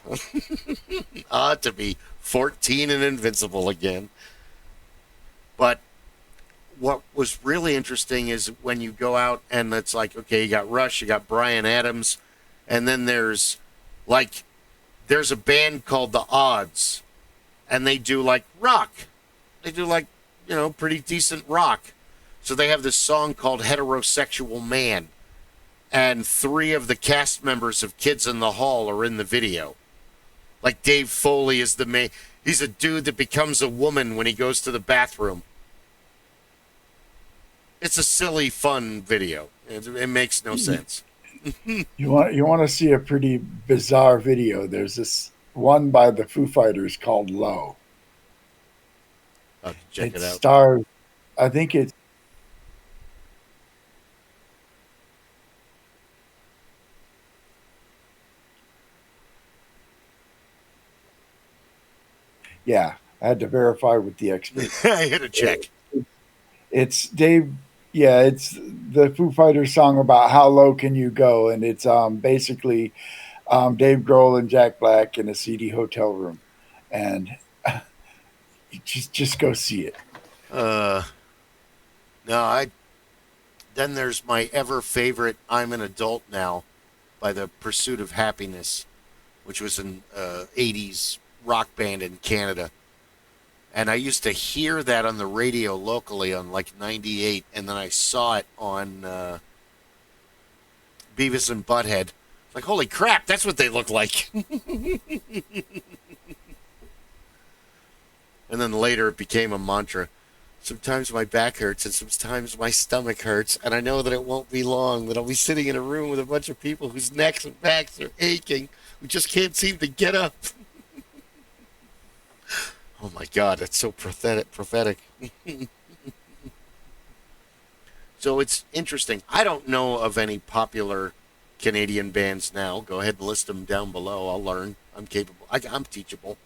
be 14 and invincible again. But what was really interesting is when you go out and it's like, okay, you got Rush, you got Bryan Adams, and then there's a band called The Odds, and they do like rock. They do like, pretty decent rock. So they have this song called Heterosexual Man, and 3 of the cast members of Kids in the Hall are in the video. Like Dave Foley is the main. He's a dude that becomes a woman when he goes to the bathroom. It's a silly, fun video. It makes no sense. You want to see a pretty bizarre video. There's this one by the Foo Fighters called Low. I'll check it out. Stars, I think it's... Yeah, I had to verify with the expert. I hit a check. It's Dave. Yeah, it's the Foo Fighters song about how low can you go, and it's basically Dave Grohl and Jack Black in a seedy hotel room, and just go see it. No, Then there's my ever favorite "I'm an Adult Now" by the Pursuit of Happiness, which was an '80s rock band in Canada. And I used to hear that on the radio locally on like 98, and then I saw it on Beavis and Butthead. Like, holy crap, that's what they look like. And then later it became a mantra. Sometimes my back hurts and sometimes my stomach hurts, and I know that it won't be long, that I'll be sitting in a room with a bunch of people whose necks and backs are aching, who just can't seem to get up. Oh my God, that's so prophetic. So it's interesting. I don't know of any popular Canadian bands now. Go ahead and list them down below. I'll learn. I'm capable. I'm teachable.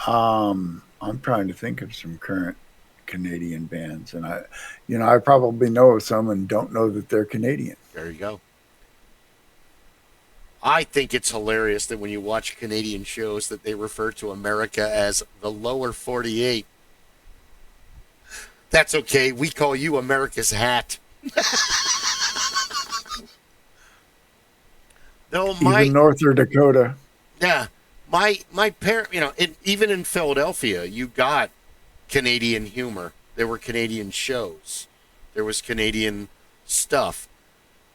I'm trying to think of some current Canadian bands, and I probably know of some and don't know that they're Canadian. There you go. I think it's hilarious that when you watch Canadian shows that they refer to America as the lower 48. That's okay. We call you America's hat. No, even North Dakota. Yeah. My parent, even in Philadelphia, you got Canadian humor. There were Canadian shows. There was Canadian stuff.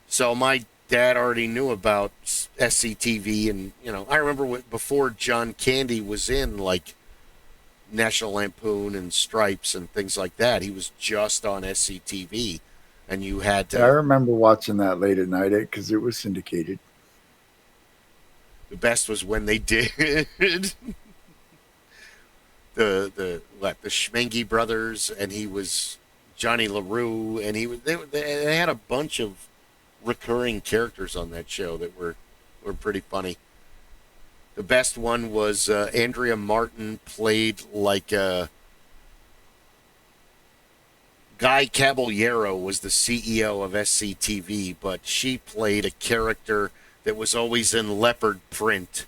So my dad already knew about SCTV, and I remember before John Candy was in like National Lampoon and Stripes and things like that. He was just on SCTV, and you had to. I remember watching that late at night because it was syndicated. The best was when they did the Schmengi brothers, and he was Johnny LaRue, and they had a bunch of recurring characters on that show that were pretty funny. The best one was Andrea Martin played like Guy Caballero was the CEO of SCTV, but she played a character that was always in leopard print,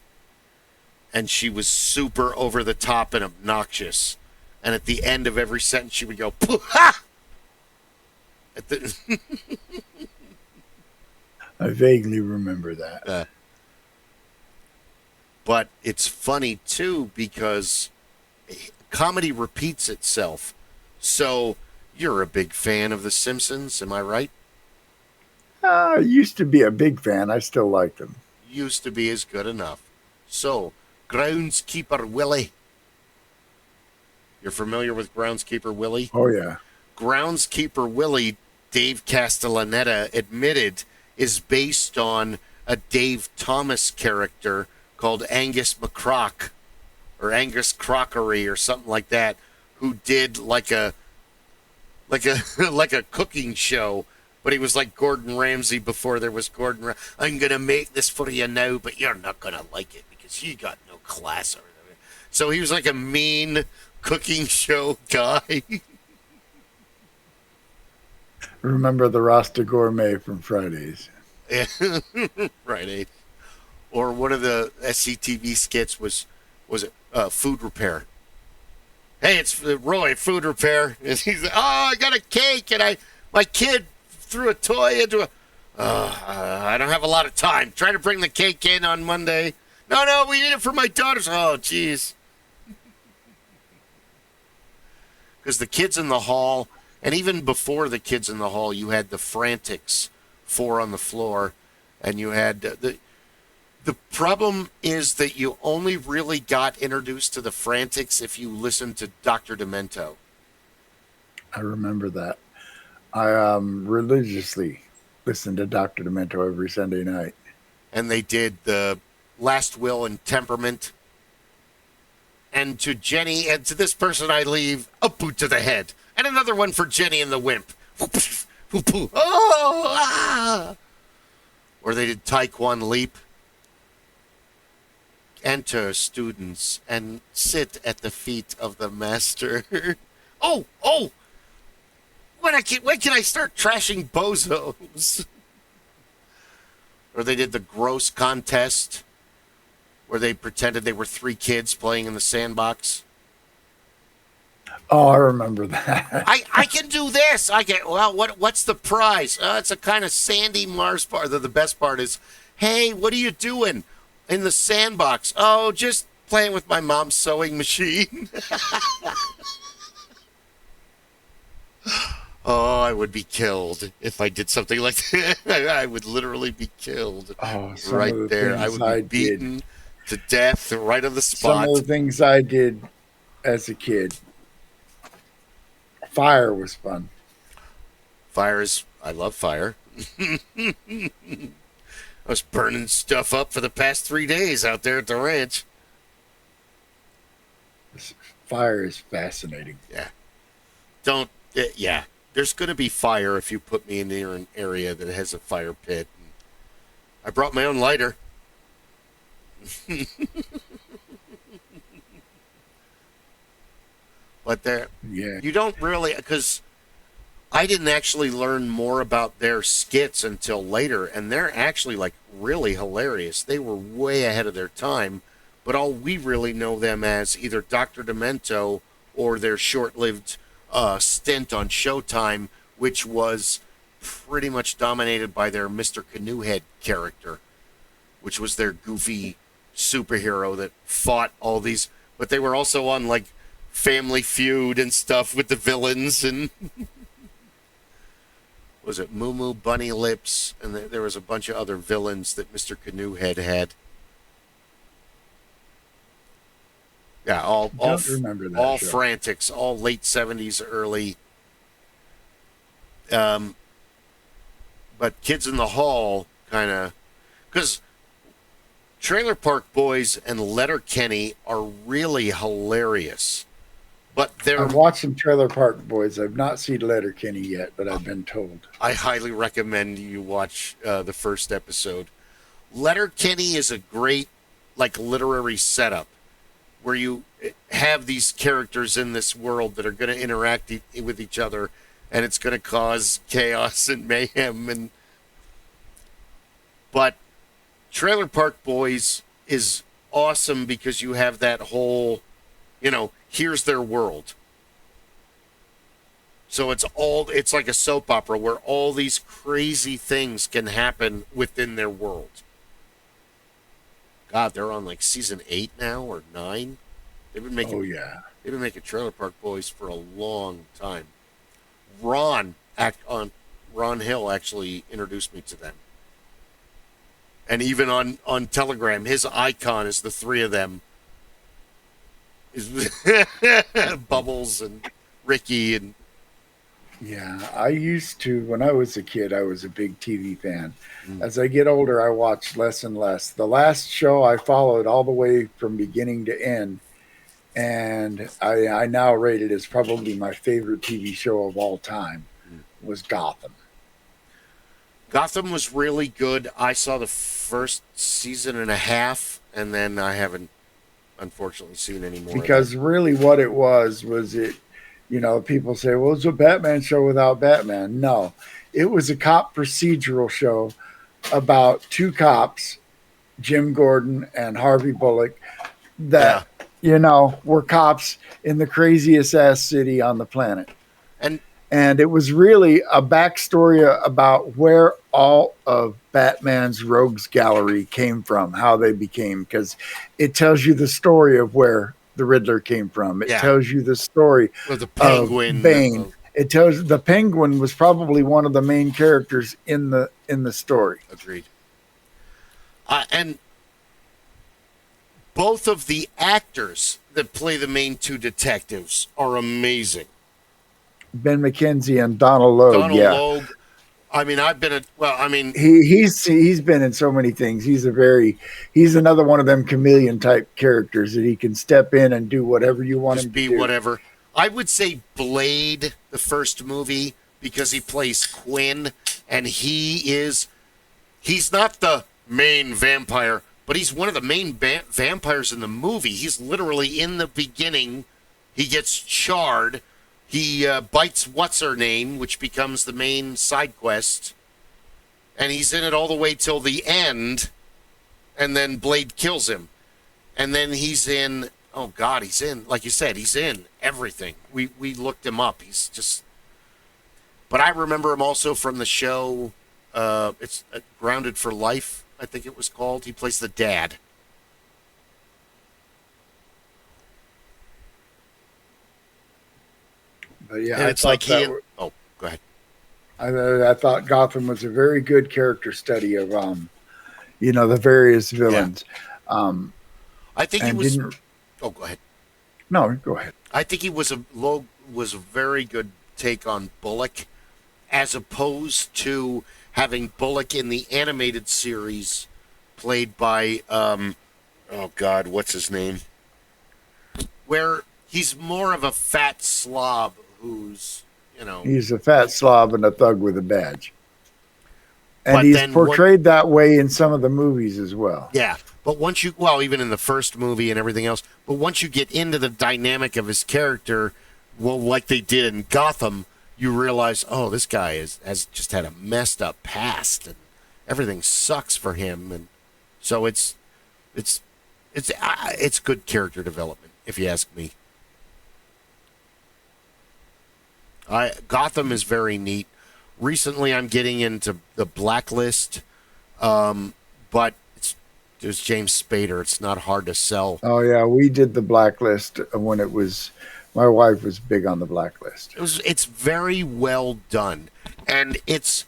and she was super over the top and obnoxious. And at the end of every sentence, she would go, "Pooh-ha!" I vaguely remember that. But it's funny, too, because comedy repeats itself. So you're a big fan of The Simpsons, am I right? I used to be a big fan. I still like them. Used to be is good enough. So, Groundskeeper Willie. You're familiar with Groundskeeper Willie? Oh, yeah. Groundskeeper Willie, Dave Castellaneta admitted, is based on a Dave Thomas character called Angus McCrock, or Angus Crockery, or something like that, who did like a cooking show. But he was like Gordon Ramsay before there was Gordon Ramsay. I'm going to make this for you now, but you're not going to like it because you got no class. Or whatever. So he was like a mean cooking show guy. Remember the Rasta Gourmet from Fridays. Yeah, Fridays. Or one of the SCTV skits was it food repair. Hey, it's Roy, food repair. And he's like, I got a cake, and my kid threw a toy into I don't have a lot of time. Try to bring the cake in on Monday. No, we need it for my daughters. Oh, jeez. Because the Kids in the Hall, and even before the Kids in the Hall, you had the Frantics, 4 on the floor, and you had the problem is that you only really got introduced to the Frantics if you listened to Dr. Demento. I remember that. I religiously listened to Dr. Demento every Sunday night. And they did the Last Will and Temperament. And to Jenny, and to this person I leave, a boot to the head. And another one for Jenny and the Wimp. Oh, ah. Or they did Taekwon Leap. Enter, students, and sit at the feet of the master. Oh! When can I start trashing bozos? Or they did the gross contest, where they pretended they were 3 kids playing in the sandbox. Oh, I remember that. I can do this. What's the prize? It's a kind of sandy Mars bar. The best part is, hey, what are you doing in the sandbox? Oh, just playing with my mom's sewing machine. Oh, I would be killed if I did something like that. I would literally be killed Some right of the there. I things would be beaten to death right on the Some spot. of the things I did as a kid. Fire was fun. I love fire. I was burning stuff up for the past 3 days out there at the ranch. Fire is fascinating. Yeah. There's going to be fire if you put me near an area that has a fire pit. I brought my own lighter. But you don't really, because I didn't actually learn more about their skits until later, and they're actually like really hilarious. They were way ahead of their time, but all we really know them as either Dr. Demento or their short-lived stint on Showtime, which was pretty much dominated by their Mr. Canoehead character, which was their goofy superhero that fought all these, but they were also on like Family Feud and stuff with the villains, and was it Moo Moo, Bunny Lips, and there was a bunch of other villains that Mr. Canoehead had. Yeah, all remember that all show. Frantics, all late 70s, early. But Kids in the Hall kind of, because Trailer Park Boys and Letterkenny are really hilarious. But I've watched some Trailer Park Boys. I've not seen Letterkenny yet, but I've been told. I highly recommend you watch the first episode. Letterkenny is a great, like, literary setup where you have these characters in this world that are going to interact with each other, and it's going to cause chaos and mayhem. But Trailer Park Boys is awesome because you have that whole, here's their world. So it's like a soap opera where all these crazy things can happen within their world. God, they're on like season 8 now or 9. They've been making They've been making Trailer Park Boys for a long time. Ron Hill actually introduced me to them. And even on Telegram, his icon is the three of them. Bubbles and Ricky and Yeah, I used to, when I was a kid, I was a big TV fan. As I get older, I watch less and less. The last show I followed all the way from beginning to end, and I now rate it as probably my favorite TV show of all time, was Gotham. Gotham was really good. I saw the first season and a half, and then I haven't, unfortunately, seen any more. Because really what it was it, people say, well, it's a Batman show without Batman. No, it was a cop procedural show about two cops, Jim Gordon and Harvey Bullock, that, were cops in the craziest ass city on the planet. And it was really a backstory about where all of Batman's rogues gallery came from, how they became, because it tells you the story of where the Riddler came from. It tells you the story of the Penguin. Bane. It tells the Penguin was probably one of the main characters in the story. Agreed. And both of the actors that play the main two detectives are amazing. Ben McKenzie and Donald Logue. Logue. I mean, he's been in so many things. He's another one of them chameleon type characters that he can step in and do whatever you want him to do. Be whatever. I would say Blade, the first movie, because he plays Quinn, and he's not the main vampire, but he's one of the main vampires in the movie. He's literally in the beginning. He gets charred. He bites what's-her-name, which becomes the main side quest. And he's in it all the way till the end. And then Blade kills him. And then he's in... Oh, God, he's in... Like you said, he's in everything. We looked him up. He's just... But I remember him also from the show... it's Grounded for Life, I think it was called. He plays the dad. But yeah, And I it's thought like he. that. Oh, go ahead. I thought Gotham was a very good character study of, the various villains. I think he And was. didn't. Oh, go ahead. No, go ahead. I think he was a very good take on Bullock, as opposed to having Bullock in the animated series, played by oh God, what's his name? Where he's more of a fat slob who's He's a fat slob and a thug with a badge. And But he's then portrayed that way in some of the movies as well. Yeah, but once even in the first movie and everything else, but once you get into the dynamic of his character, well, like they did in Gotham, you realize, oh, this guy has just had a messed up past, and everything sucks for him, and so it's good character development, if you ask me. Gotham is very neat. Recently, I'm getting into the Blacklist, but there's James Spader. It's not hard to sell. Oh yeah, we did the Blacklist when it was. My wife was big on the Blacklist. It's very well done, and it's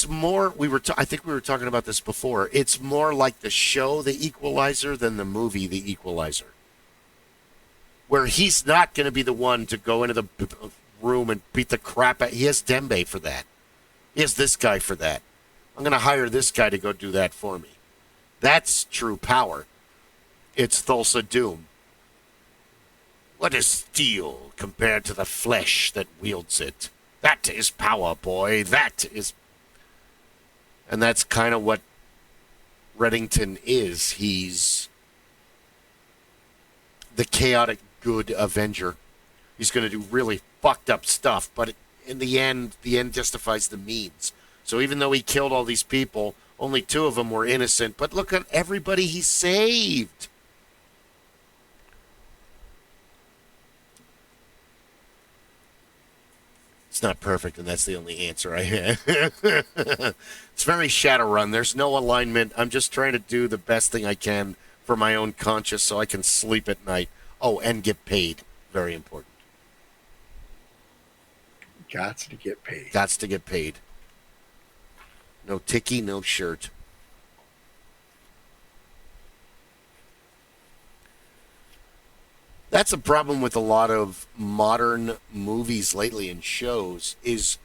more. I think we were talking about this before. It's more like the show The Equalizer than the movie The Equalizer, where he's not going to be the one to go into the room and beat the crap out. He has Dembe for that. He has this guy for that. I'm going to hire this guy to go do that for me. That's true power. It's Thulsa Doom. What is steel compared to the flesh that wields it? That is power, boy. That is... And that's kind of what Reddington is. He's the chaotic good Avenger. He's going to do really fucked up stuff, but in the end justifies the means. So even though he killed all these people, only 2 of them were innocent, but look at everybody he saved. It's not perfect, and that's the only answer I have. It's very Shadowrun. There's no alignment. I'm just trying to do the best thing I can for my own conscience so I can sleep at night. Oh, and get paid. Very important. Gots to get paid. Gots to get paid. No ticky, no shirt. That's a problem with a lot of modern movies lately and shows is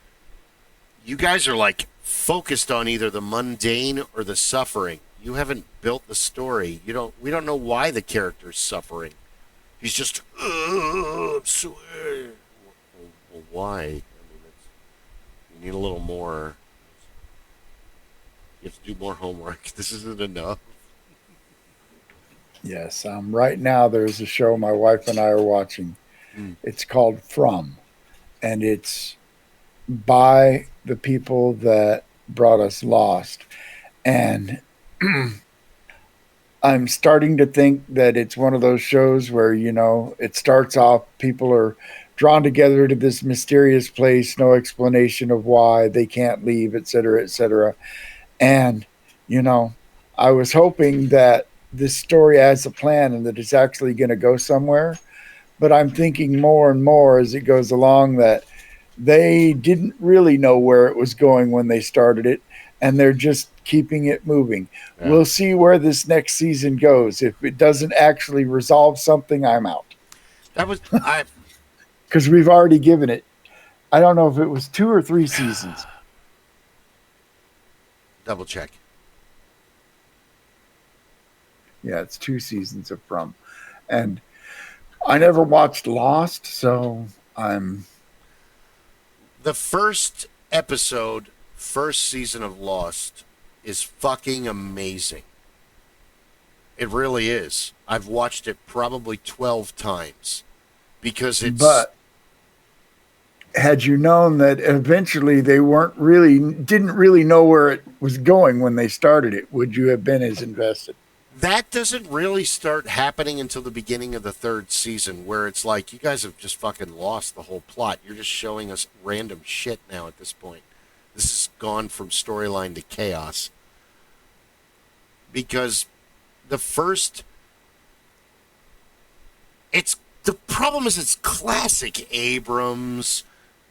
you guys are like focused on either the mundane or the suffering. You haven't built the story. We don't know why the character's suffering. He's just I'm so well, why? I mean, you need a little more. You have to do more homework. This isn't enough. Yes. Right now, there's a show my wife and I are watching. It's called From, and it's by the people that brought us Lost. And I'm starting to think that it's one of those shows where, it starts off, people are drawn together to this mysterious place, no explanation of why they can't leave, et cetera, et cetera. And, I was hoping that this story has a plan and that it's actually going to go somewhere. But I'm thinking more and more as it goes along that they didn't really know where it was going when they started it, and they're just keeping it moving. Yeah. We'll see where this next season goes. If it doesn't actually resolve something, I'm out. That was because we've already given it. I don't know if it was 2 or 3 seasons. Double check. Yeah, it's 2 seasons of From. And I never watched Lost, so I'm... The first episode, first season of Lost is fucking amazing. It really is. I've watched it probably 12 times because it's... But had you known that eventually they didn't really know where it was going when they started it, would you have been as invested? That doesn't really start happening until the beginning of the 3rd season, where it's like, you guys have just fucking lost the whole plot. You're just showing us random shit now at this point. This has gone from storyline to chaos. Because the problem is it's classic Abrams.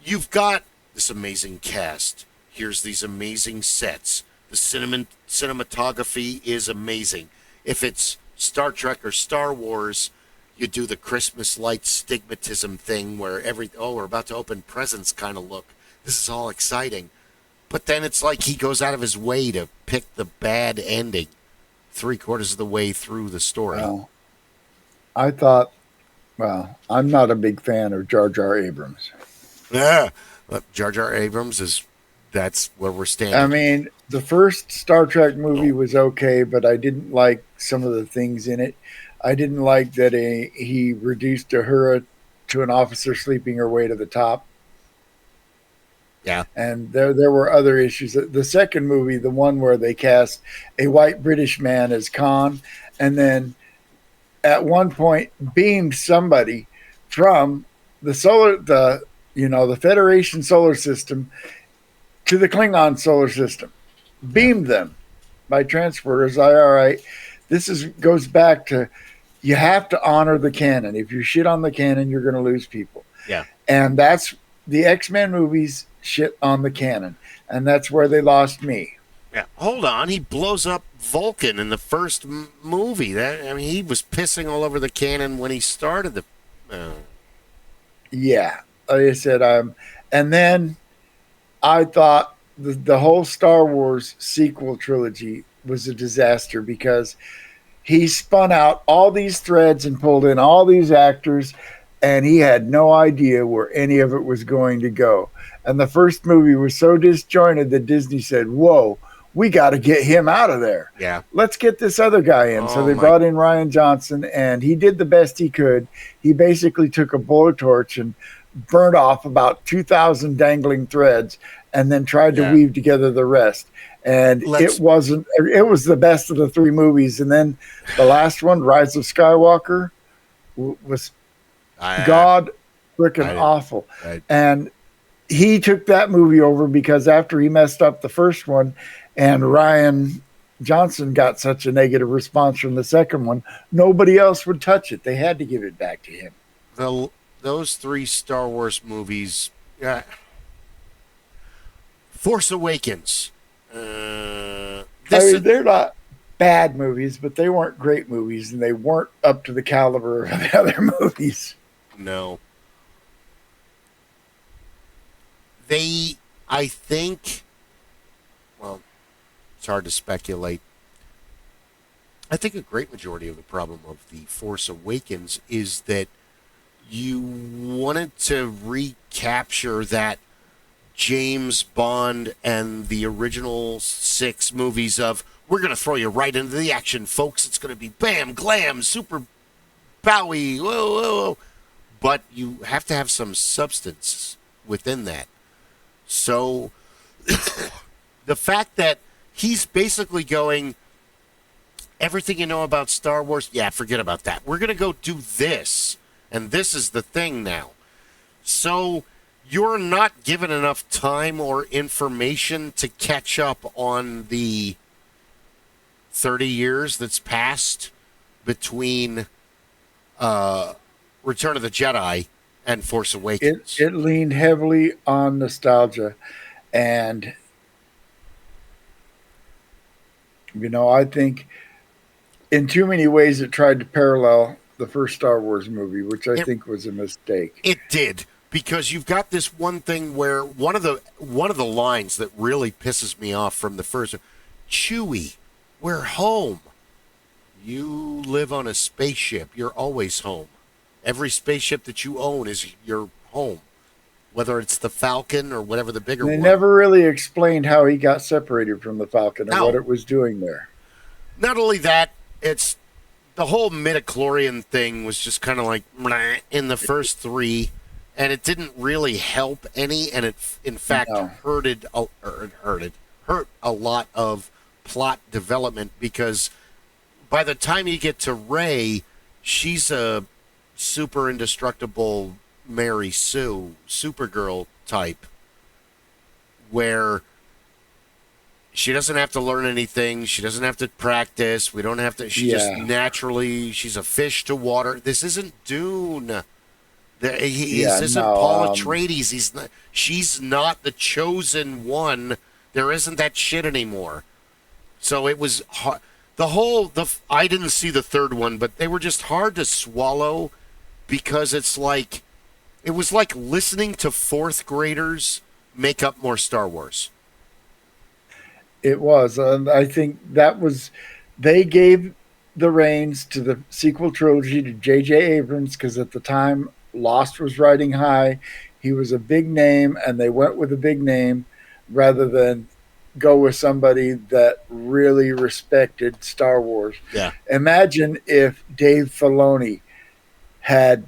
You've got this amazing cast. Here's these amazing sets. The cinematography is amazing. If it's Star Trek or Star Wars, you do the Christmas light stigmatism thing where we're about to open presents kind of look. This is all exciting. But then it's like he goes out of his way to pick the bad ending 3/4 of the way through the story. Well, I thought, I'm not a big fan of Jar Jar Abrams. Yeah. Jar Jar Abrams that's where we're standing. I mean, the first Star Trek movie was okay, but I didn't like some of the things in it. I didn't like that he reduced Uhura to an officer sleeping her way to the top. Yeah. And there were other issues. The second movie, the one where they cast a white British man as Khan, and then at one point beamed somebody from the Federation solar system to the Klingon solar system. Beamed them by transporters. All right. This goes back to, you have to honor the canon. If you shit on the canon, you're going to lose people. Yeah. And that's the X-Men movies shit on the canon. And that's where they lost me. Yeah. Hold on. He blows up Vulcan in the first movie. He was pissing all over the canon when he started the. Yeah. Like I said, and then I thought the whole Star Wars sequel trilogy was a disaster because he spun out all these threads and pulled in all these actors, and he had no idea where any of it was going to go. And the first movie was so disjointed that Disney said, whoa, we got to get him out of there. Yeah. Let's get this other guy in. So they brought in Rian Johnson, and he did the best he could. He basically took a blowtorch and burned off about 2,000 dangling threads and then tried to weave together the rest. And it was the best of the three movies. And then the last one, Rise of Skywalker, was God freaking awful. And he took that movie over because after he messed up the first one and Rian Johnson got such a negative response from the second one, nobody else would touch it. They had to give it back to him. Those three Star Wars movies, Force Awakens. They're not bad movies, but they weren't great movies, and they weren't up to the caliber of the other movies. No. I think, it's hard to speculate. I think a great majority of the problem of the Force Awakens is that you wanted to recapture that James Bond and the original 6 movies of, we're going to throw you right into the action, folks. It's going to be bam, glam, super bowie, whoa, whoa, whoa. But you have to have some substance within that. So the fact that he's basically going, everything you know about Star Wars, forget about that. We're going to go do this, and this is the thing now. So you're not given enough time or information to catch up on the 30 years that's passed between Return of the Jedi and Force Awakens. It leaned heavily on nostalgia, and I think in too many ways it tried to parallel the first Star Wars movie, which I think was a mistake. It did, because you've got this one thing where one of the lines that really pisses me off from the first, Chewie, we're home. You live on a spaceship. You're always home. Every spaceship that you own is your home, whether it's the Falcon or whatever the bigger one. They never really explained how he got separated from the Falcon or what it was doing there. Not only that, it's the whole midichlorian thing was just kind of like in the first 3, and it didn't really help any, and it in fact hurt a lot of plot development, because by the time you get to Rey, she's a super indestructible Mary Sue, Supergirl type, where she doesn't have to learn anything. She doesn't have to practice. We don't have to. She just naturally, she's a fish to water. This isn't Dune. Yeah, isn't no, Paul Atreides. He's not, she's not the chosen one. There isn't that shit anymore. So it was hard. I didn't see the third one, but they were just hard to swallow because it was like listening to fourth graders make up more Star Wars. it was. I think they gave the reins to the sequel trilogy to J.J. Abrams because at the time Lost was riding high. He was a big name, and they went with a big name rather than go with somebody that really respected Star Wars. Yeah. Imagine if Dave Filoni had,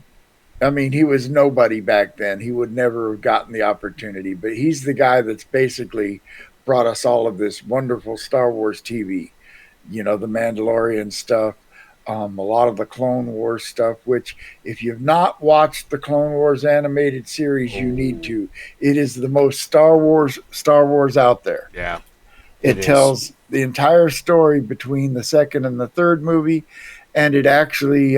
I mean, he was nobody back then. He would never have gotten the opportunity, but he's the guy that's basically brought us all of this wonderful Star Wars TV, the Mandalorian stuff, a lot of the Clone Wars stuff, which if you've not watched the Clone Wars animated series, you need to. It is the most Star Wars out there. Yeah. It tells the entire story between the second and the third movie, and it actually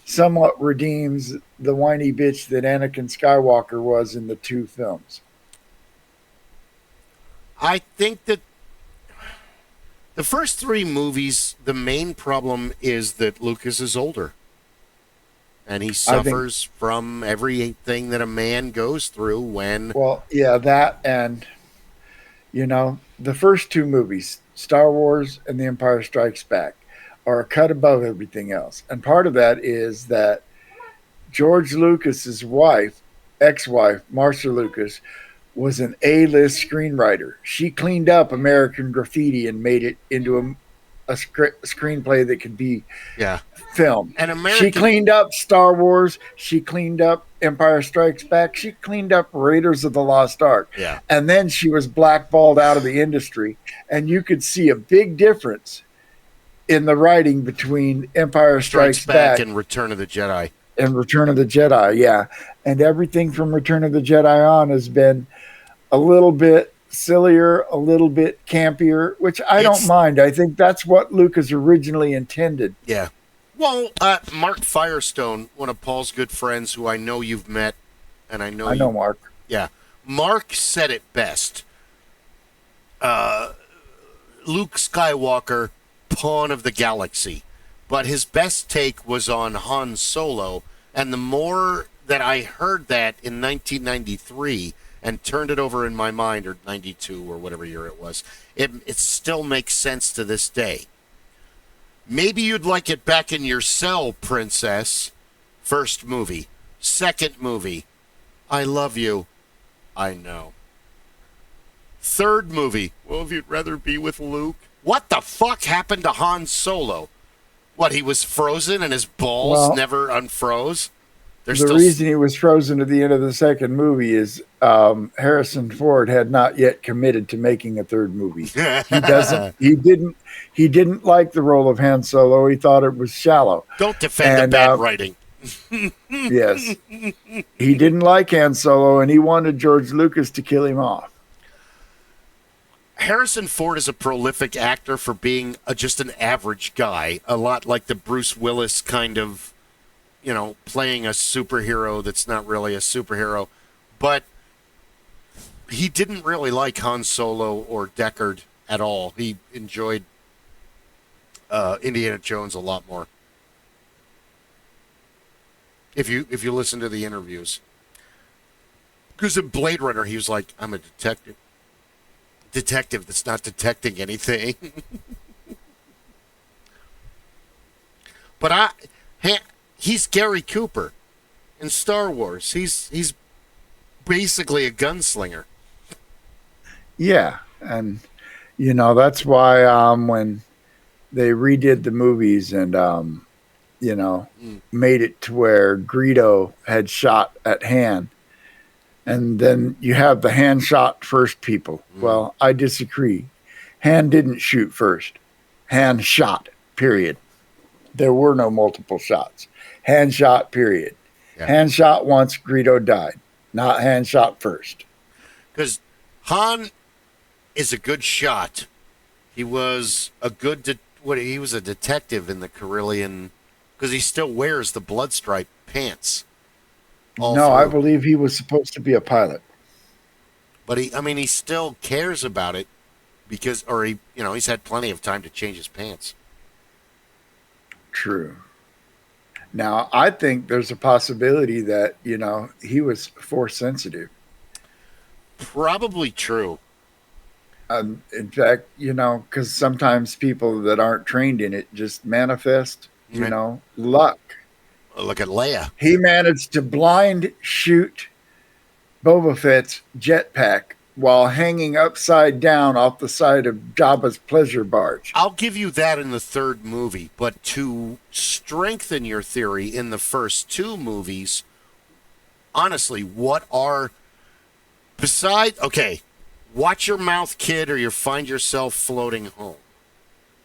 somewhat redeems the whiny bitch that Anakin Skywalker was in the two films. I think that the first three movies, the main problem is that Lucas is older. And he suffers from everything that a man goes through when... Well, yeah, that and, the first two movies, Star Wars and The Empire Strikes Back, are a cut above everything else. And part of that is that George Lucas's wife, ex-wife, Marcia Lucas, was an A-list screenwriter. She cleaned up American Graffiti and made it into a screenplay that could be filmed. She cleaned up Star Wars. She cleaned up Empire Strikes Back. She cleaned up Raiders of the Lost Ark. Yeah. And then she was blackballed out of the industry. And you could see a big difference in the writing between Empire Strikes Back and Return of the Jedi. And Return of the Jedi, yeah. And everything from Return of the Jedi on has been a little bit sillier, a little bit campier, which I don't mind. I think that's what Lucas originally intended. Yeah. Well, Mark Firestone, one of Paul's good friends who I know you've met, and I know Mark. Yeah. Mark said it best. Luke Skywalker, pawn of the galaxy. But his best take was on Han Solo, and the more that I heard that in 1993 and turned it over in my mind, or 92 or whatever year it was, it still makes sense to this day. Maybe you'd like it back in your cell, princess. First movie. Second movie. I love you. I know. Third movie. Well, if you'd rather be with Luke. What the fuck happened to Han Solo? What, he was frozen and his balls never unfroze? The reason he was frozen at the end of the second movie is Harrison Ford had not yet committed to making a third movie. He didn't like the role of Han Solo. He thought it was shallow. Don't defend the bad writing. Yes. He didn't like Han Solo, and he wanted George Lucas to kill him off. Harrison Ford is a prolific actor for being just an average guy, a lot like the Bruce Willis kind of, playing a superhero that's not really a superhero. But he didn't really like Han Solo or Deckard at all. He enjoyed Indiana Jones a lot more. If you listen to the interviews. Because in Blade Runner, he was like, I'm a detective. Detective that's not detecting anything. But he's Gary Cooper in Star Wars. He's basically a gunslinger. Yeah, and that's why when they redid the movies and made it to where Greedo had shot at Han. And then you have the Han shot first people. Well, I disagree. Han didn't shoot first. Han shot, period. There were no multiple shots. Han shot, period. Yeah. Han shot once, Greedo died. Not Han shot first. Because Han is a good shot. He was a good... he was a detective in the Carillion... Because he still wears the blood stripe pants. all No, I through. believe he was supposed to be a pilot. But he still cares about it because, or he's had plenty of time to change his pants. True. Now, I think there's a possibility that, he was force sensitive. Probably true. In fact, because sometimes people that aren't trained in it just manifest, luck. Look at Leia. He managed to blind shoot Boba Fett's jetpack while hanging upside down off the side of Jabba's pleasure barge. I'll give you that in the third movie, but to strengthen your theory in the first two movies, honestly, what are Watch Your Mouth, Kid, or you find yourself floating home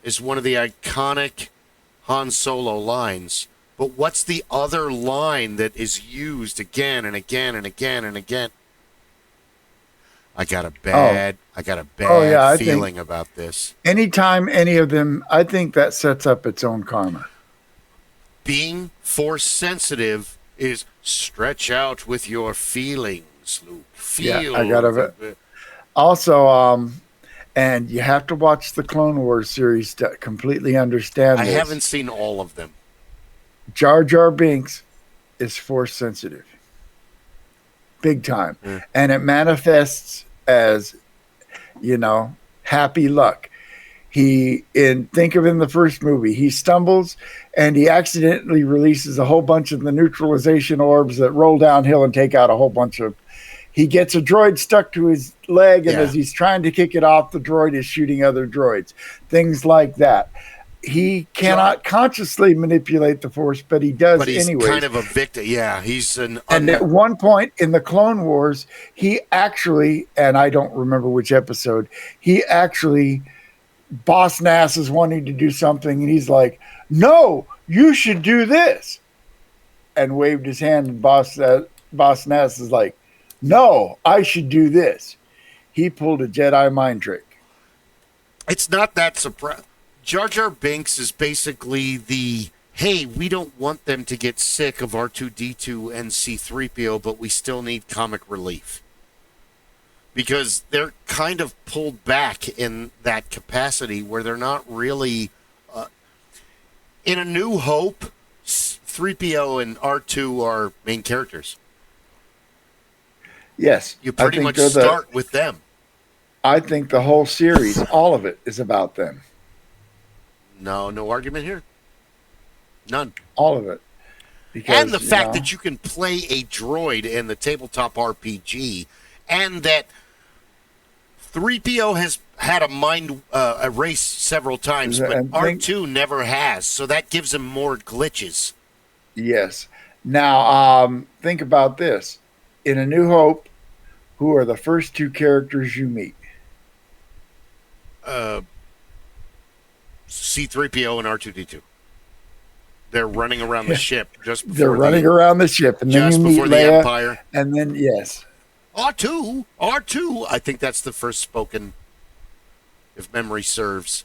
is one of the iconic Han Solo lines. But what's the other line that is used again and again and again and again? I got a bad feeling about this. Anytime any of them, I think that sets up its own karma. Being force sensitive is stretch out with your feelings, Luke. Feel. Yeah, I got it. Also, and you have to watch the Clone Wars series to completely understand this. I haven't seen all of them. Jar Jar Binks is force sensitive. Big time. And it manifests as, happy luck. Think of in the first movie, he stumbles and he accidentally releases a whole bunch of the neutralization orbs that roll downhill and take out a whole bunch of. He gets a droid stuck to his leg, and as he's trying to kick it off, the droid is shooting other droids. Things like that. He cannot consciously manipulate the Force, but he does anyway. But he's kind of a victim. Yeah, he's an... And at one point in the Clone Wars, he actually, and I don't remember which episode, Boss Nass is wanting to do something, and he's like, no, you should do this. And waved his hand, and Boss Nass is like, no, I should do this. He pulled a Jedi mind trick. It's not that surprising. Jar Jar Binks is basically hey, we don't want them to get sick of R2-D2 and C-3PO, but we still need comic relief. Because they're kind of pulled back in that capacity where they're not really... in A New Hope, 3PO and R2 are main characters. Yes. You pretty much start with them. I think the whole series, all of it, is about them. No argument here. None. All of it. And the fact that you can play a droid in the tabletop RPG, and that 3PO has had a mind erase several times, but R2 never has, so that gives him more glitches. Yes. Now, think about this. In A New Hope, who are the first two characters you meet? C-3PO and R2-D2. They're running around the ship just before They're running around the ship, and then you meet Leia, the Empire. And then, yes. R2. I think that's the first spoken, if memory serves.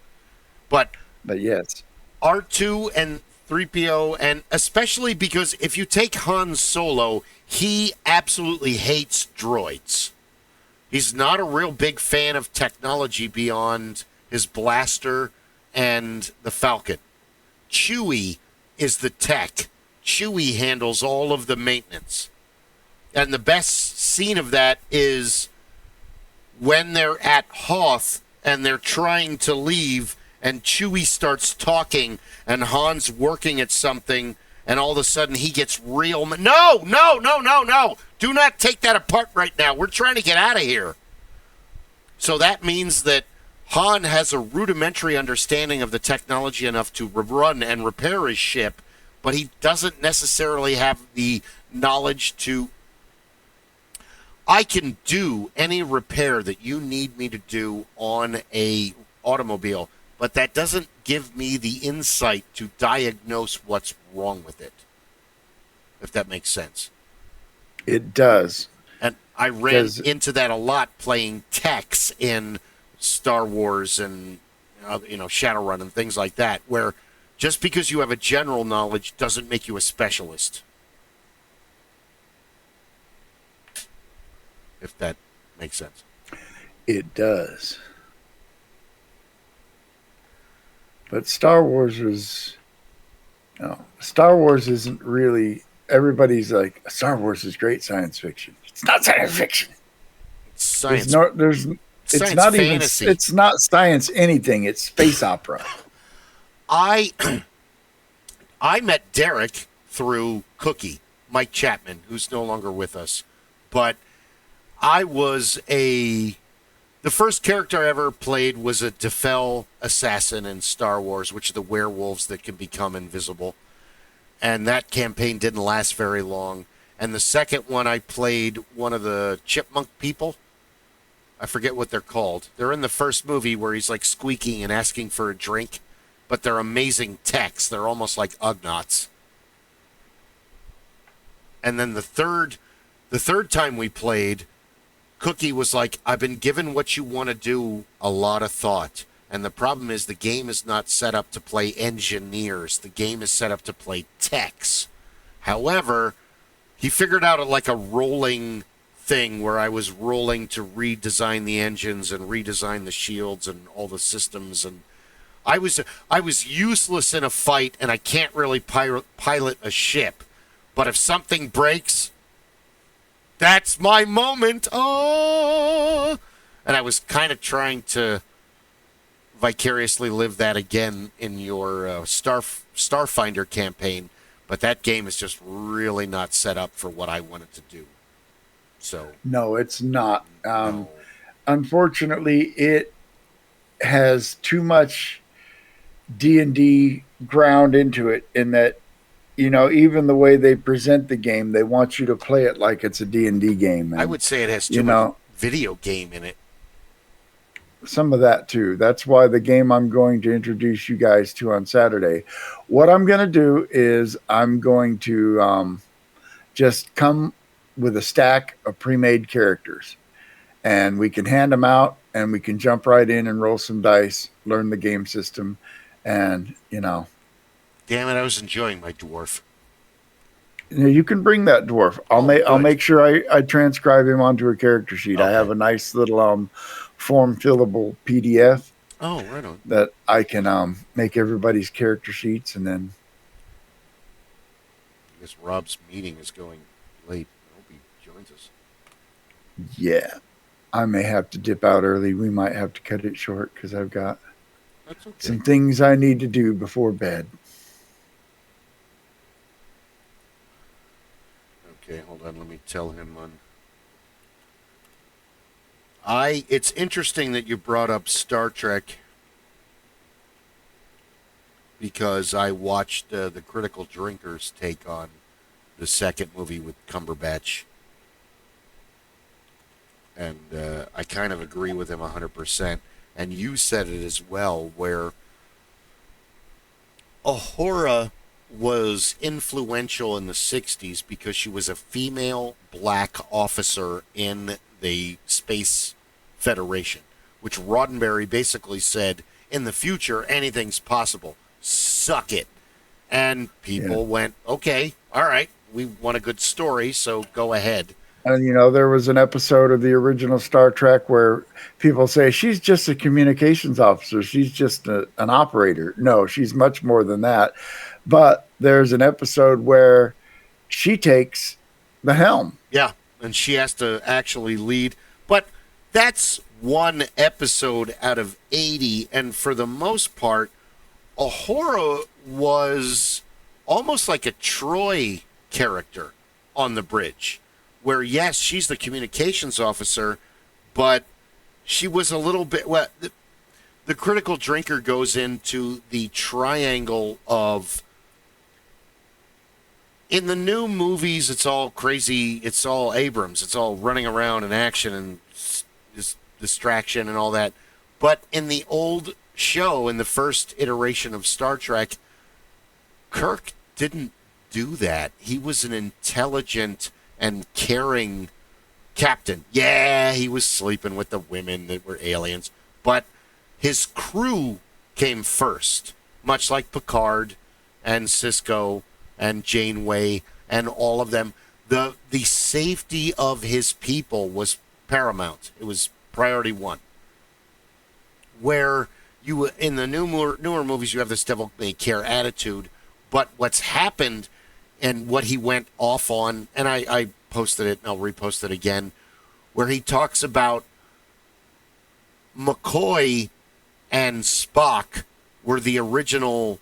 But yes. R2 and 3PO, and especially because if you take Han Solo, he absolutely hates droids. He's not a real big fan of technology beyond his blaster and the Falcon. Chewie is the tech. Chewie handles all of the maintenance. And the best scene of that is when they're at Hoth and they're trying to leave, and Chewie starts talking, and Han's working at something, and all of a sudden he gets real... No! Do not take that apart right now. We're trying to get out of here. So that means that Han has a rudimentary understanding of the technology enough to run and repair his ship, but he doesn't necessarily have the knowledge to... I can do any repair that you need me to do on a automobile, but that doesn't give me the insight to diagnose what's wrong with it, if that makes sense. It does. And I ran into that a lot playing techs in Star Wars and Shadowrun and things like that, where just because you have a general knowledge doesn't make you a specialist. if that makes sense. It does. But Star Wars Star Wars isn't really, everybody's like, Star Wars is great science fiction. It's not science fiction. It's science. It's science not fantasy. even, it's not science anything. It's space opera. I met Derek through Cookie, Mike Chapman, who's no longer with us. But the first character I ever played was a Defel assassin in Star Wars, which are the werewolves that can become invisible. And that campaign didn't last very long. And the second one, I played one of the chipmunk people. I forget what they're called. They're in the first movie where he's like squeaking and asking for a drink. But they're amazing techs. They're almost like Ugnaughts. And then the third time we played, Cookie was like, I've been given what you want to do a lot of thought. And the problem is the game is not set up to play engineers. The game is set up to play techs. However, he figured out like a rolling thing where I was rolling to redesign the engines and redesign the shields and all the systems. And I was useless in a fight, and I can't really pilot a ship. But if something breaks, that's my moment. Oh! And I was kind of trying to vicariously live that again in your Starfinder campaign, but that game is just really not set up for what I wanted to do. So No, it's not. no. Unfortunately, it has too much D&D ground into it in that, even the way they present the game, they want you to play it like it's a D&D game. And, I would say it has too much video game in it. Some of that too. That's why the game I'm going to introduce you guys to on Saturday. What I'm going to do is I'm going to just come with a stack of pre-made characters, and we can hand them out, and we can jump right in and roll some dice, learn the game system, and Damn it, I was enjoying my dwarf. you can bring that dwarf. I'll make sure I transcribe him onto a character sheet. Okay. I have a nice little form fillable PDF. Oh, right on. That I can make everybody's character sheets, and then I guess Rob's meeting is going late. I hope he joins us. yeah, I may have to dip out early. We might have to cut it short because I've got That's okay. some things I need to do before bed. Okay, hold on. Let me tell him on. It's interesting that you brought up Star Trek because I watched the Critical Drinkers take on the second movie with Cumberbatch. And I kind of agree with him 100%. And you said it as well, where Uhura was influential in the 60s because she was a female black officer in the Space Federation, which Roddenberry basically said, in the future, anything's possible. Suck it. And people went, okay, all right, we want a good story, so go ahead. And there was an episode of the original Star Trek where people say she's just a communications officer. She's just an operator. No, she's much more than that. But there's an episode where she takes the helm. Yeah, and she has to actually lead. But that's one episode out of 80, and for the most part, Uhura was almost like a Troy character on the bridge, where, yes, she's the communications officer, but she was a little bit... Well, the Critical Drinker goes into the triangle of... In the new movies, it's all crazy. It's all Abrams. It's all running around and action and distraction and all that. But in the old show, in the first iteration of Star Trek, Kirk didn't do that. He was an intelligent and caring captain. Yeah, he was sleeping with the women that were aliens. But his crew came first, much like Picard and Sisko and Janeway and all of them. The safety of his people was paramount. It was priority one. Where you in the newer movies, you have this devil may care attitude, but what's happened and what he went off on, and I posted it and I'll repost it again, where he talks about McCoy and Spock were the original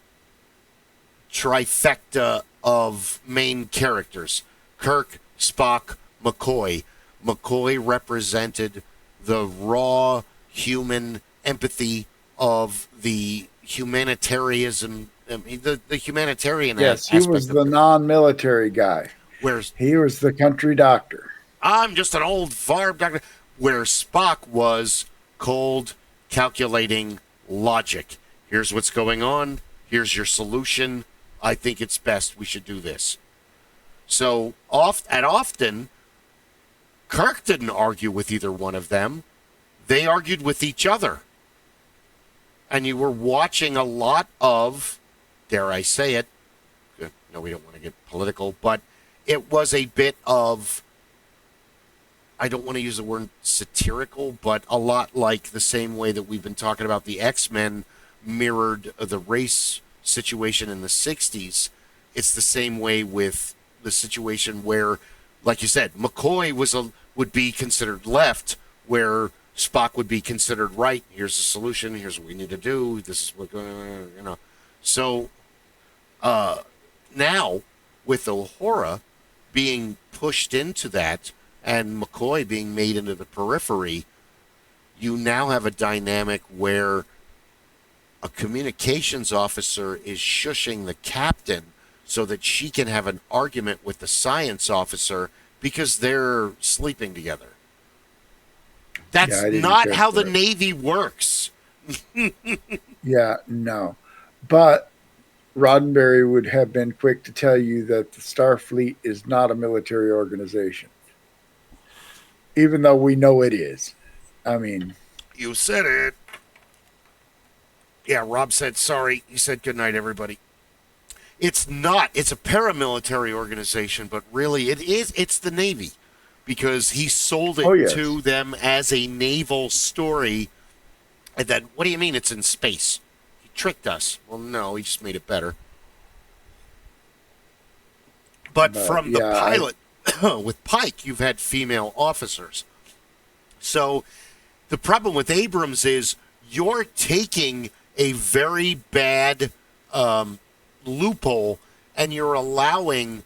trifecta of main characters. Kirk, Spock, McCoy. McCoy represented the raw human empathy of the humanitarianism, the humanitarian Yes, he aspect was of the it. non-military guy. Whereas He was the country doctor. I'm just an old farm doctor. Where Spock was cold, calculating logic. Here's what's going on. Here's your solution. I think it's best we should do this. So often, Kirk didn't argue with either one of them. They argued with each other. And you were watching a lot of, dare I say it, no, we don't want to get political, but it was a bit of, I don't want to use the word satirical, but a lot like the same way that we've been talking about the X-Men mirrored the race situation in the 60s. It's the same way with the situation where, like you said, McCoy would be considered left, where Spock would be considered right. Here's the solution. Here's what we need to do. This is what, So now, with Uhura being pushed into that, and McCoy being made into the periphery, you now have a dynamic where a communications officer is shushing the captain so that she can have an argument with the science officer because they're sleeping together. That's not how the Navy works. Yeah, no. But Roddenberry would have been quick to tell you that the Starfleet is not a military organization. Even though we know it is. I mean, You said it. Yeah, Rob said sorry. He said good night, everybody. It's not. It's a paramilitary organization, but really it is. It's the Navy, because he sold it to them as a naval story. And then, what do you mean it's in space? He tricked us. Well, no, he just made it better. But from the pilot, with Pike, you've had female officers. So the problem with Abrams is you're taking a very bad loophole and you're allowing,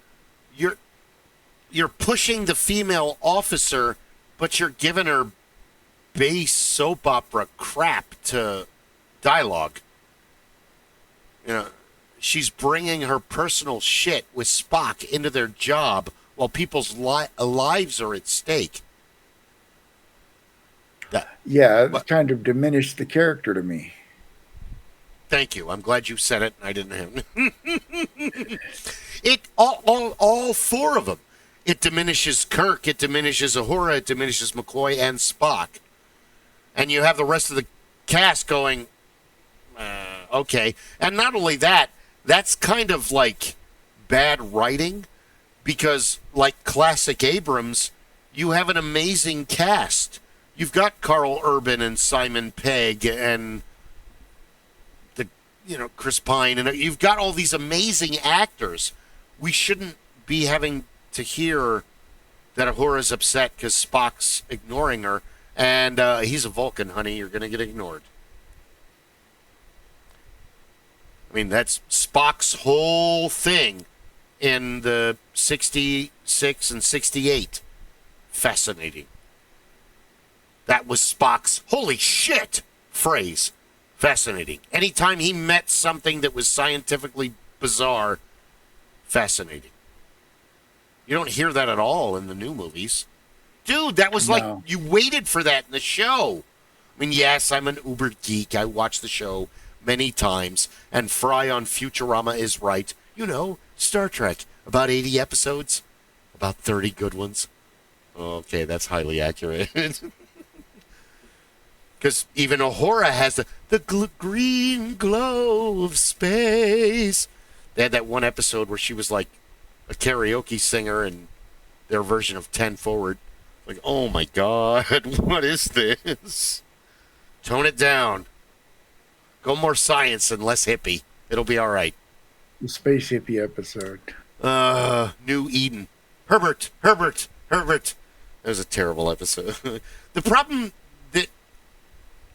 you're pushing the female officer, but you're giving her base soap opera crap to dialogue. You know, she's bringing her personal shit with Spock into their job while people's lives are at stake. it kind of diminished the character to me. Thank you. I'm glad you said it. I didn't have it. All four of them. It diminishes Kirk. It diminishes Uhura. It diminishes McCoy and Spock. And you have the rest of the cast going, okay. And not only that, that's kind of like bad writing, because like classic Abrams, you have an amazing cast. You've got Carl Urban and Simon Pegg and Chris Pine, and you've got all these amazing actors. We shouldn't be having to hear that Uhura's upset because Spock's ignoring her, and he's a Vulcan, honey. You're going to get ignored. I mean, that's Spock's whole thing in the 66 and 68. Fascinating. That was Spock's holy shit phrase. Fascinating. Anytime he met something that was scientifically bizarre, fascinating. You don't hear that at all in the new movies. Dude, that was like, you waited for that in the show. I mean, yes, I'm an uber geek. I watch the show many times, and Fry on Futurama is right. Star Trek, about 80 episodes, about 30 good ones. Okay, that's highly accurate. Because even Uhura has the green glow of space. They had that one episode where she was like a karaoke singer in their version of 10 Forward. Like, oh my God, what is this? Tone it down. Go more science and less hippie. It'll be all right. The space hippie episode. New Eden. Herbert. That was a terrible episode. The problem that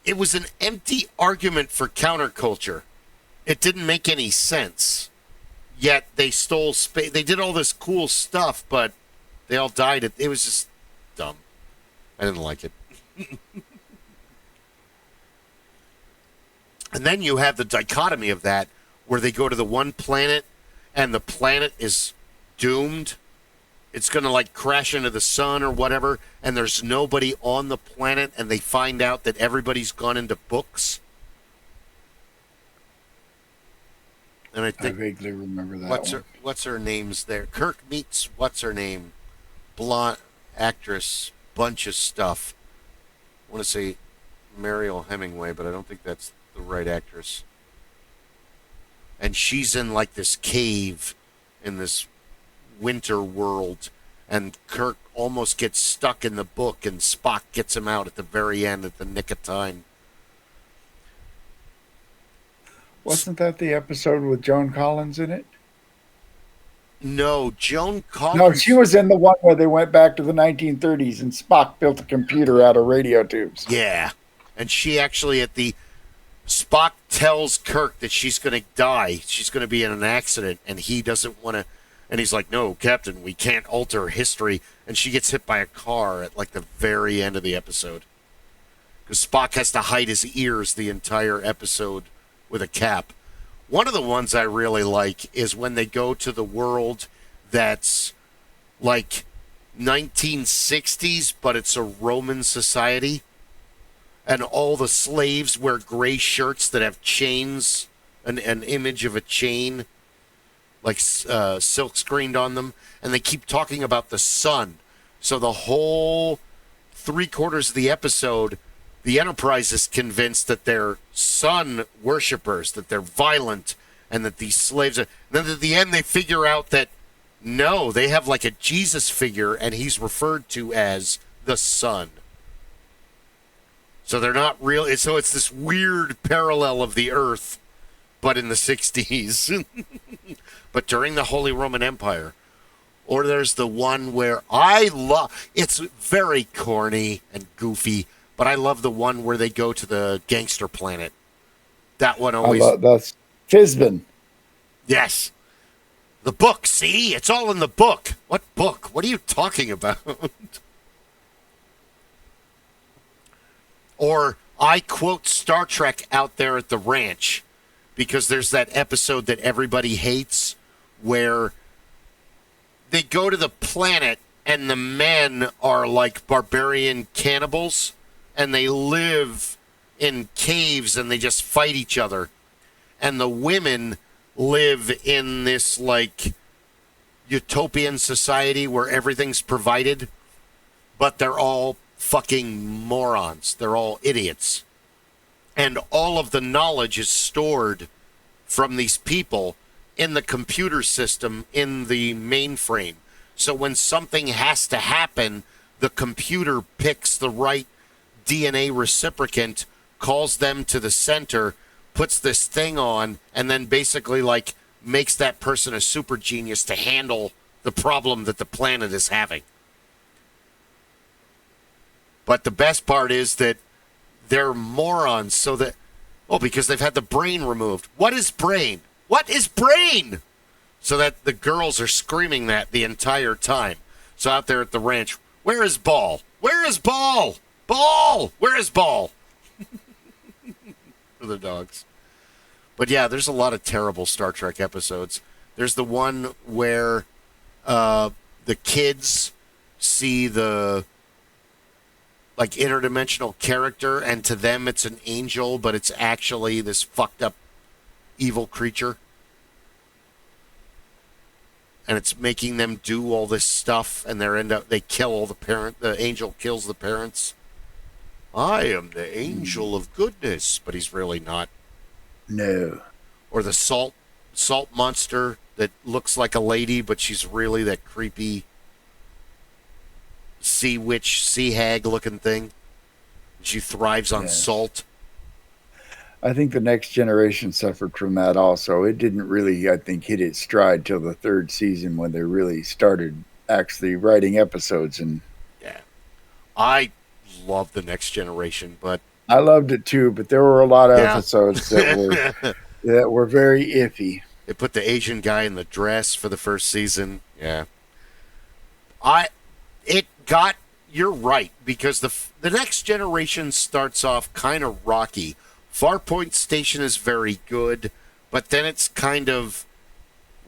it was an empty argument for counterculture. It didn't make any sense. Yet they stole space. They did all this cool stuff, but they all died. It was just dumb. I didn't like it. And then you have the dichotomy of that, where they go to the one planet, and the planet is doomed. It's going to like crash into the sun or whatever, and there's nobody on the planet, and they find out that everybody's gone into books. And I think vaguely remember that. what's her name's there? Kirk meets what's her name? Blonde actress, bunch of stuff. I want to say Mariel Hemingway, but I don't think that's the right actress. And she's in like this cave in this winter world, and Kirk almost gets stuck in the book, and Spock gets him out at the very end at the nick of time. Wasn't that the episode with Joan Collins in it? No, Joan Collins. No, she was in the one where they went back to the 1930s and Spock built a computer out of radio tubes. Yeah. And she actually Spock tells Kirk that she's going to die. She's going to be in an accident, and he doesn't want to. And he's like, no, Captain, we can't alter history. And she gets hit by a car at like the very end of the episode. Because Spock has to hide his ears the entire episode with a cap. One of the ones I really like is when they go to the world that's like 1960s, but it's a Roman society. And all the slaves wear gray shirts that have chains, an image of a chain, like silk screened on them. And they keep talking about the sun. So the whole 3/4 of the episode, the Enterprise is convinced that they're sun worshippers, that they're violent, and that these slaves are. And then at the end, they figure out that no, they have like a Jesus figure, and he's referred to as the sun. So they're not real. So it's this weird parallel of the Earth, but in the 60s, but during the Holy Roman Empire. Or there's the one where I love. It's very corny and goofy. But I love the one where they go to the gangster planet. That one always. That's Fizbin. Yes. The book, see? It's all in the book. What book? What are you talking about? Or I quote Star Trek Out There at the Ranch, because there's that episode that everybody hates where they go to the planet and the men are like barbarian cannibals. And they live in caves and they just fight each other. And the women live in this like utopian society where everything's provided, but they're all fucking morons. They're all idiots. And all of the knowledge is stored from these people in the computer system in the mainframe. So when something has to happen, the computer picks the right DNA reciprocant, calls them to the center, puts this thing on, and then basically like makes that person a super genius to handle the problem that the planet is having. But the best part is that they're morons, so that because they've had the brain removed. What is brain? What is brain? So that the girls are screaming that the entire time. So out there at the ranch, where is Ball? Where is Ball? Ball! Where is Ball? For the dogs. But yeah, there's a lot of terrible Star Trek episodes. There's the one where the kids see the like interdimensional character, and to them it's an angel, but it's actually this fucked up evil creature. And it's making them do all this stuff, and they kill all the angel kills the parents. I am the angel of goodness, but he's really not. No. Or the salt monster that looks like a lady, but she's really that creepy. sea hag looking thing. She thrives on salt. I think the Next Generation suffered from that also. It didn't really, I think, hit its stride till the third season when they really started actually writing episodes. And yeah, I love the Next Generation, but I loved it too. But there were a lot of episodes that were very iffy. They put the Asian guy in the dress for the first season. Yeah, you're right, because the Next Generation starts off kind of rocky. Farpoint Station is very good, but then it's kind of,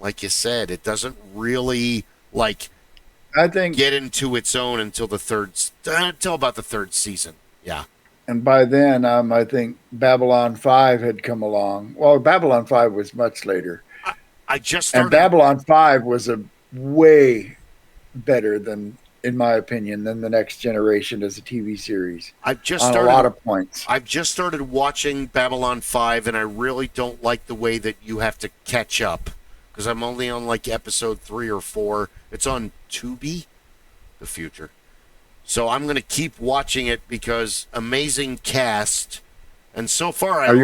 like you said, it doesn't really get into its own until about the third season. Yeah. And by then, I think Babylon 5 had come along. Well, Babylon 5 was much later. I just started. And Babylon 5 was a way better than, in my opinion, than the Next Generation as a TV series. A lot of points. I've just started watching Babylon 5, and I really don't like the way that you have to catch up, because I'm only on episode 3 or 4. It's on Tubi, the future. So I'm going to keep watching it because amazing cast, and so far Are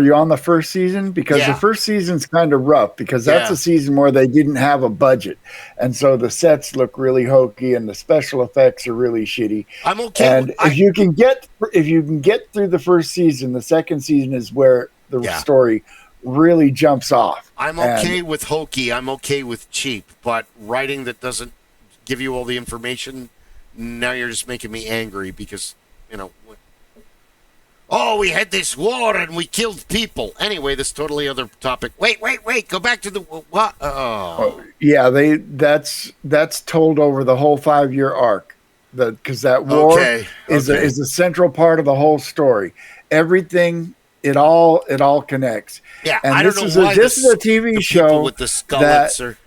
you on the first season? Because the first season's kind of rough, because that's a season where they didn't have a budget, and so the sets look really hokey and the special effects are really shitty. I'm okay. And if you can get through the first season, the second season is where the story really jumps off. I'm okay with hokey. I'm okay with cheap, but writing that doesn't give you all the information, now you're just making me angry because, we had this war and we killed people. Anyway, this totally other topic. Wait. Go back to the what? Yeah, that's told over the whole 5-year arc. Because that war is a central part of the whole story. Everything, it all connects. Yeah, and I this don't know why this is a TV show with the skullets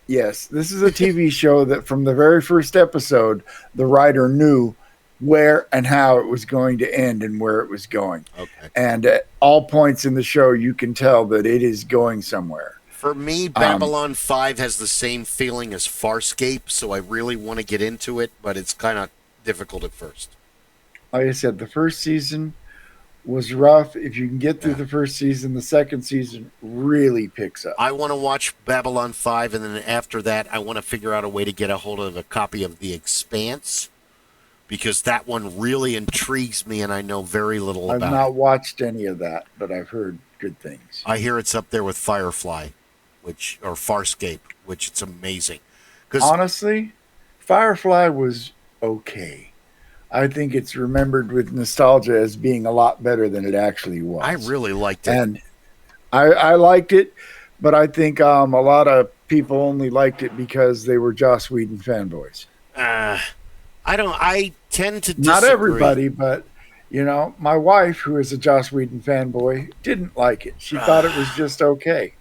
Yes, this is a TV show that from the very first episode, the writer knew where and how it was going to end and where it was going. Okay. And at all points in the show, you can tell that it is going somewhere. For me, Babylon 5 has the same feeling as Farscape, so I really want to get into it, but it's kind of difficult at first. Like I said, the first season was rough. If you can get through the first season, the second season really picks up. I want to watch Babylon 5, and then after that, I want to figure out a way to get a hold of a copy of The Expanse, because that one really intrigues me, and I know very little about it. I've not watched any of that, but I've heard good things. I hear it's up there with Firefly, or Farscape, which it's amazing. Honestly, Firefly was okay. I think it's remembered with nostalgia as being a lot better than it actually was. I really liked it. And I liked it, but I think a lot of people only liked it because they were Joss Whedon fanboys. I tend to disagree. Not everybody, but, my wife, who is a Joss Whedon fanboy, didn't like it. She thought it was just okay.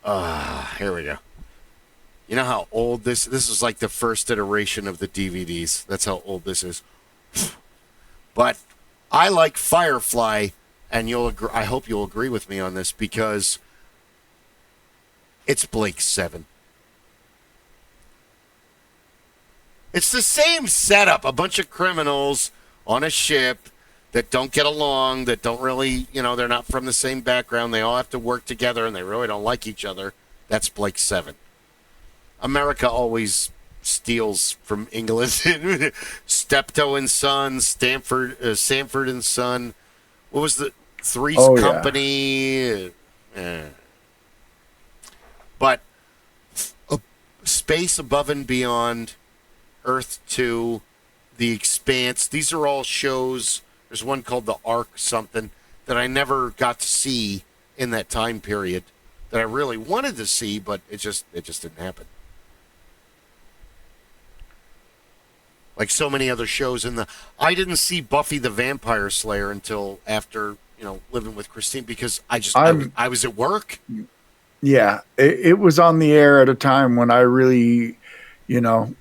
Here we go. You know how old this is, like the first iteration of the DVDs. That's how old this is. But I like Firefly, and I hope you'll agree with me on this, because it's Blake 7. It's the same setup, a bunch of criminals on a ship that don't get along, that don't really, they're not from the same background. They all have to work together, and they really don't like each other. That's Blake 7. America always steals from England. Steptoe and Son, Sanford and Son. What was the Three's Company? But Space Above and Beyond, Earth 2, The Expanse. These are all shows. There's one called The Ark something that I never got to see in that time period that I really wanted to see, but it just didn't happen. Like so many other shows I didn't see Buffy the Vampire Slayer until after, living with Christine, because I was at work. Yeah, it was on the air at a time when I really,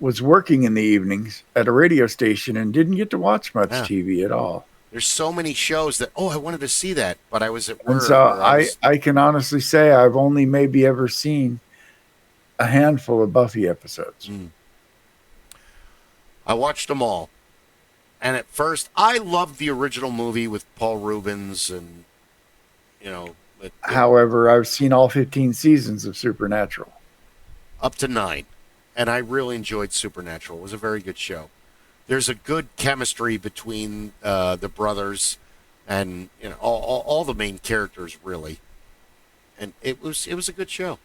was working in the evenings at a radio station and didn't get to watch much TV at all. There's so many shows that, I wanted to see that, but I was at work. And so I can honestly say I've only maybe ever seen a handful of Buffy episodes. I watched them all. And at first, I loved the original movie with Paul Rubens and, However, I've seen all 15 seasons of Supernatural. up to 9. And I really enjoyed Supernatural. It was a very good show. There's a good chemistry between the brothers and all the main characters, really. And it was a good show.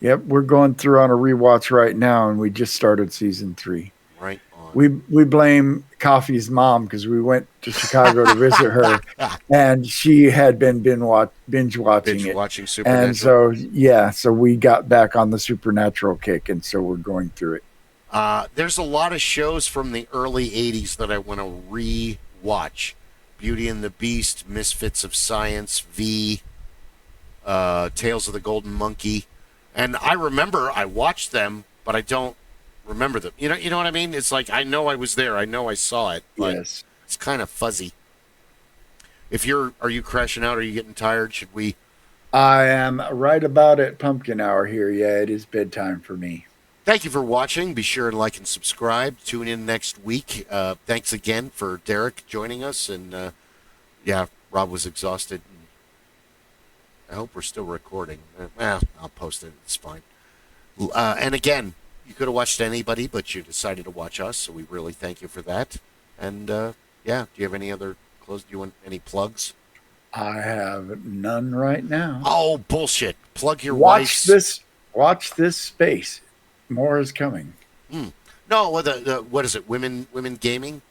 Yep, we're going through on a rewatch right now, and we just started season 3. Right on. We blame Coffee's mom because we went to Chicago to visit her, and she had been binge watching it. Watching Supernatural. And so we got back on the Supernatural kick, and so we're going through it. There's a lot of shows from the early 80s that I want to re-watch. Beauty and the Beast, Misfits of Science, V, Tales of the Golden Monkey. And I remember I watched them, but I don't remember them. You know what I mean? It's like I know I was there. I know I saw it, but Yes. it's kind of fuzzy. Are you crashing out? Are you getting tired? Should we? I am right about at pumpkin hour here. Yeah, it is bedtime for me. Thank you for watching. Be sure to like and subscribe. Tune in next week. Thanks again for Derek joining us. And Rob was exhausted. I hope we're still recording. I'll post it. It's fine. And again, you could have watched anybody, but you decided to watch us, so we really thank you for that. And do you have any other close? Do you want any plugs? I have none right now. Oh, bullshit! Plug your wife's. Watch this space. More is coming. No, what is it? Women gaming.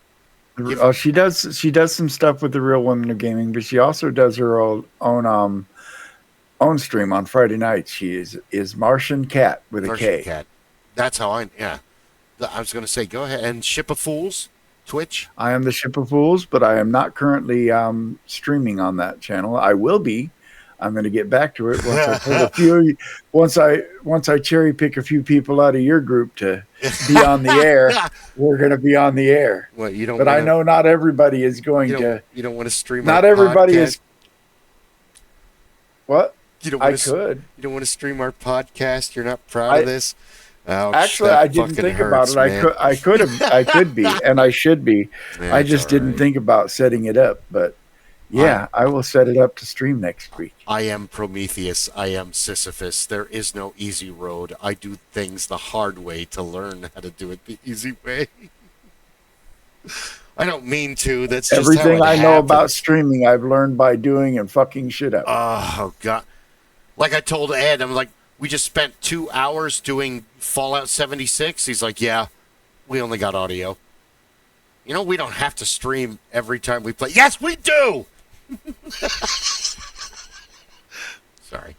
Oh, she does some stuff with the Real Women of Gaming, but she also does her own stream on Friday nights. She is Martian Cat with a Martian K. Cat. That's how I was going to say, go ahead. And Ship of Fools, Twitch. I am the Ship of Fools, but I am not currently streaming on that channel. I will be. I'm going to get back to it once I cherry pick a few people out of your group to be on the air. We're going to be on the air. Well, you don't. But I know not everybody is going to. You don't want to stream. Not our everybody podcast? is. What? You don't I want to, could. You don't want to stream our podcast. You're not proud of this. Ouch, actually, I didn't think about it. Man. I could be, and I should be. Yeah, I just didn't think about setting it up. But yeah, I will set it up to stream next week. I am Prometheus. I am Sisyphus. There is no easy road. I do things the hard way to learn how to do it the easy way. I don't mean to. That's just everything how it I know happens. about streaming. I've learned by doing and fucking shit up. Oh God! Like I told Ed, I'm like, we just spent 2 hours doing Fallout 76. He's like, yeah, we only got audio. We don't have to stream every time we play. Yes, we do. Sorry.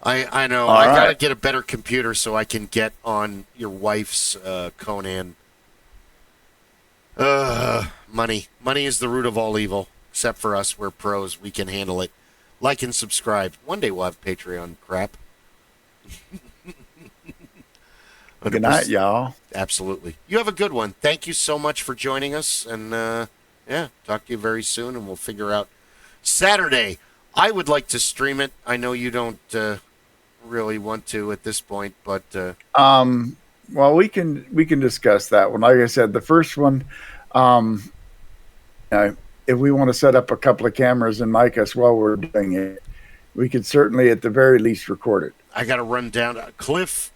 I know. All I got to right. get a better computer so I can get on your wife's Conan. Money. Money is the root of all evil. Except for us, we're pros. We can handle it. Like and subscribe. One day we'll have Patreon crap. Good night, y'all. Absolutely. You have a good one. Thank you so much for joining us. And, talk to you very soon, and we'll figure out Saturday. I would like to stream it. I know you don't really want to at this point, but... Well, we can discuss that one. Like I said, the first one, if we want to set up a couple of cameras and mic us while we're doing it, we could certainly, at the very least, record it. I got to run down. Cliff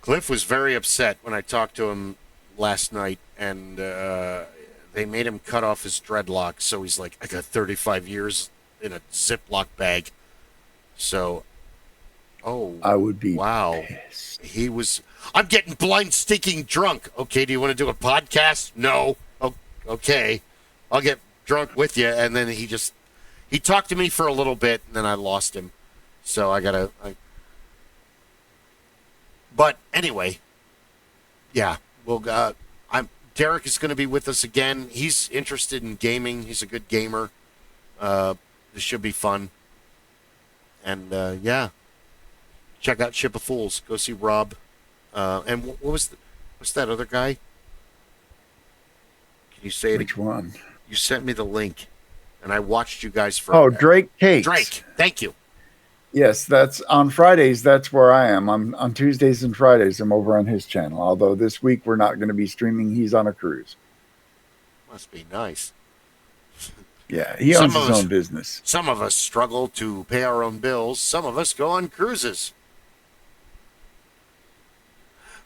was very upset when I talked to him last night, and they made him cut off his dreadlocks. So he's like, I got 35 years in a Ziploc bag. So, I would be wow. pissed. He was, I'm getting blind, stinking drunk. Okay, do you want to do a podcast? No. Oh, okay. I'll get drunk with you. And then he talked to me for a little bit, and then I lost him. So but anyway, yeah, Derek is going to be with us again. He's interested in gaming. He's a good gamer. This should be fun. And check out Ship of Fools. Go see Rob. And what's that other guy? Can you say it? Which one? You sent me the link, and I watched you guys for. Drake Cakes. Drake, thank you. Yes, that's on Fridays. That's where I am. I'm on Tuesdays and Fridays. I'm over on his channel. Although this week we're not going to be streaming. He's on a cruise. Must be nice. Yeah, he Some owns of his us- own business. Some of us struggle to pay our own bills. Some of us go on cruises.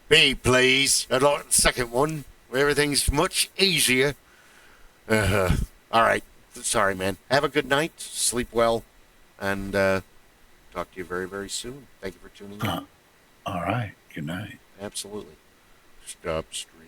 B, please. I'd like the second one, where everything's much easier. All right. Sorry, man. Have a good night. Sleep well. And talk to you very, very soon. Thank you for tuning in. All right. Good night. Absolutely. Stop streaming.